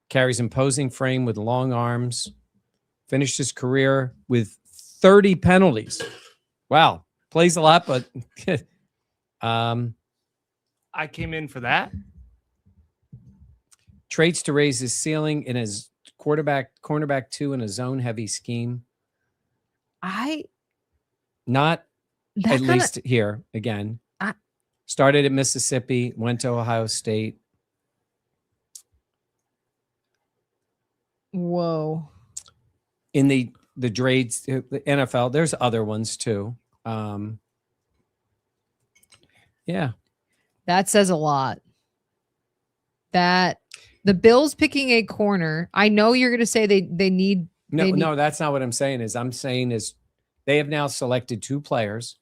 carries imposing frame with long arms, finished his career with 30 penalties. Wow. Plays a lot, but I came in for that. traits to raise his ceiling in his cornerback 2 in a zone heavy scheme. Not at least here again. Started at Mississippi, went to Ohio State. Whoa. In the the trades, the NFL. There's other ones too. Yeah. That says a lot. That the Bills picking a corner. I know you're going to say they need. No, that's not what I'm saying. I'm saying they have now selected 2 players.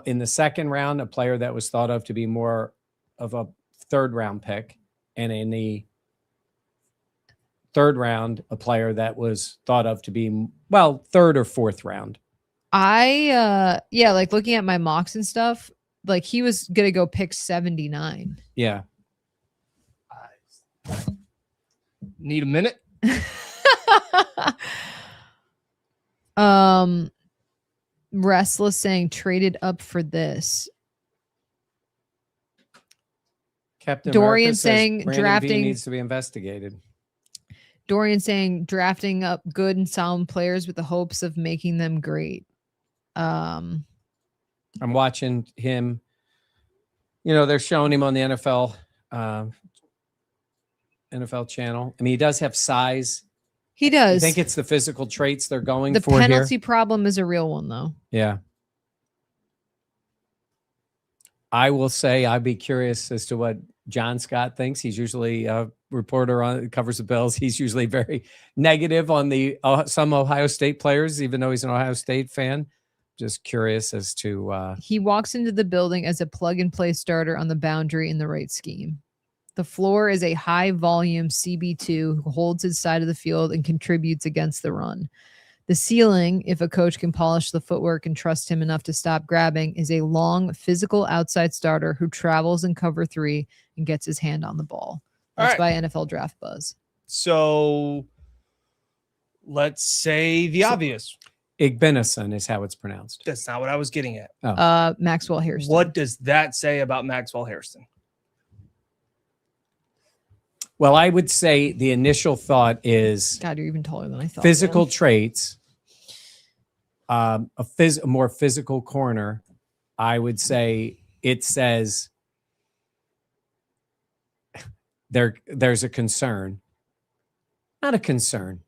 In the second round, a player that was thought of to be more of a third round pick, and in the third round, a player that was thought of to be, well, third or fourth round. Like looking at my mocks and stuff, like he was going to go pick 79. Yeah. Need a minute? Restless saying traded up for this. Captain Dorian America says saying Brandon drafting V needs to be investigated. Dorian saying drafting up good and sound players with the hopes of making them great. I'm watching him. You know, they're showing him on the NFL channel. I mean, he does have size. He does. I think it's the physical traits they're going the for here. The penalty problem is a real one, though. Yeah. I will say I'd be curious as to what John Scott thinks. He's usually a reporter covers the Bills. He's usually very negative on the some Ohio State players, even though he's an Ohio State fan. Just curious as to. He walks into the building as a plug-and-play starter on the boundary in the right scheme. The floor is a high-volume CB2 who holds his side of the field and contributes against the run. The ceiling, if a coach can polish the footwork and trust him enough to stop grabbing, is a long, physical outside starter who travels in cover 3 and gets his hand on the ball. That's by NFL Draft Buzz. So let's say the obvious. Igbenison is how it's pronounced. That's not what I was getting at. Oh. Maxwell Hairston. What does that say about Maxwell Hairston? Well, I would say the initial thought is God, you're even taller than I thought. physical traits, a more physical corner. I would say it says there's a concern, not a concern,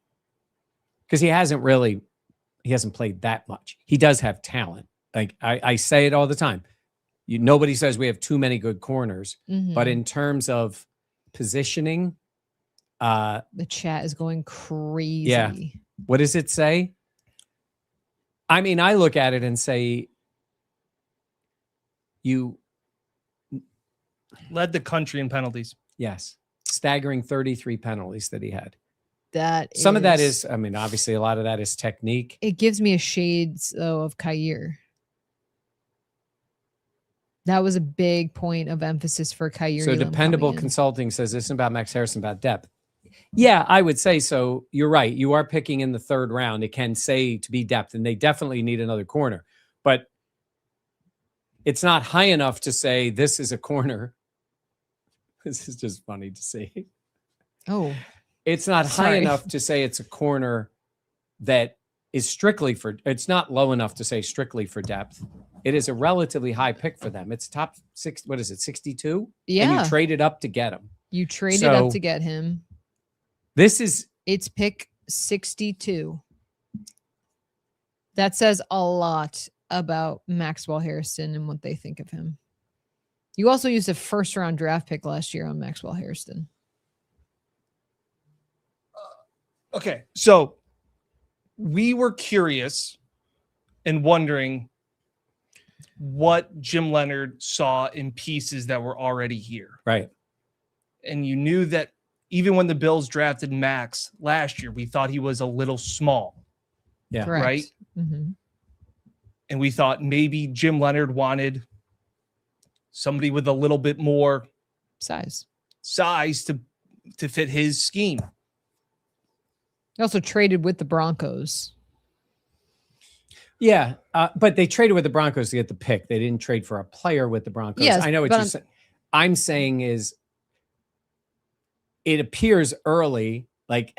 because he hasn't played that much. He does have talent. Like I say it all the time. Nobody says we have too many good corners, but in terms of positioning, the chat is going crazy. Yeah. What does it say? I mean, I look at it and say, you led the country in penalties. Yes, staggering 33 penalties that he had. Some of that is, I mean, obviously a lot of that is technique. It gives me a shades of Kyer. That was a big point of emphasis for Kyer. So Dependable Consulting says this isn't about Max Harrison, about depth. Yeah, I would say so. You're right. You are picking in the third round. It can say to be depth, and they definitely need another corner. But it's not high enough to say this is a corner. This is just funny to see. Oh. It's not high enough to say it's a corner that is strictly for, it's not low enough to say strictly for depth. It is a relatively high pick for them. It's top 6. What is it? 62? Yeah. And you traded up to get him. You traded up to get him. It's pick 62. That says a lot about Maxwell Hairston and what they think of him. You also used a first round draft pick last year on Maxwell Hairston. Okay. So we were curious and wondering what Jim Leonard saw in pieces that were already here. Right. And you knew that even when the Bills drafted Max last year, we thought he was a little small. Yeah. Correct. Right. Mm-hmm. And we thought maybe Jim Leonard wanted somebody with a little bit more size to fit his scheme. He also traded with the Broncos. Yeah, but they traded with the Broncos to get the pick. They didn't trade for a player with the Broncos. Yes, I know what you're saying. I'm saying is it appears early, like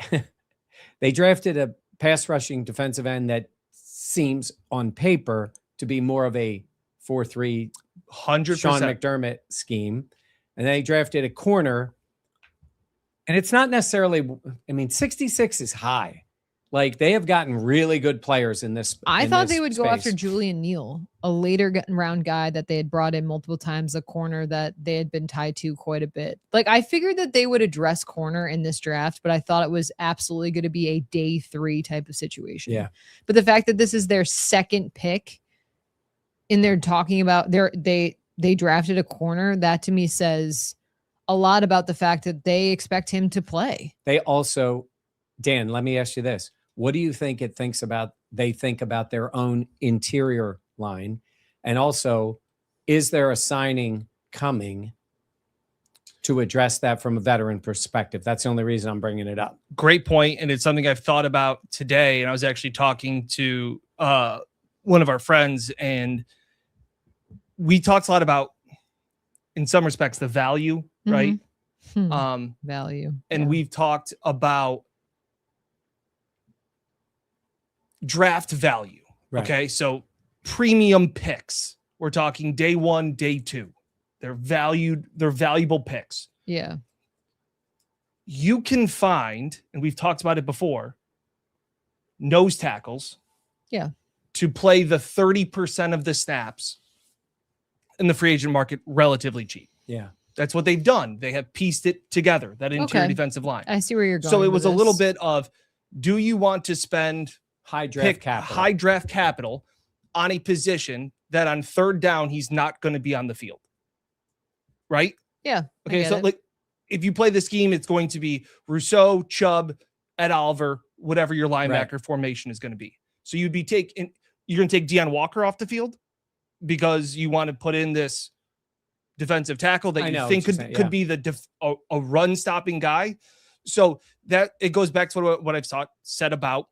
they drafted a pass rushing defensive end that seems on paper to be more of a 4-3 100% Sean McDermott scheme. And they drafted a corner. And it's not necessarily, I mean, 66 is high. Like they have gotten really good players in this. I in thought this they would go after space. Julian Neal, a later round guy that they had brought in multiple times, a corner that they had been tied to quite a bit. Like I figured that they would address corner in this draft, but I thought it was absolutely going to be a day 3 type of situation. Yeah. But the fact that this is their second pick and they're talking about they drafted a corner, that to me says a lot about the fact that they expect him to play. They also, Dan, let me ask you this. What do you think they think about their own interior line? And also, is there a signing coming to address that from a veteran perspective? That's the only reason I'm bringing it up. Great point, and it's something I've thought about today. And I was actually talking to one of our friends, and we talked a lot about, in some respects, the value, right? Value. And we've talked about draft value. Right. Okay. So premium picks, we're talking day 1, day 2. They're valuable picks. Yeah. You can find, and we've talked about it before, nose tackles. Yeah. To play the 30% of the snaps in the free agent market relatively cheap. Yeah. That's what they've done. They have pieced it together, that interior defensive line. I see where you're going. So it was a with little this. bit of, do you want to spend High draft capital on a position that on third down, he's not going to be on the field? Right? Yeah. Okay. So like if you play the scheme, it's going to be Rousseau, Chubb, Ed Oliver, whatever your linebacker formation is going to be. So you're going to take Deion Walker off the field because you want to put in this defensive tackle that you think could be a run stopping guy. So that it goes back to what I've said about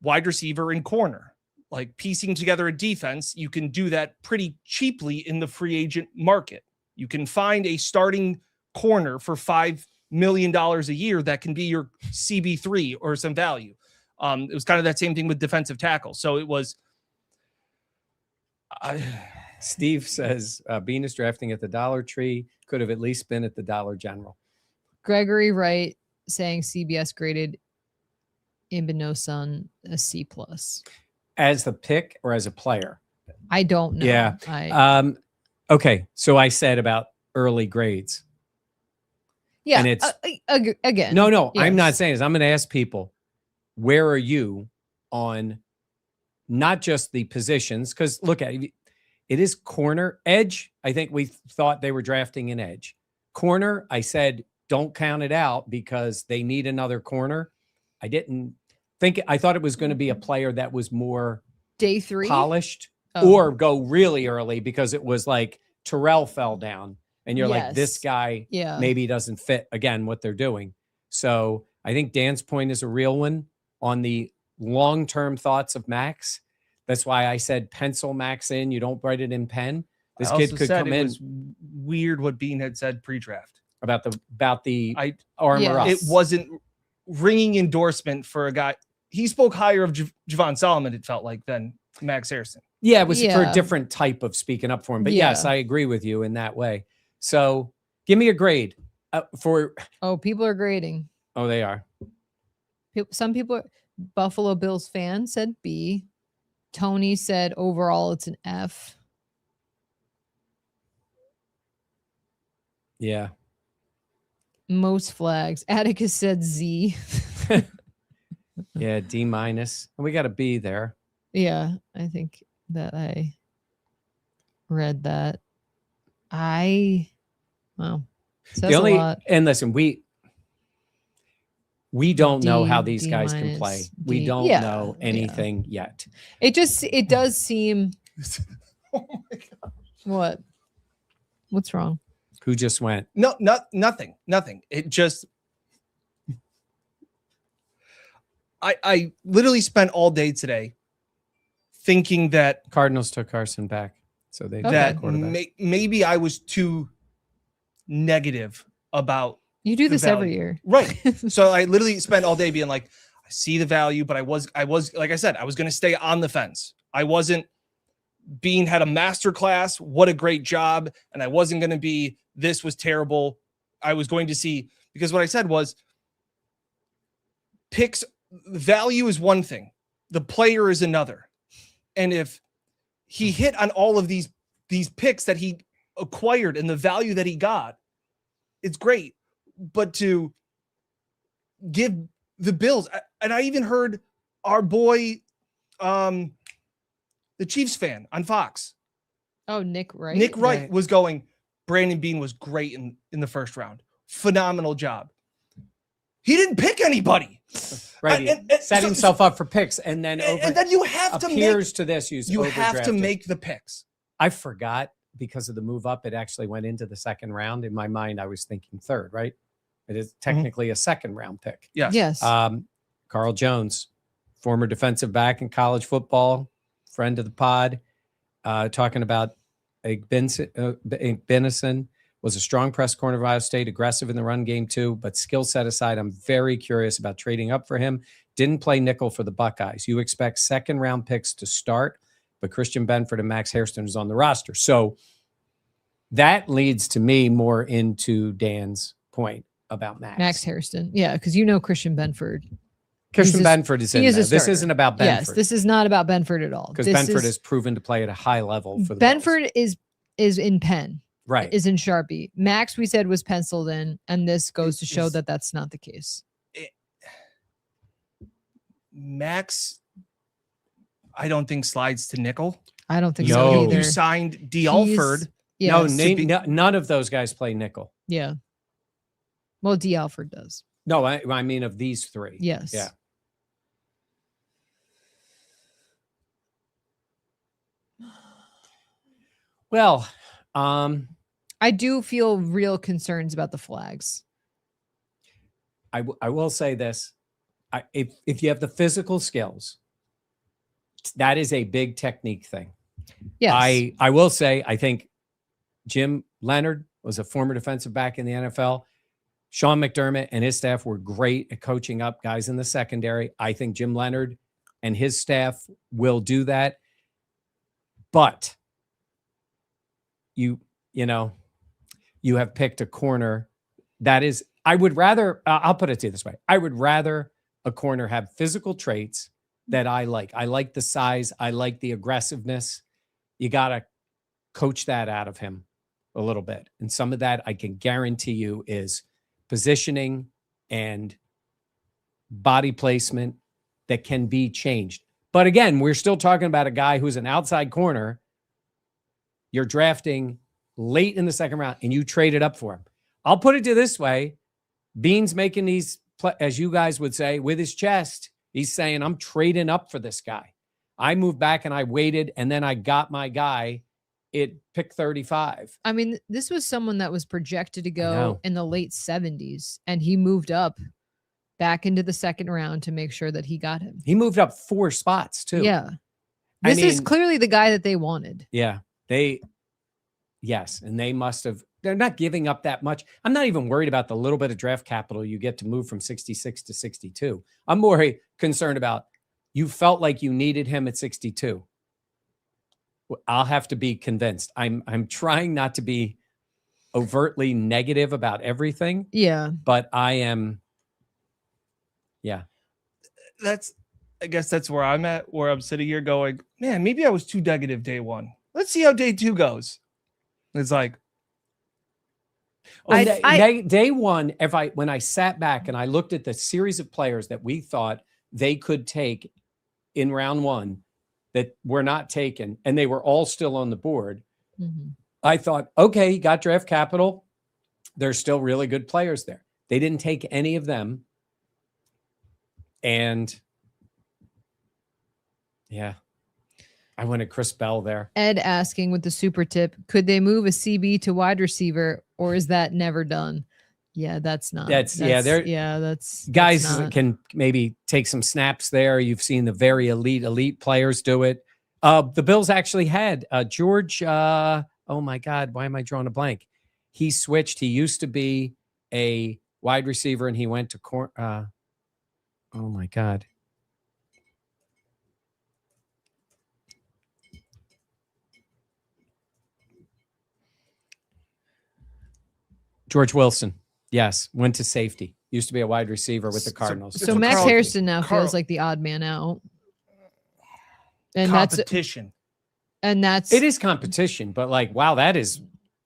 wide receiver and corner, like piecing together a defense. You can do that pretty cheaply in the free agent market. You can find a starting corner for $5 million a year that can be your CB3 or some value. It was kind of that same thing with defensive tackle. So it was. Steve says Bean is drafting at the Dollar Tree. Could have at least been at the Dollar General. Gregory Wright saying CBS graded Ibn a C+. As the pick or as a player? I don't know. Yeah. Okay. So I said about early grades. Yeah. And it's again. No, yes. I'm not saying this. I'm going to ask people, where are you on not just the positions? Because look at it. It is corner. Edge, I think we thought they were drafting an edge. Corner, I said, don't count it out because they need another corner. I didn't think, I thought it was going to be a player that was more day 3 polished or go really early because it was like Terrell fell down and you're like, this guy maybe doesn't fit again what they're doing. So I think Dan's point is a real one on the long-term thoughts of Max. That's why I said pencil Max in. You don't write it in pen. This kid could come in. It was weird what Bean had said pre-draft about the armor up. It wasn't ringing endorsement for a guy. He spoke higher of Javon Solomon, it felt like, than Max Harrison. Yeah, it was for a different type of speaking up for him. But yes, I agree with you in that way. So give me a grade for. Oh, people are grading. Oh, they are. Some people, Buffalo Bills fans said B. Tony said overall it's an F. Yeah. Most flags. Atticus said Z. Yeah, D-. We got a B there. Yeah, I think that I read that. Wow. Says a lot. And listen, we don't know how these guys can play. We don't know anything yet. It does seem. Oh my God. What's wrong? Who just went? No, nothing. It just, I literally spent all day today thinking that Cardinals took Carson back. So they maybe I was too negative about. You do this value. every year. Right. So I literally spent all day being like, I see the value, but I was, like I said, I was going to stay on the fence. I wasn't. Bean had a master class. What a great job. And I wasn't going to be, this was terrible. I was going to see, because what I said was picks value is one thing, the player is another. And if he hit on all of these picks that he acquired and the value that he got, it's great. But to give the Bills, and I even heard our boy, the Chiefs fan on Fox. Oh, Nick Wright. Nick Wright was going, Brandon Bean was great in the first round. Phenomenal job. He didn't pick anybody. Right. He set himself up for picks, and then you have to appears to this use. You have to make the picks. I forgot because of the move up. It actually went into the second round. In my mind, I was thinking third. Right. It is technically a second round pick. Yes. Yes. Carl Jones, former defensive back in college football, friend of the pod, talking about Benison was a strong press corner of Ohio State, aggressive in the run game too, but skill set aside, I'm very curious about trading up for him. Didn't play nickel for the Buckeyes. You expect second round picks to start, but Christian Benford and Max Hairston is on the roster. So that leads to me more into Dan's point about Max Hairston. Yeah, because Christian Benford. Christian Benford is in there. This isn't about Benford. Yes, this is not about Benford at all. Because Benford has proven to play at a high level for the Benford is in Penn. Right. Is in Sharpie. Max, we said, was penciled in, and this goes to show that that's not the case. Max, I don't think slides to nickel. I don't think so either. You signed D. Alford. Yes. No, none of those guys play nickel. Yeah. Well, D. Alford does. No, I mean of these three. Yes. Yeah. Well, I do feel real concerns about the flags. I will say this. If you have the physical skills, that is a big technique thing. Yes. I will say, I think Jim Leonard was a former defensive back in the NFL. Sean McDermott and his staff were great at coaching up guys in the secondary. I think Jim Leonard and his staff will do that. But you have picked a corner that is, I would rather, I'll put it to you this way. I would rather a corner have physical traits that I like. I like the size. I like the aggressiveness. You got to coach that out of him a little bit. And some of that I can guarantee you is positioning and body placement that can be changed. But again, we're still talking about a guy who's an outside corner. You're drafting late in the second round and you traded up for him. I'll put it to this way. Bean's making these, as you guys would say, with his chest. He's saying, I'm trading up for this guy. I moved back and I waited, and then I got my guy at pick 35. I mean, this was someone that was projected to go in the late 70s, and he moved up back into the second round to make sure that he got him. He moved up 4 spots too. Yeah. This is clearly the guy that they wanted. Yeah. Yes. And they must have, they're not giving up that much. I'm not even worried about the little bit of draft capital you get to move from 66 to 62. I'm more concerned about you felt like you needed him at 62. I'll have to be convinced. I'm trying not to be overtly negative about everything. Yeah. But I am. Yeah. I guess that's where I'm at, where I'm sitting here going, man, maybe I was too negative day one. Let's see how day 2 goes. It's like, day one, when I sat back and I looked at the series of players that we thought they could take in round 1 that were not taken, and they were all still on the board, I thought, okay, got draft capital. There's still really good players there. They didn't take any of them. And yeah, I went at Chris Bell there. Ed asking with the super tip, could they move a CB to wide receiver, or is that never done? Yeah, that's that's guys that can maybe take some snaps there. You've seen the very elite players do it. The Bills actually had George. Oh my God, why am I drawing a blank? He switched. He used to be a wide receiver and he went to oh my God. George Wilson. Yes, went to safety. Used to be a wide receiver with the So- Cardinals. So So Max Carl- Harrison now Carl- feels like the odd man out. And that's Competition. It is competition, but like, wow, that is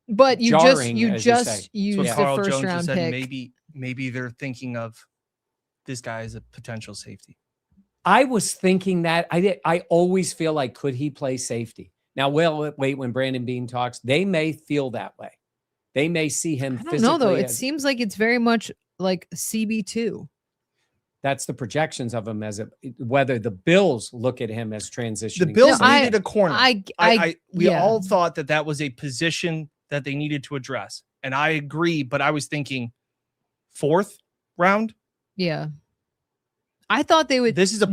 but you jarring, you as you just say. That's used what the Carl first Jones has round said. pick. Maybe they're thinking of this guy as a potential safety. I was thinking that I always feel like, could he play safety? Now, wait, when Brandon Bean talks, they may feel that way. They may see him I don't physically. know though. It seems like it's very much like CB2. That's the projections of him as whether the Bills look at him as transitioning. The Bills No, needed a corner. We yeah. all thought that was a position that they needed to address. And I agree, but I was thinking 4th round. Yeah. I thought they would. This is a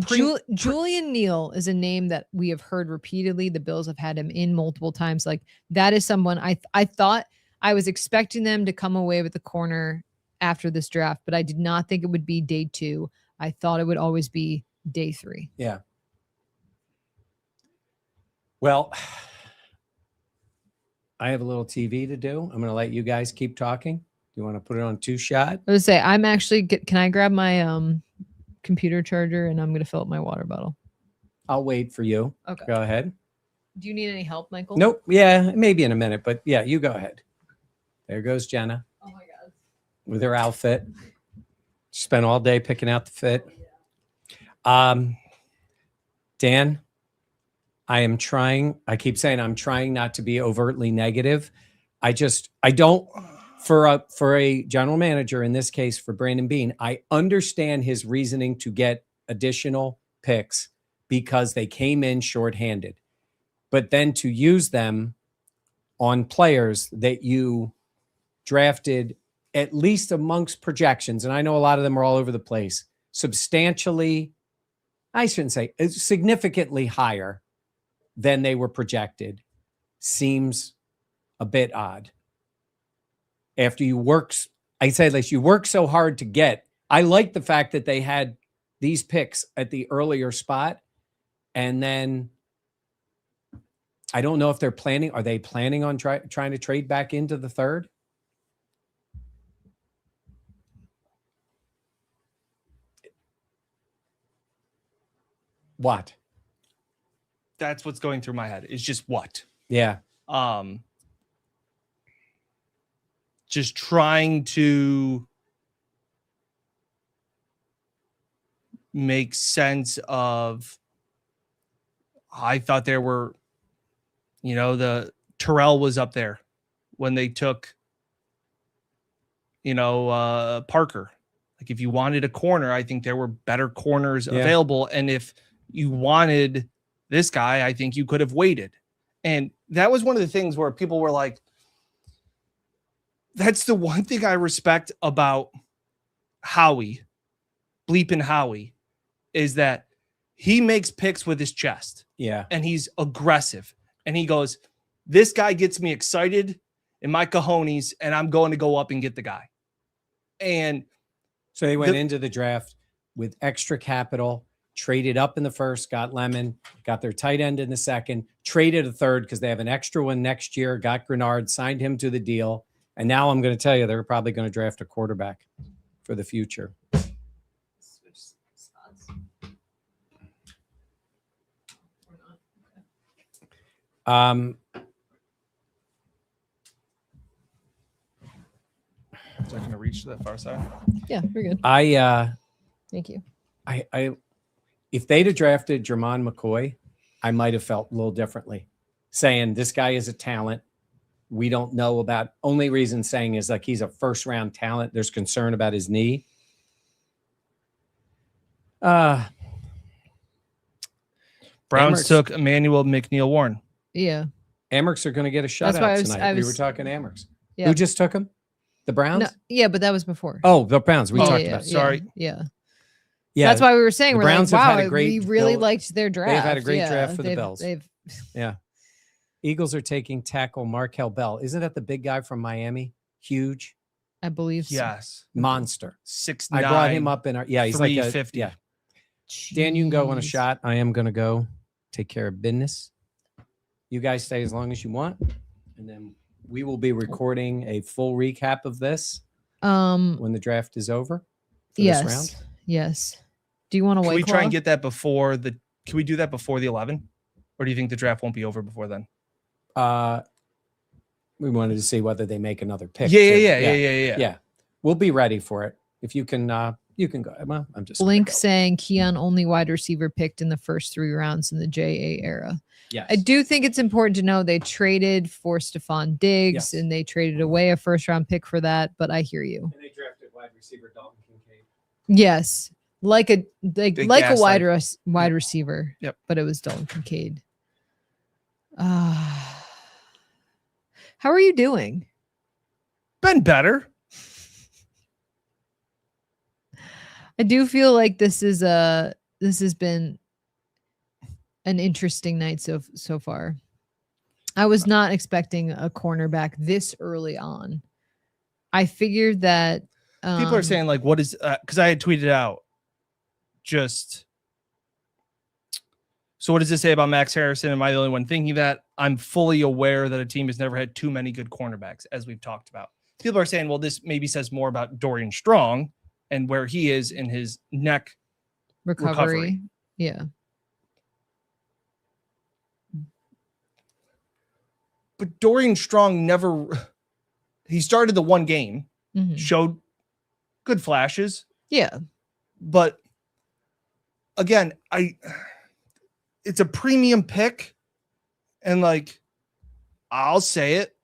Julian Neal is a name that we have heard repeatedly. The Bills have had him in multiple times. Like that is someone I thought I was expecting them to come away with the corner after this draft, but I did not think it would be day 2. I thought it would always be day 3. Yeah. Well, I have a little TV to do. I'm going to let you guys keep talking. Do you want to put it on 2-shot? I would say I'm actually. Can I grab my computer charger and I'm going to fill up my water bottle? I'll wait for you. Okay. Go ahead. Do you need any help, Michael? Nope. Yeah, maybe in a minute, but yeah, you go ahead. There goes Jenna Oh my god. with her outfit. Spent all day picking out the fit. Dan, I keep saying I'm trying not to be overtly negative. I don't, for a general manager, in this case, for Brandon Bean, I understand his reasoning to get additional picks because they came in shorthanded, but then to use them on players that you drafted at least amongst projections, and I know a lot of them are all over the place, substantially, I shouldn't say, significantly higher than they were projected, seems a bit odd. After you work, I say this, you work so hard to get. I like the fact that they had these picks at the earlier spot, and then I don't know if they're planning. Are they planning on trying to trade back into the 3rd? What? That's what's going through my head. It's just what? Yeah. Just trying to make sense of. I thought there were, the Terrell was up there when they took, Parker. Like if you wanted a corner, I think there were better corners available. And if you wanted this guy, I think you could have waited. And that was one of the things where people were like, that's the one thing I respect about Howie, bleeping Howie, is that he makes picks with his chest. Yeah. And he's aggressive. And he goes, this guy gets me excited in my cojones, and I'm going to go up and get the guy. And so they went into the draft with extra capital, traded up in the 1st, got Lemon, got their tight end in the 2nd, traded a 3rd because they have an extra one next year, got Grenard, signed him to the deal. And now I'm going to tell you, they're probably going to draft a quarterback for the future. Is that going to reach to that far side? Yeah, we're good. Thank you. I if they'd have drafted Jermon McCoy, I might have felt a little differently, saying this guy is a talent. We don't know about. Only reason saying is like he's a 1st-round talent. There's concern about his knee. Browns took Emmanuel McNeil-Warren. Yeah. Amherst are going to get a shutout tonight. We were talking Amherst. Yeah. Who just took him? The Browns? No, yeah, but that was before. Oh, the Browns. We talked about. Sorry. Yeah. Yeah. That's why we were saying the we're Browns like, have wow, had a great we really build. liked their draft. They've had a great draft for the Bills. They've Yeah. Eagles are taking tackle Markel Bell. Isn't that the big guy from Miami? Huge. I believe so. Yes. Monster. 6'9". I brought him up in our he's like a 350. yeah. Dan, you can go on a Jeez. shot. I am gonna go take care of business. You guys stay as long as you want, and then we will be recording a full recap of this Um, when the draft is over. for this round? Yes. Do you want to Can wait? we try and get that before the? Can we do that before the 11? Or do you think the draft won't be over before then? We wanted to see whether they make another pick. Yeah. We'll be ready for it. If you can go. Well, I'm just Blink saying Keon only wide receiver picked in the first 3 rounds in the JA era. Yes. I do think it's important to know they traded for Stephon Diggs and they traded away a first round pick for that. But I hear you. And they drafted wide receiver Dalton Kincaid. Yes, like a wide receiver. Yep. But it was Dalton Kincaid. How are you doing? Been better. I do feel like this has been an interesting night so far. I was not expecting a cornerback this early on. I figured that people are saying like, what is, because I had tweeted out just, so what does this say about Max Harrison? Am I the only one thinking that? I'm fully aware that a team has never had too many good cornerbacks, as we've talked about. People are saying, well, this maybe says more about Dorian Strong and where he is in his neck recovery. Yeah. But Dorian Strong he started the one game, showed good flashes. Yeah. But again, it's a premium pick. And like, I'll say it.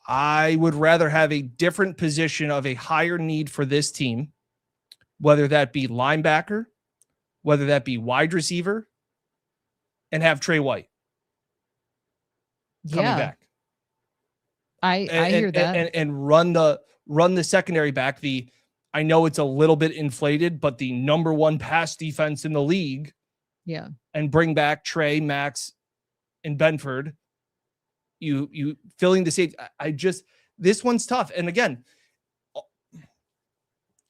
I would rather have a different position of a higher need for this team, whether that be linebacker, whether that be wide receiver, and have Trey White coming back. I hear that. And run the secondary back. I know it's a little bit inflated, but the number 1 pass defense in the league. Yeah. And bring back Trey, Max, and Benford. You filling the safety. This one's tough. And again,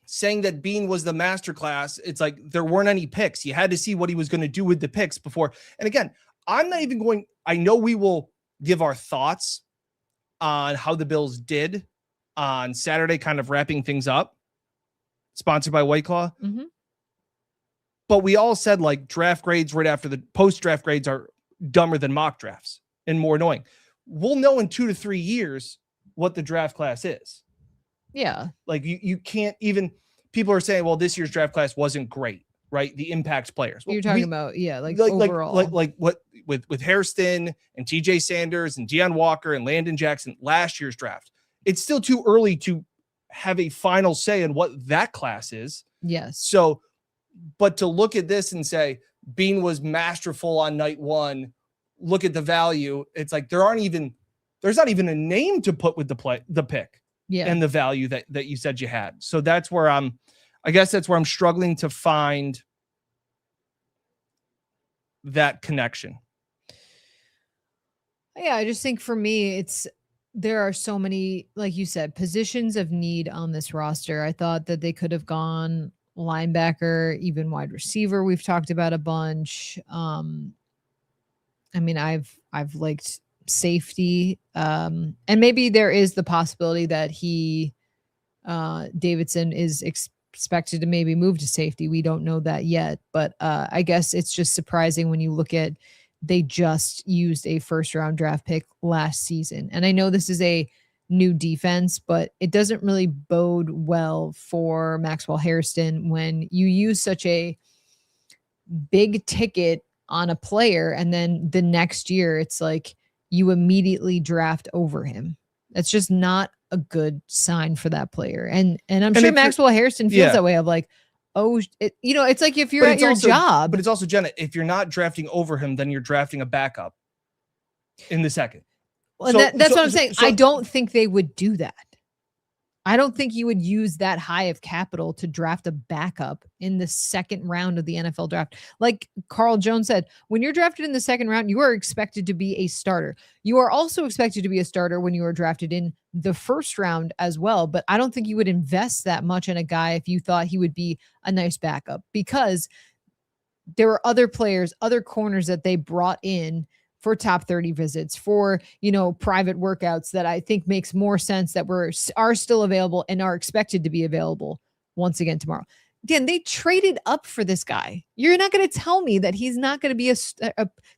saying that Bean was the masterclass, it's like there weren't any picks. You had to see what he was going to do with the picks before. And again, I'm not even going. I know we will give our thoughts on how the Bills did on Saturday, kind of wrapping things up. Sponsored by White Claw. Mm-hmm. But we all said like draft grades right after the post-draft grades are dumber than mock drafts and more annoying. We'll know in 2 to 3 years what the draft class is. Yeah. Like you can't even, people are saying, well, this year's draft class wasn't great, right? The impact players. You're talking about, overall. Like what with Hairston and TJ Sanders and Deion Walker and Landon Jackson last year's draft. It's still too early to have a final say in what that class is. Yes. So, but to look at this and say Bean was masterful on night 1, look at the value. It's like there's not even a name to put with the pick and the value that you said you had. So that's where I'm struggling to find that connection. Yeah. I just think for me, there are so many, like you said, positions of need on this roster. I thought that they could have gone linebacker, even wide receiver. We've talked about a bunch. I mean, I've liked safety. And maybe there is the possibility that Davidson is expected to maybe move to safety. We don't know that yet, but I guess it's just surprising when you look at, they just used a first round draft pick last season. And I know this is a new defense, but it doesn't really bode well for Maxwell Hairston when you use such a big ticket on a player and then the next year it's like you immediately draft over him. That's just not a good sign for that player. And I'm sure Maxwell Hairston feels that way of like, it's like if you're at your job. But it's also, Jenna, if you're not drafting over him, then you're drafting a backup in the second. Well, that's what I'm saying. I don't think they would do that. I don't think you would use that high of capital to draft a backup in the second round of the NFL draft. Like Carl Jones said, when you're drafted in the second round, you are expected to be a starter. You are also expected to be a starter when you are drafted in the first round as well. But I don't think you would invest that much in a guy if you thought he would be a nice backup, because there were other players, other corners that they brought in for top 30 visits, for, private workouts that I think makes more sense that are still available and are expected to be available once again tomorrow. Dan, they traded up for this guy. You're not going to tell me that he's not going to be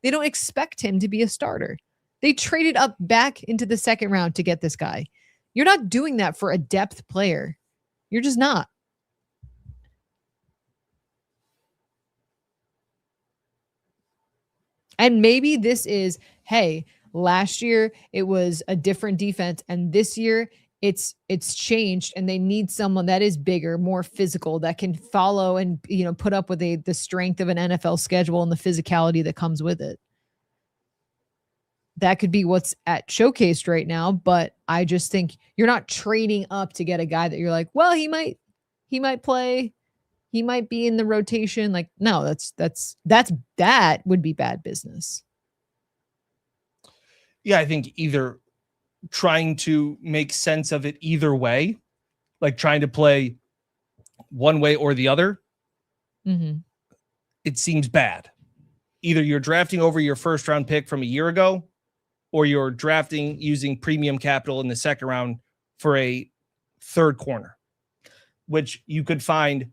they don't expect him to be a starter. They traded up back into the second round to get this guy. You're not doing that for a depth player. You're just not. And maybe this is, hey, last year it was a different defense, and this year it's changed, and they need someone that is bigger, more physical, that can follow and put up with the strength of an NFL schedule and the physicality that comes with it. That could be what's at showcased right now, but I just think you're not trading up to get a guy that you're like, well, he might play. He might be in the rotation. Like, no, that would be bad business. Yeah, I think either trying to make sense of it either way, like trying to play one way or the other, it seems bad. Either you're drafting over your first round pick from a year ago, or you're drafting using premium capital in the second round for a third corner, which you could find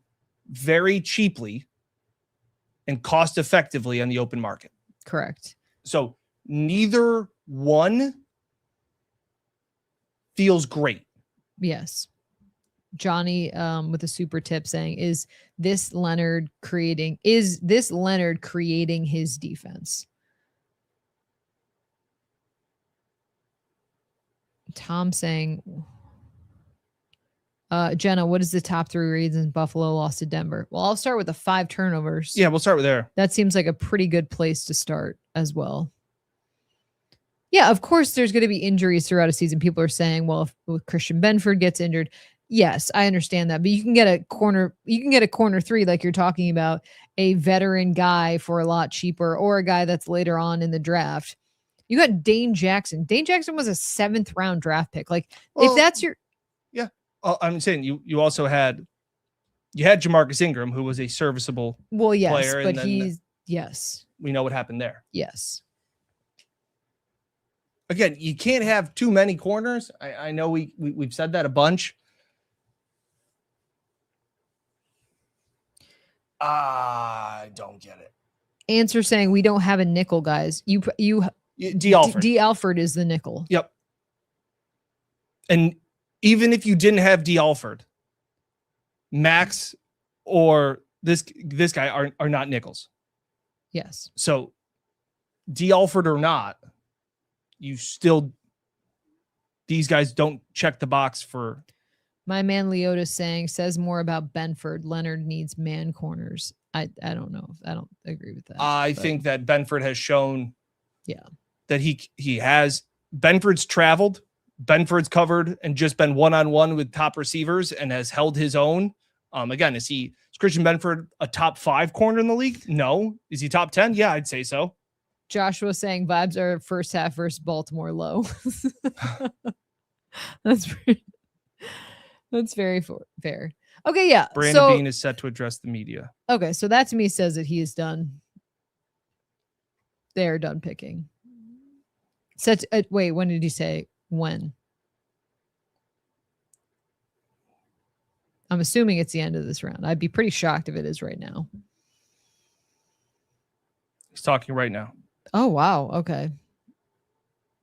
very cheaply and cost effectively on the open market. Correct. So neither one feels great. Yes. Johnny with a super tip saying, is this Leonard creating his defense? Tom saying, Jenna, what is the top 3 reasons Buffalo lost to Denver? Well, I'll start with the 5 turnovers. Yeah, we'll start with there. That seems like a pretty good place to start as well. Yeah, of course, there's going to be injuries throughout a season. People are saying, well, if Christian Benford gets injured, yes, I understand that. But you can get a corner 3, like you're talking about, a veteran guy for a lot cheaper, or a guy that's later on in the draft. You got Dane Jackson. Dane Jackson was a 7th round draft pick. Like, if that's your... Yeah. I'm saying you also had Jamarcus Ingram, who was a serviceable player. But yes. We know what happened there. Yes. Again, you can't have too many corners. I know we've said that a bunch. I don't get it. Answer saying we don't have a nickel, guys. D. Alford is the nickel. Yep. And even if you didn't have D. Alford, Max or this guy are not nickels. Yes. So D. Alford or not, these guys don't check the box for. My man Leota says more about Benford. Leonard needs man corners. I don't know. I don't agree with that. I think that Benford has shown that he has. Benford's traveled. Benford's covered and just been one-on-one with top receivers and has held his own. Again, is Christian Benford a top 5 corner in the league? No. Is he top 10? Yeah, I'd say so. Joshua saying vibes are first half versus Baltimore low. That's very fair. Okay, yeah. Brandon Bean is set to address the media. Okay, so that to me says that he is done. They're done picking. Wait, when did he say when? I'm assuming it's the end of this round. I'd be pretty shocked if it is right now. He's talking right now. Oh, wow. Okay.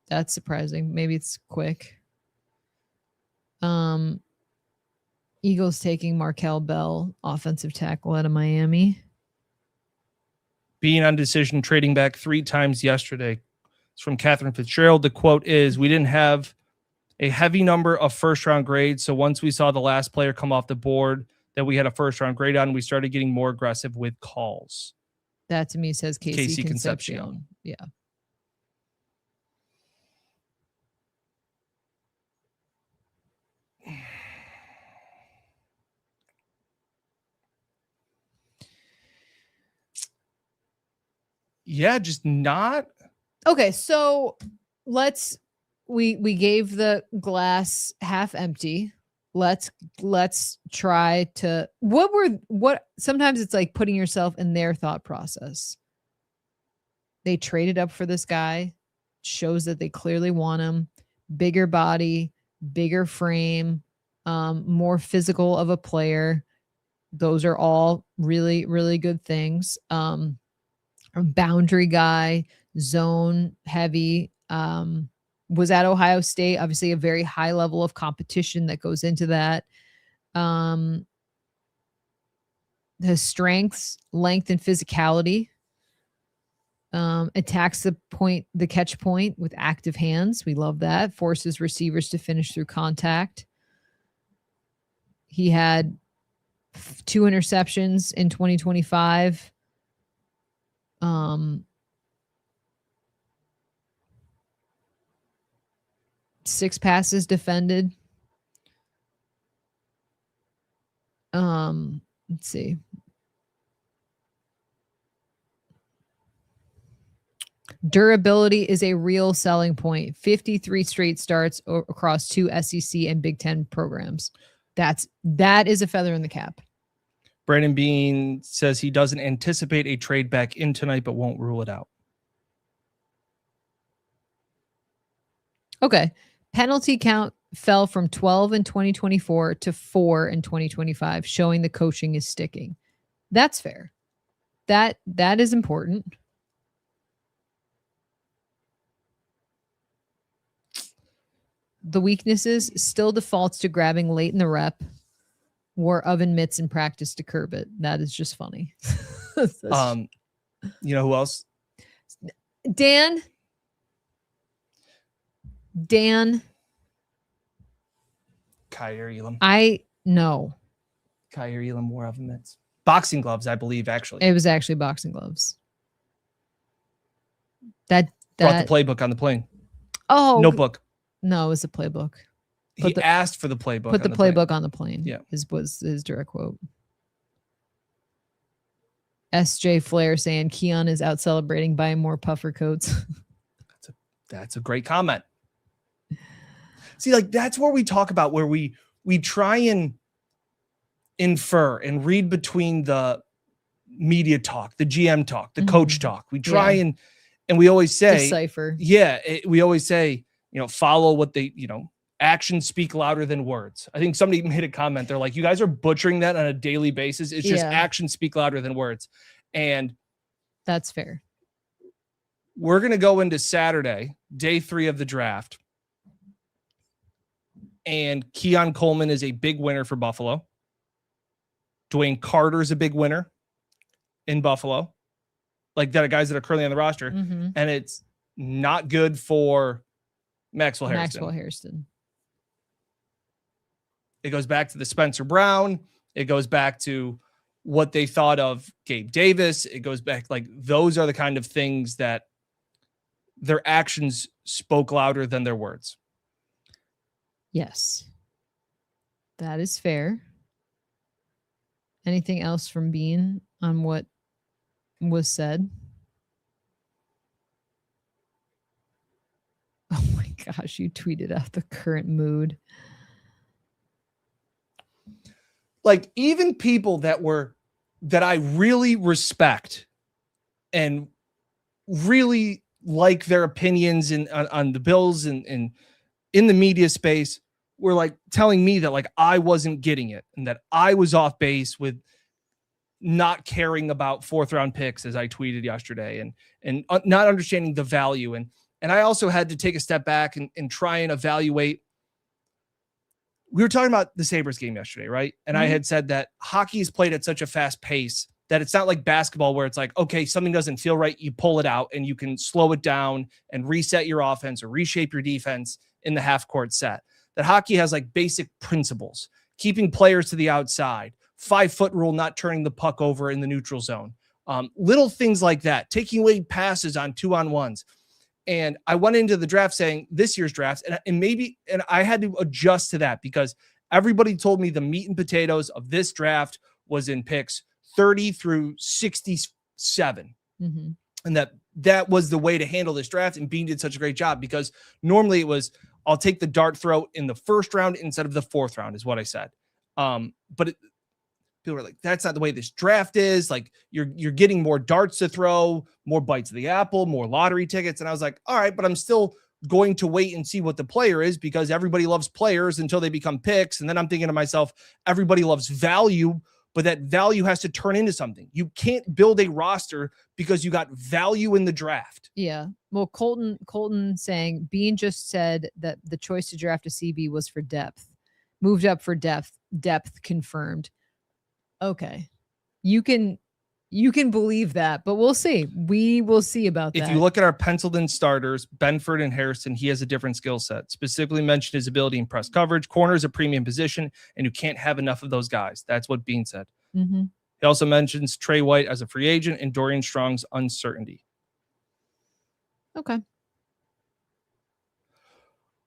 That's surprising. Maybe it's quick. Eagles taking Markel Bell, offensive tackle out of Miami. Being on decision, trading back 3 times yesterday. It's from Catherine Fitzgerald. The quote is, we didn't have a heavy number of first-round grades, so once we saw the last player come off the board that we had a first-round grade on, we started getting more aggressive with calls. That to me says Casey Concepcion. Concepcion. Yeah. Yeah, just not. Okay, so we gave the glass half empty. Let's try to what sometimes it's like putting yourself in their thought process. They traded up for this guy, shows that they clearly want him, bigger body, bigger frame, more physical of a player. Those are all really, really good things. A boundary guy, zone heavy, was at Ohio State, obviously a very high level of competition that goes into that. His strengths, length, and physicality. Attacks the catch point with active hands. We love that. Forces receivers to finish through contact. He had 2 interceptions in 2025. 6 passes defended. Let's see. Durability is a real selling point. 53 straight starts across 2 SEC and Big Ten programs. That is a feather in the cap. Brandon Bean says he doesn't anticipate a trade back in tonight, but won't rule it out. Okay. Penalty count fell from 12 in 2024 to 4 in 2025, showing the coaching is sticking. That's fair. That is important. The weaknesses still defaults to grabbing late in the rep. Wore oven mitts in practice to curb it. That is just funny. You know who else? Dan. Kyer Elam. I know. Kyer Elam wore oven mitts. Boxing gloves, I believe, actually. It was actually boxing gloves. That brought the playbook on the plane. Oh, notebook. No, it was a playbook. He asked for the playbook. Put the playbook on the plane. Yeah, was his direct quote. SJ Flair saying Keon is out celebrating buying more puffer coats. That's a great comment. See, like that's where we talk about where we try and infer and read between the media talk, the GM talk, the coach talk. We try and we always say decipher. Yeah, we always say, follow what they, actions speak louder than words. I think somebody made a comment. They're like, you guys are butchering that on a daily basis. It's just actions speak louder than words. And that's fair. We're going to go into Saturday, day 3 of the draft. And Keon Coleman is a big winner for Buffalo. Dwayne Carter's a big winner in Buffalo. Like that, guys that are currently on the roster. And it's not good for Maxwell Hairston. It goes back to the Spencer Brown. It goes back to what they thought of Gabe Davis. It goes back, like those are the kind of things that their actions spoke louder than their words. Yes. That is fair. Anything else from Bean on what was said? Oh my gosh, you tweeted out the current mood. Like even people that I really respect and really like their opinions on the Bills and in the media space were like telling me that like I wasn't getting it and that I was off base with not caring about 4th round picks, as I tweeted yesterday, and not understanding the value. And I also had to take a step back and try and evaluate. We were talking about the Sabres game yesterday, right? And I had said that hockey is played at such a fast pace that it's not like basketball where it's like, okay, something doesn't feel right. You pull it out and you can slow it down and reset your offense or reshape your defense in the half court set. That hockey has like basic principles, keeping players to the outside, 5-foot rule, not turning the puck over in the neutral zone. Little things like that, taking away passes on 2-on-1s. And I went into the draft saying this year's draft, and I had to adjust to that because everybody told me the meat and potatoes of this draft was in picks 30 through 67. And that was the way to handle this draft. And Bean did such a great job because normally it was, I'll take the dart throw in the 1st round instead of the 4th round is what I said. But people were like, that's not the way this draft is. Like you're getting more darts to throw, more bites of the apple, more lottery tickets. And I was like, all right, but I'm still going to wait and see what the player is because everybody loves players until they become picks. And then I'm thinking to myself, everybody loves value but that value has to turn into something. You can't build a roster because you got value in the draft. Yeah. Well, Colton saying Bean just said that the choice to draft a CB was for depth. Moved up for depth. Depth confirmed. Okay. You can believe that, but we'll see. We will see about that. If you look at our penciled in starters, Benford and Harrison, he has a different skill set. Specifically mentioned his ability in press coverage. Corner is a premium position, and you can't have enough of those guys. That's what Bean said. Mm-hmm. He also mentions Trey White as a free agent and Dorian Strong's uncertainty. Okay.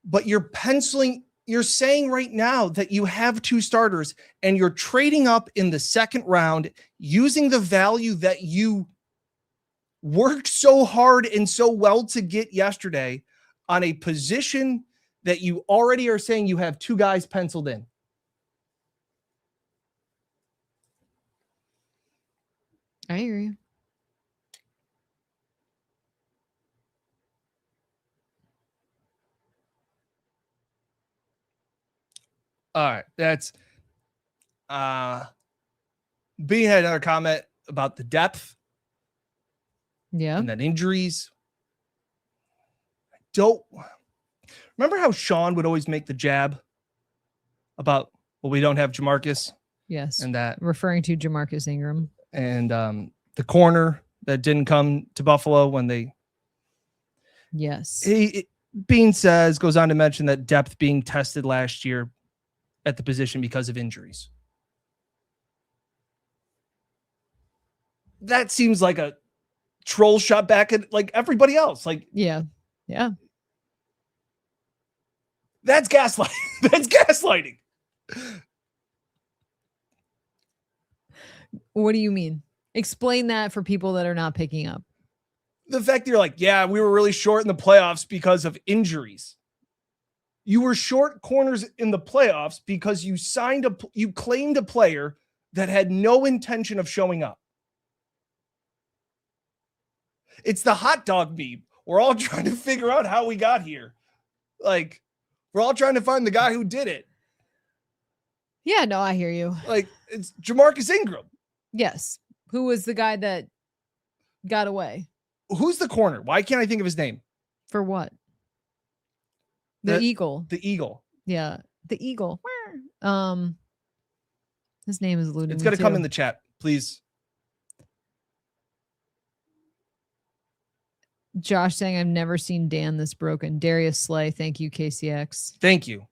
But you're saying right now that you have 2 starters and you're trading up in the second round using the value that you worked so hard and so well to get yesterday on a position that you already are saying you have 2 guys penciled in. I hear you. All right. That's Bean had another comment about the depth. Yeah. And then injuries. I don't remember how Sean would always make the jab about, well, we don't have Jamarcus. Yes. And that referring to Jamarcus Ingram. And the corner that didn't come to Buffalo when they. Yes. Bean goes on to mention that depth being tested last year at the position because of injuries. That seems like a troll shot back at like everybody else. Like, yeah. That's gaslighting. That's gaslighting. What do you mean? Explain that for people that are not picking up. The fact that you're like, yeah, we were really short in the playoffs because of injuries. You were short corners in the playoffs because you claimed a player that had no intention of showing up. It's the hot dog meme. We're all trying to figure out how we got here. Like, we're all trying to find the guy who did it. Yeah, no, I hear you. Like, it's Jamarcus Ingram. Yes. Who was the guy that got away? Who's the corner? Why can't I think of his name? For what? The Eagle. The Eagle. Yeah. The Eagle. His name is eluding me. It's going to come in the chat, please. Josh saying, I've never seen Dan this broken. Darius Slay. Thank you, KCX. Thank you.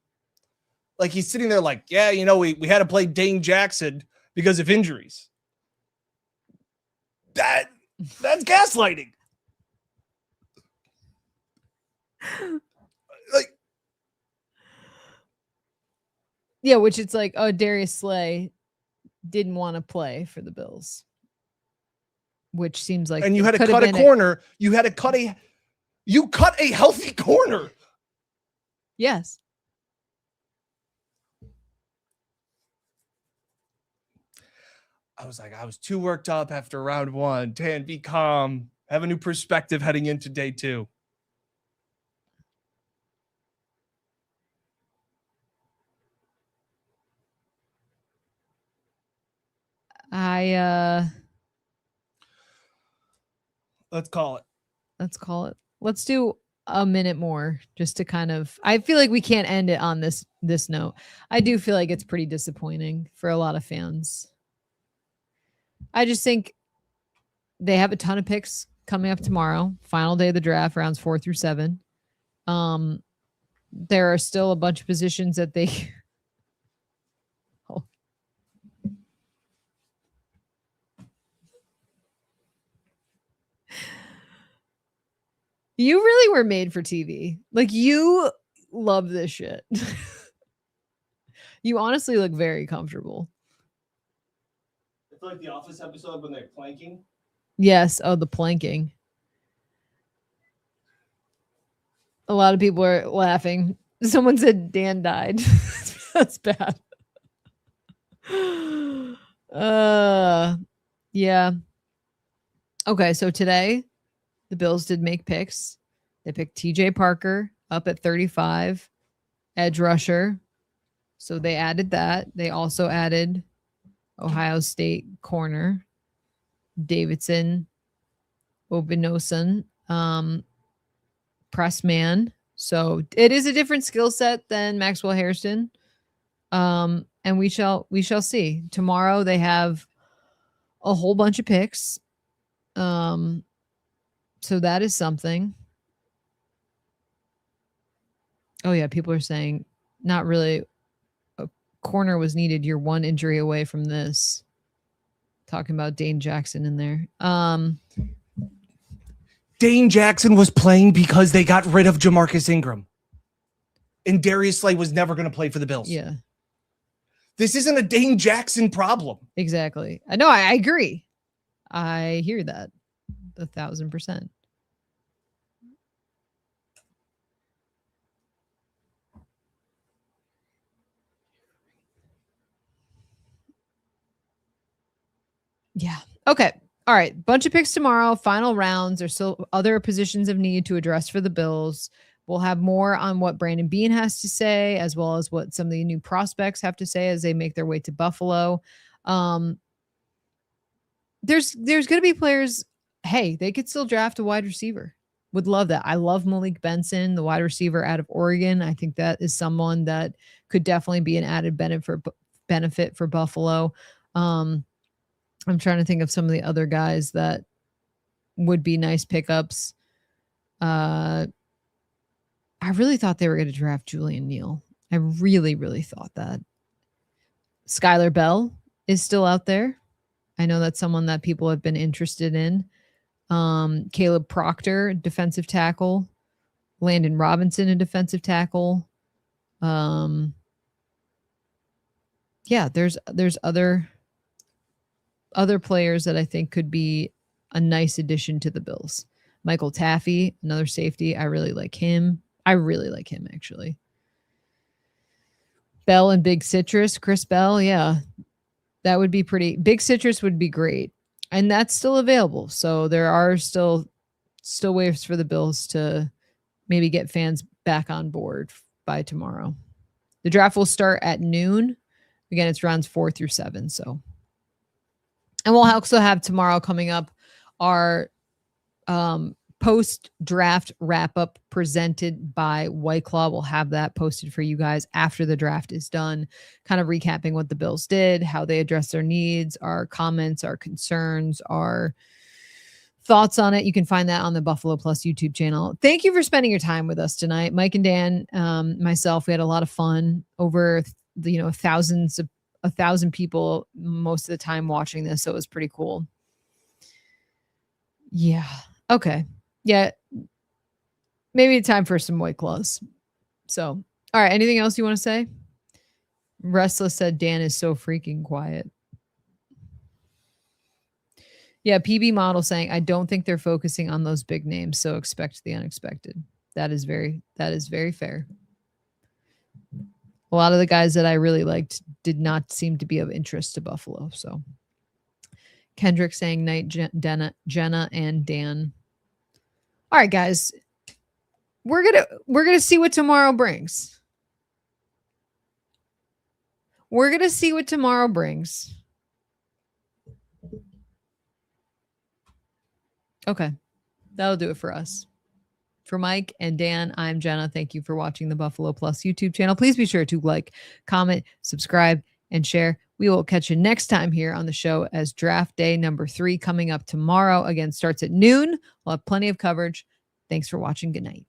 Like, he's sitting there like, yeah, we had to play Dane Jackson because of injuries. That's gaslighting. Like, yeah, which it's like, oh, Darius Slay didn't want to play for the Bills, which seems like, and you had to cut a corner. You cut a healthy corner. Yes. I was too worked up after round 1. Dan, be calm. Have a new perspective heading into day 2. Let's call it. Let's do a minute more just to kind of, I feel like we can't end it on this note. I do feel like it's pretty disappointing for a lot of fans. I just think they have a ton of picks coming up tomorrow. Final day of the draft, rounds 4 through 7. There are still a bunch of positions that they. Oh. You really were made for TV. Like, you love this shit. You honestly look very comfortable. It's like the Office episode when they're planking. Yes. Oh, the planking. A lot of people are laughing. Someone said Dan died. That's bad. Yeah. Okay, so today the Bills did make picks. They picked TJ Parker up at 35, edge rusher. So they added that. They also added Ohio State corner, Davidson, Obinosun, press man. So it is a different skill set than Maxwell Hairston. And we shall see. Tomorrow they have a whole bunch of picks. So that is something. Oh yeah, people are saying not really a corner was needed. You're one injury away from this. Talking about Dane Jackson in there. Dane Jackson was playing because they got rid of Jamarcus Ingram. And Darius Slay was never going to play for the Bills. Yeah. This isn't a Dane Jackson problem. Exactly. I know. I agree. I hear that 1,000%. Yeah. Okay. All right. Bunch of picks tomorrow. Final rounds. There's still other positions of need to address for the Bills. We'll have more on what Brandon Beane has to say, as well as what some of the new prospects have to say as they make their way to Buffalo. There's going to be players. Hey, they could still draft a wide receiver. Would love that. I love Malik Benson, the wide receiver out of Oregon. I think that is someone that could definitely be an added benefit for Buffalo. I'm trying to think of some of the other guys that would be nice pickups. I really thought they were going to draft Julian Neal. I really, really thought that. Skylar Bell is still out there. I know that's someone that people have been interested in. Caleb Proctor, defensive tackle. Landon Robinson, a defensive tackle. Yeah, there's other players that I think could be a nice addition to the Bills. Michael Taffy, another safety. I really like him. Actually. Bell and Big Citrus, Chris Bell. Yeah, that would be pretty. Big Citrus would be great. And that's still available. So there are still ways for the Bills to maybe get fans back on board by tomorrow. The draft will start at noon. Again, it's rounds 4 through 7. So, and we'll also have tomorrow coming up our post-draft wrap-up presented by White Claw. We'll have that posted for you guys after the draft is done, kind of recapping what the Bills did, how they addressed their needs, our comments, our concerns, our thoughts on it. You can find that on the Buffalo Plus YouTube channel. Thank you for spending your time with us tonight. Mike and Dan, myself, we had a lot of fun. Over thousands of 1,000 people most of the time watching this, so it was pretty cool. Yeah. Okay. Yeah. Maybe time for some White Claws. So, all right. Anything else you want to say? Restless said Dan is so freaking quiet. Yeah. PB model saying, I don't think they're focusing on those big names, so expect the unexpected. That is very fair. A lot of the guys that I really liked did not seem to be of interest to Buffalo. So Kendrick saying night, Jenna and Dan. All right, guys, we're gonna see what tomorrow brings. We're gonna see what tomorrow brings. Okay, that'll do it for us. For Mike and Dan, I'm Jenna. Thank you for watching the Buffalo Plus YouTube channel. Please be sure to like, comment, subscribe, and share. We will catch you next time here on the show as draft day number 3 coming up tomorrow. Again, starts at noon. We'll have plenty of coverage. Thanks for watching. Good night.